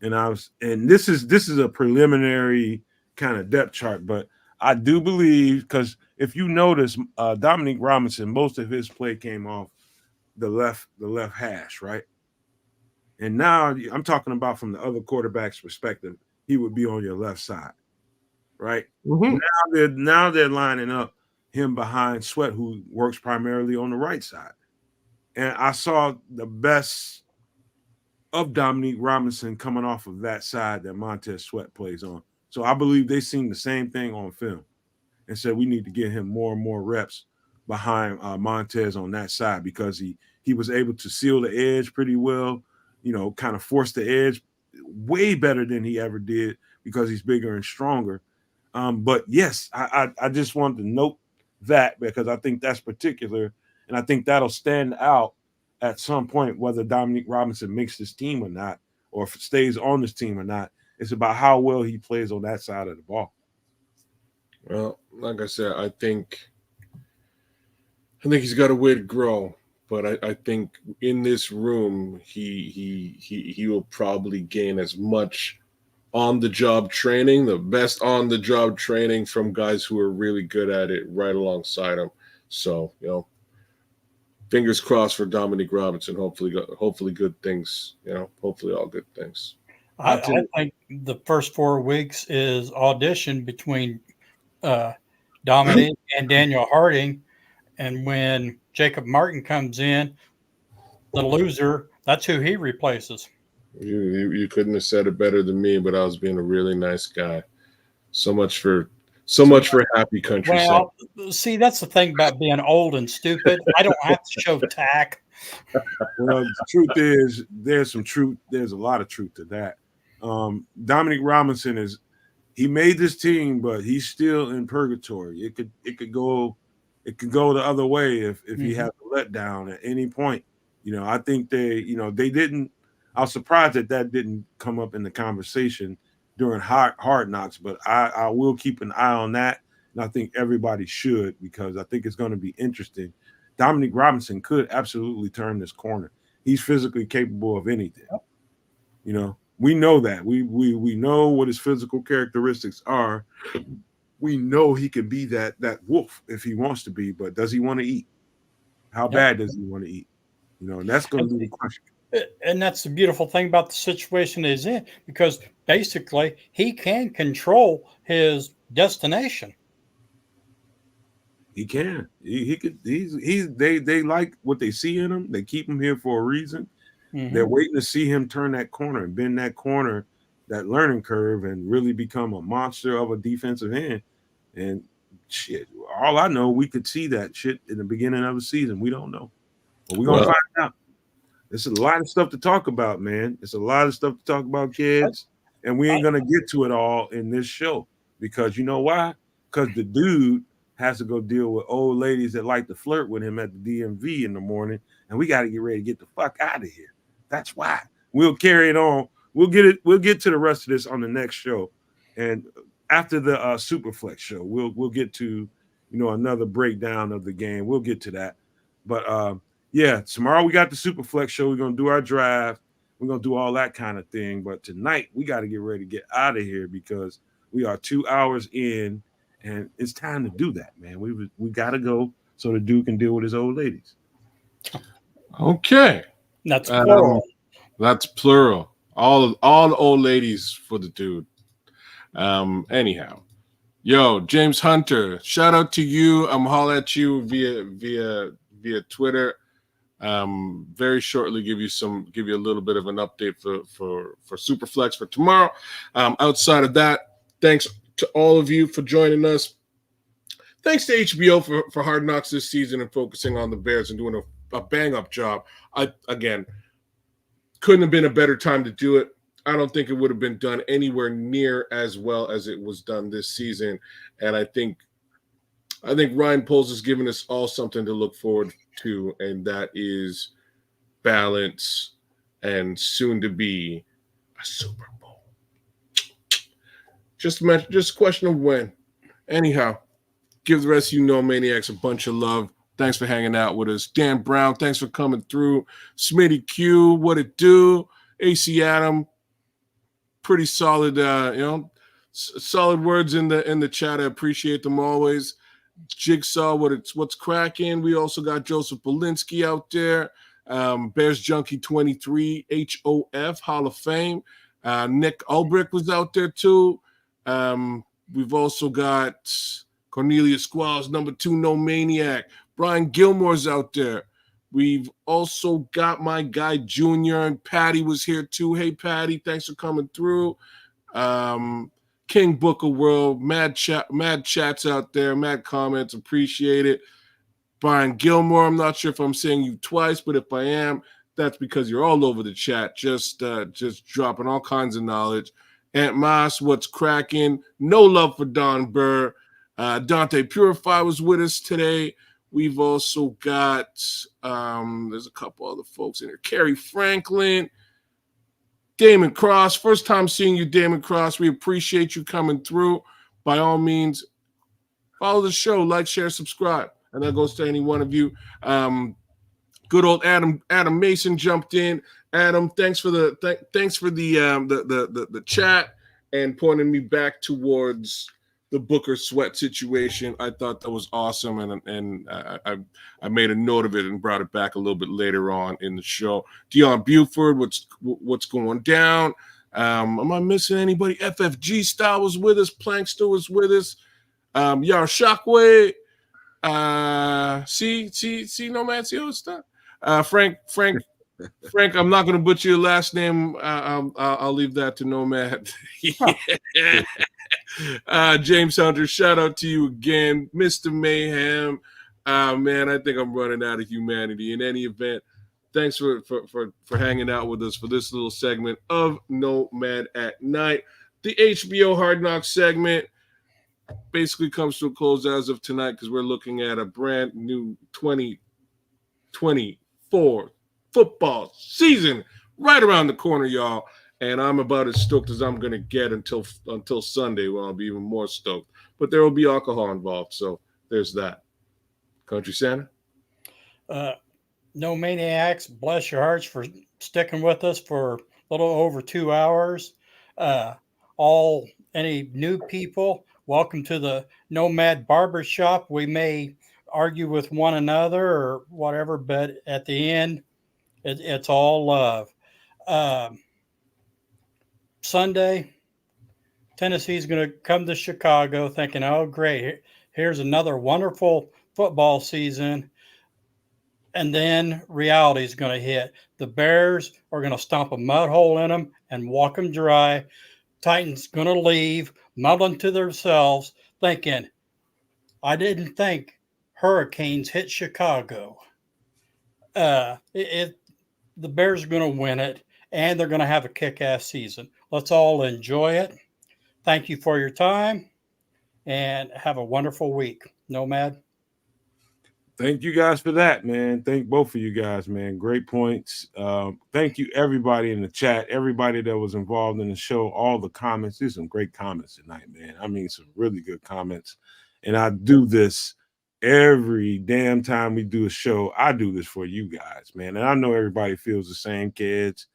And this is a preliminary kind of depth chart, but I do believe, because if you notice, Dominique Robinson, most of his play came off the left hash, right? And now I'm talking about from the other quarterback's perspective, he would be on your left side, right? Mm-hmm. Now they're lining up him behind Sweat, who works primarily on the right side. And I saw the best of Dominique Robinson coming off of that side that Montez Sweat plays on. So I believe they seen the same thing on film and said we need to get him more and more reps behind Montez on that side, because he was able to seal the edge pretty well, kind of force the edge way better than he ever did because he's bigger and stronger. But yes, I just wanted to note that because I think that's particular, and I think that'll stand out at some point, whether Dominique Robinson makes this team or not, or if it stays on this team or not. It's about how well he plays on that side of the ball. Well, like I said, I think he's got a way to grow, but I think in this room he will probably gain as much on the job training, the best on the job training from guys who are really good at it right alongside him. So, fingers crossed for Dominique Robinson. Hopefully good things, hopefully all good things. I think the first 4 weeks is audition between Dominic and Daniel Harding. And when Jacob Martin comes in, the loser, that's who he replaces. You couldn't have said it better than me, but I was being a really nice guy. So much for happy country. Well, see, that's the thing about being old and stupid. I don't have to show tack. Well, the truth is, there's a lot of truth to that. Dominique Robinson he made this team, but he's still in purgatory. It could go the other way if he has a letdown at any point. I think they didn't. I was surprised that didn't come up in the conversation during hard knocks, but I will keep an eye on that, and I think everybody should, because I think it's going to be interesting. Dominique Robinson could absolutely turn this corner. He's physically capable of anything. We know that. We know what his physical characteristics are. We know he can be that wolf if he wants to be, but does he want to eat? How bad does he want to eat? And that's going to be the question. And that's the beautiful thing about the situation he's in, because basically he can control his destination. He can. He could. They like what they see in him. They keep him here for a reason. Mm-hmm. They're waiting to see him turn that corner and bend that corner, that learning curve, and really become a monster of a defensive end. And shit, all I know, we could see that shit in the beginning of the season. We don't know, but we're gonna find out. There's a lot of stuff to talk about, man. There's a lot of stuff to talk about, kids, and we ain't gonna get to it all in this show, because you know why? Because the dude has to go deal with old ladies that like to flirt with him at the DMV in the morning, and we got to get ready to get the fuck out of here. That's why. We'll carry it on. We'll get to the rest of this on the next show, and after the Superflex show, we'll get to another breakdown of the game. We'll get to that, but. Yeah, tomorrow we got the Superflex show. We're going to do our draft. We're gonna do all that kind of thing. But tonight we got to get ready to get out of here because we are 2 hours in, and it's time to do that, man. We got to go so the dude can deal with his old ladies. Okay. That's plural. That's plural. All the old ladies for the dude. Anyhow, yo, James Hunter, shout out to you. I'm holler at you via Twitter. Very shortly give you a little bit of an update for Superflex for tomorrow. Outside of that, thanks to all of you for joining us. Thanks to HBO for Hard Knocks this season and focusing on the Bears and doing a bang up job. Again, couldn't have been a better time to do it. I don't think it would have been done anywhere near as well as it was done this season. And I think Ryan Poles has given us all something to look forward to, and that is balance and soon to be a Super Bowl. Just a question of when. Anyhow, give the rest of you Maniacs a bunch of love. Thanks for hanging out with us. Dan Brown, thanks for coming through. Smitty Q, what it do? AC Adam, pretty solid, solid words in the chat. I appreciate them always. Jigsaw, what's cracking? We also got Joseph Belinsky out there. Bears Junkie 23, HOF, Hall of Fame. Nick Ulbrich was out there too. We've also got Cornelius Squalls, number 2, No Maniac. Brian Gilmore's out there. We've also got my guy Junior, and Patty was here too. Hey, Patty, thanks for coming through. King Booker World, mad chats out there, mad comments, appreciate it. Brian Gilmore, I'm not sure if I'm saying you twice, but if I am, that's because you're all over the chat, just dropping all kinds of knowledge. Aunt Moss, what's cracking? No love for Don Burr. Dante Purify was with us today. We've also got, there's a couple other folks in here. Kerry Franklin, Damon Cross. First time seeing you, Damon Cross. We appreciate you coming through. By all means, follow the show, like, share, subscribe. And that goes to any one of you. Good old Adam Mason jumped in. Adam, thanks for the chat and pointing me back towards the Booker Sweat situation. I thought that was awesome, and I made a note of it and brought it back a little bit later on in the show. Dion Buford, what's going down? Am I missing anybody? FFG Style was with us. Plankster was with us. Yar Shockwave. See, Nomad, see all stuff. Frank, I'm not going to butcher your last name. I'll leave that to Nomad. James Hunter, shout out to you again. Mr. Mayhem. Man, I think I'm running out of humanity. In any event, thanks for hanging out with us for this little segment of Nomad at Night. The HBO Hard Knocks segment basically comes to a close as of tonight because we're looking at a brand new 2024 football season right around the corner, y'all. And I'm about as stoked as I'm going to get until Sunday, when I'll be even more stoked. But there will be alcohol involved, so there's that. Country Santa? No Maniacs, bless your hearts for sticking with us for a little over 2 hours. Any new people, welcome to the Nomad Barbershop. We may argue with one another or whatever, but at the end, it's all love. Sunday, Tennessee's going to come to Chicago thinking, oh, great, here's another wonderful football season. And then reality is going to hit. The Bears are going to stomp a mud hole in them and walk them dry. Titans going to leave, mumbling to themselves, thinking, I didn't think hurricanes hit Chicago. The Bears are going to win it, and they're going to have a kick-ass season. Let's all enjoy it. Thank you for your time, and have a wonderful week. Nomad. Thank you guys for that, man. Thank both of you guys, man. Great points. Thank you, everybody in the chat, everybody that was involved in the show, all the comments. There's some great comments tonight, man. I mean, some really good comments. And I do this every damn time we do a show. I do this for you guys, man. And I know everybody feels the same, kids.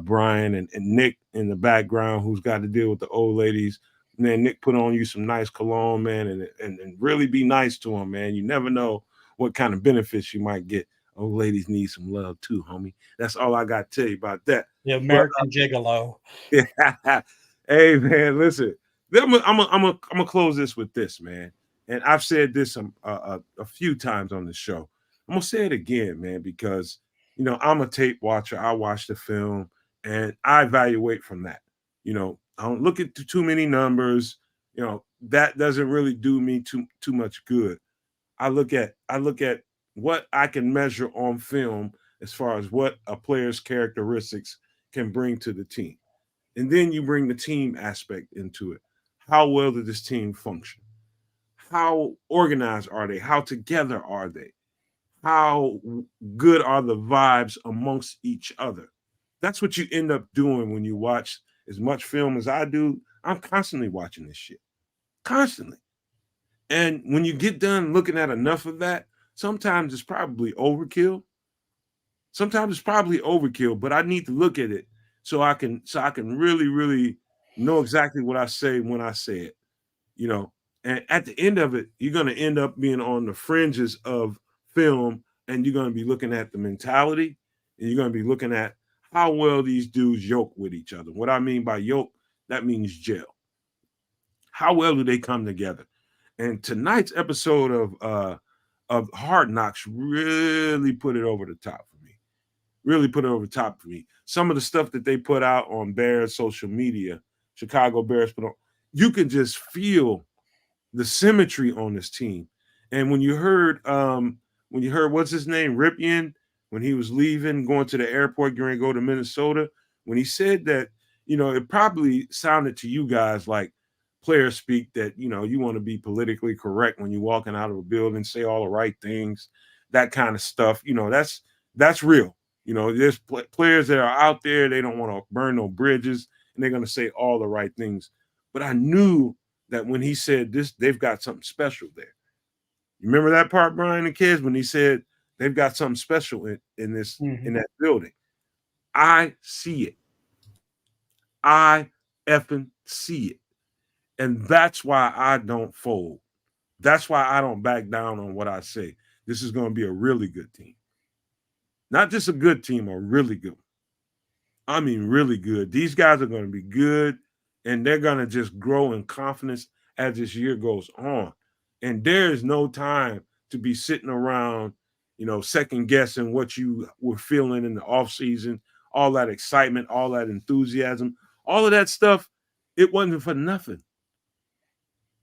Brian and Nick in the background, who's got to deal with the old ladies. And then Nick put on you some nice cologne, man, and really be nice to them, man. You never know what kind of benefits you might get. Old ladies need some love too, homie. That's all I got to tell you about that. The American Gigolo. Hey, man, listen. I'm gonna close this with this, man. And I've said this a few times on the show. I'm gonna say it again, man, because I'm a tape watcher. I watch the film and I evaluate from that. I don't look at too many numbers. That doesn't really do me too much good. I look at what I can measure on film as far as what a player's characteristics can bring to the team. And then you bring the team aspect into it. How well did this team function? How organized are they? How together are they? How good are the vibes amongst each other? That's what you end up doing when you watch as much film as I do. I'm constantly watching this shit. Constantly. And when you get done looking at enough of that, sometimes it's probably overkill. But I need to look at it so I can really, really know exactly what I say when I say it. And at the end of it, you're going to end up being on the fringes of film, and you're going to be looking at the mentality, and you're going to be looking at how well these dudes yoke with each other. What I mean by yoke, that means gel. How well do they come together? And tonight's episode of Hard Knocks really put it over the top for me. Really put it over the top for me. Some of the stuff that they put out on Bears social media, Chicago Bears put on, you can just feel the symmetry on this team. And when you heard what's his name, Ripien, when he was leaving, going to the airport, going to go to Minnesota, when he said that, it probably sounded to you guys like player speak that, you want to be politically correct when you're walking out of a building, say all the right things, that kind of stuff. That's real. There's players that are out there, they don't want to burn no bridges, and they're going to say all the right things. But I knew that when he said this, they've got something special there. You remember that part, Brian and kids, when he said they've got something special in this in that building? I see it. I effing see it. And that's why I don't fold. That's why I don't back down on what I say. This is going to be a really good team. Not just a good team, a really good one. I mean, really good. These guys are going to be good, and they're going to just grow in confidence as this year goes on. And there is no time to be sitting around, second guessing what you were feeling in the offseason, all that excitement, all that enthusiasm, all of that stuff. It wasn't for nothing.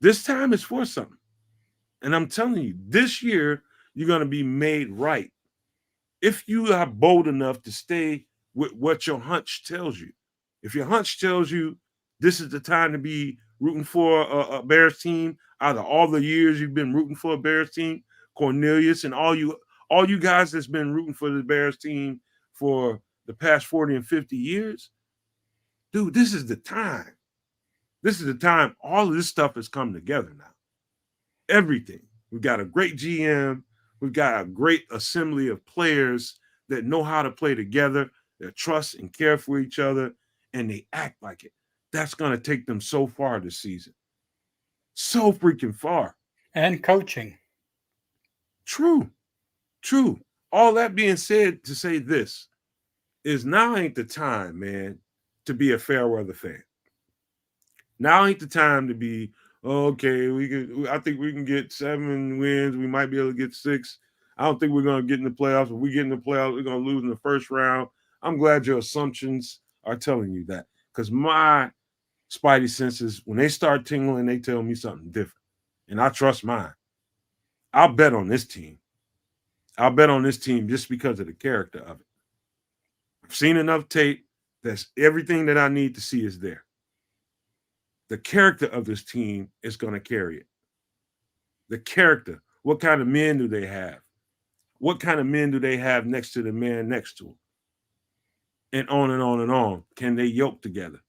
This time is for something. And I'm telling you, this year, you're going to be made right. If you are bold enough to stay with what your hunch tells you. If your hunch tells you this is the time to be rooting for a Bears team, out of all the years you've been rooting for a Bears team, Cornelius and all you guys that's been rooting for the Bears team for the past 40 and 50 years, dude, this is the time. This is the time all of this stuff has come together now. Everything. We've got a great GM. We've got a great assembly of players that know how to play together, that trust and care for each other, and they act like it. That's going to take them so far this season. So freaking far. And coaching. True. All that being said, to say this is now ain't the time, man, to be a fair weather fan. Now ain't the time to be, okay, I think we can get 7 wins. We might be able to get 6. I don't think we're going to get in the playoffs. If we get in the playoffs, we're going to lose in the first round. I'm glad your assumptions are telling you that, because my spidey senses, when they start tingling, they tell me something different, and I trust mine. I'll bet on this team. I'll bet on this team just because of the character of it. I've seen enough tape. That's everything that I need to see is there. The character of this team is going to carry it. The character. What kind of men do they have? What kind of men do they have next to the man next to them? And on and on and on. Can they yoke together?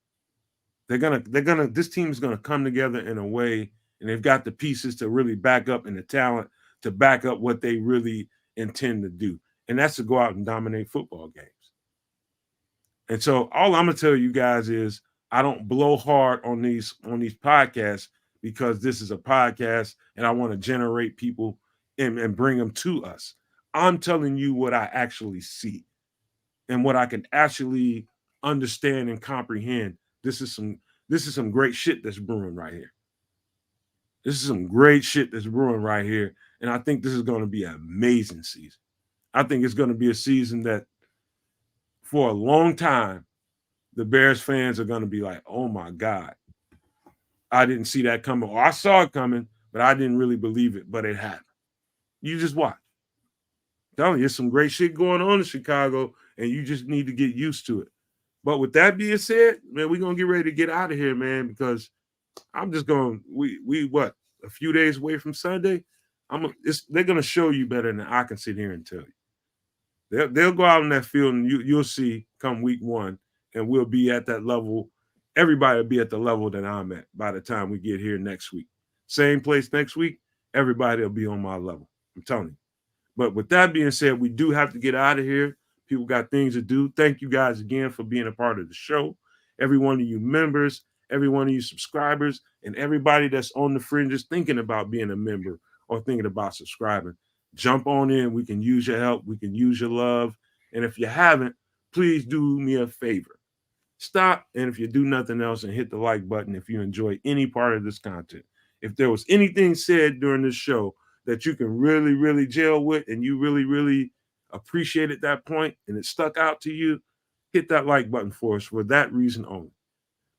This team is gonna come together in a way, and they've got the pieces to really back up and the talent to back up what they really intend to do. And that's to go out and dominate football games. And so all I'm gonna tell you guys is I don't blow hard on these podcasts because this is a podcast and I want to generate people and bring them to us. I'm telling you what I actually see and what I can actually understand and comprehend. This is some great shit that's brewing right here. This is some great shit that's brewing right here. And I think this is going to be an amazing season. I think it's going to be a season that for a long time, the Bears fans are going to be like, oh my God, I didn't see that coming. Or I saw it coming, but I didn't really believe it, but it happened. You just watch. I'm telling you, there's some great shit going on in Chicago, and you just need to get used to it. But with that being said, man, we're going to get ready to get out of here, man, because I'm just going, we what, a few days away from Sunday? They're going to show you better than I can sit here and tell you. They'll go out in that field, and you'll see come week one, and we'll be at that level. Everybody will be at the level that I'm at by the time we get here next week. Same place next week, everybody will be on my level. I'm telling you. But with that being said, we do have to get out of here. People got things to do. Thank you guys again for being a part of the show. Every one of you members, every one of you subscribers, and everybody that's on the fringes thinking about being a member or thinking about subscribing. Jump on in. We can use your help. We can use your love. And if you haven't, please do me a favor. Stop, and if you do nothing else, and hit the like button if you enjoy any part of this content. If there was anything said during this show that you can really, really gel with and you really, really appreciate at that point and it stuck out to you, hit that like button for us for that reason only.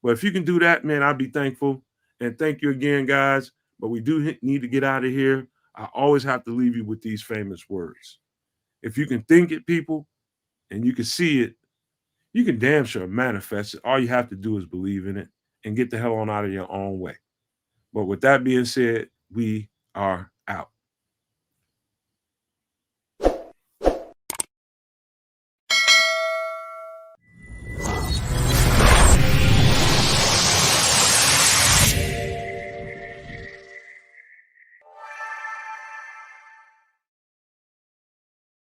But if you can do that, man, I'd be thankful. And thank you again, guys. But we do need to get out of here. I always have to leave you with these famous words. If you can think it, people, and you can see it, you can damn sure manifest it. All you have to do is believe in it and get the hell on out of your own way. But with that being said, we are out.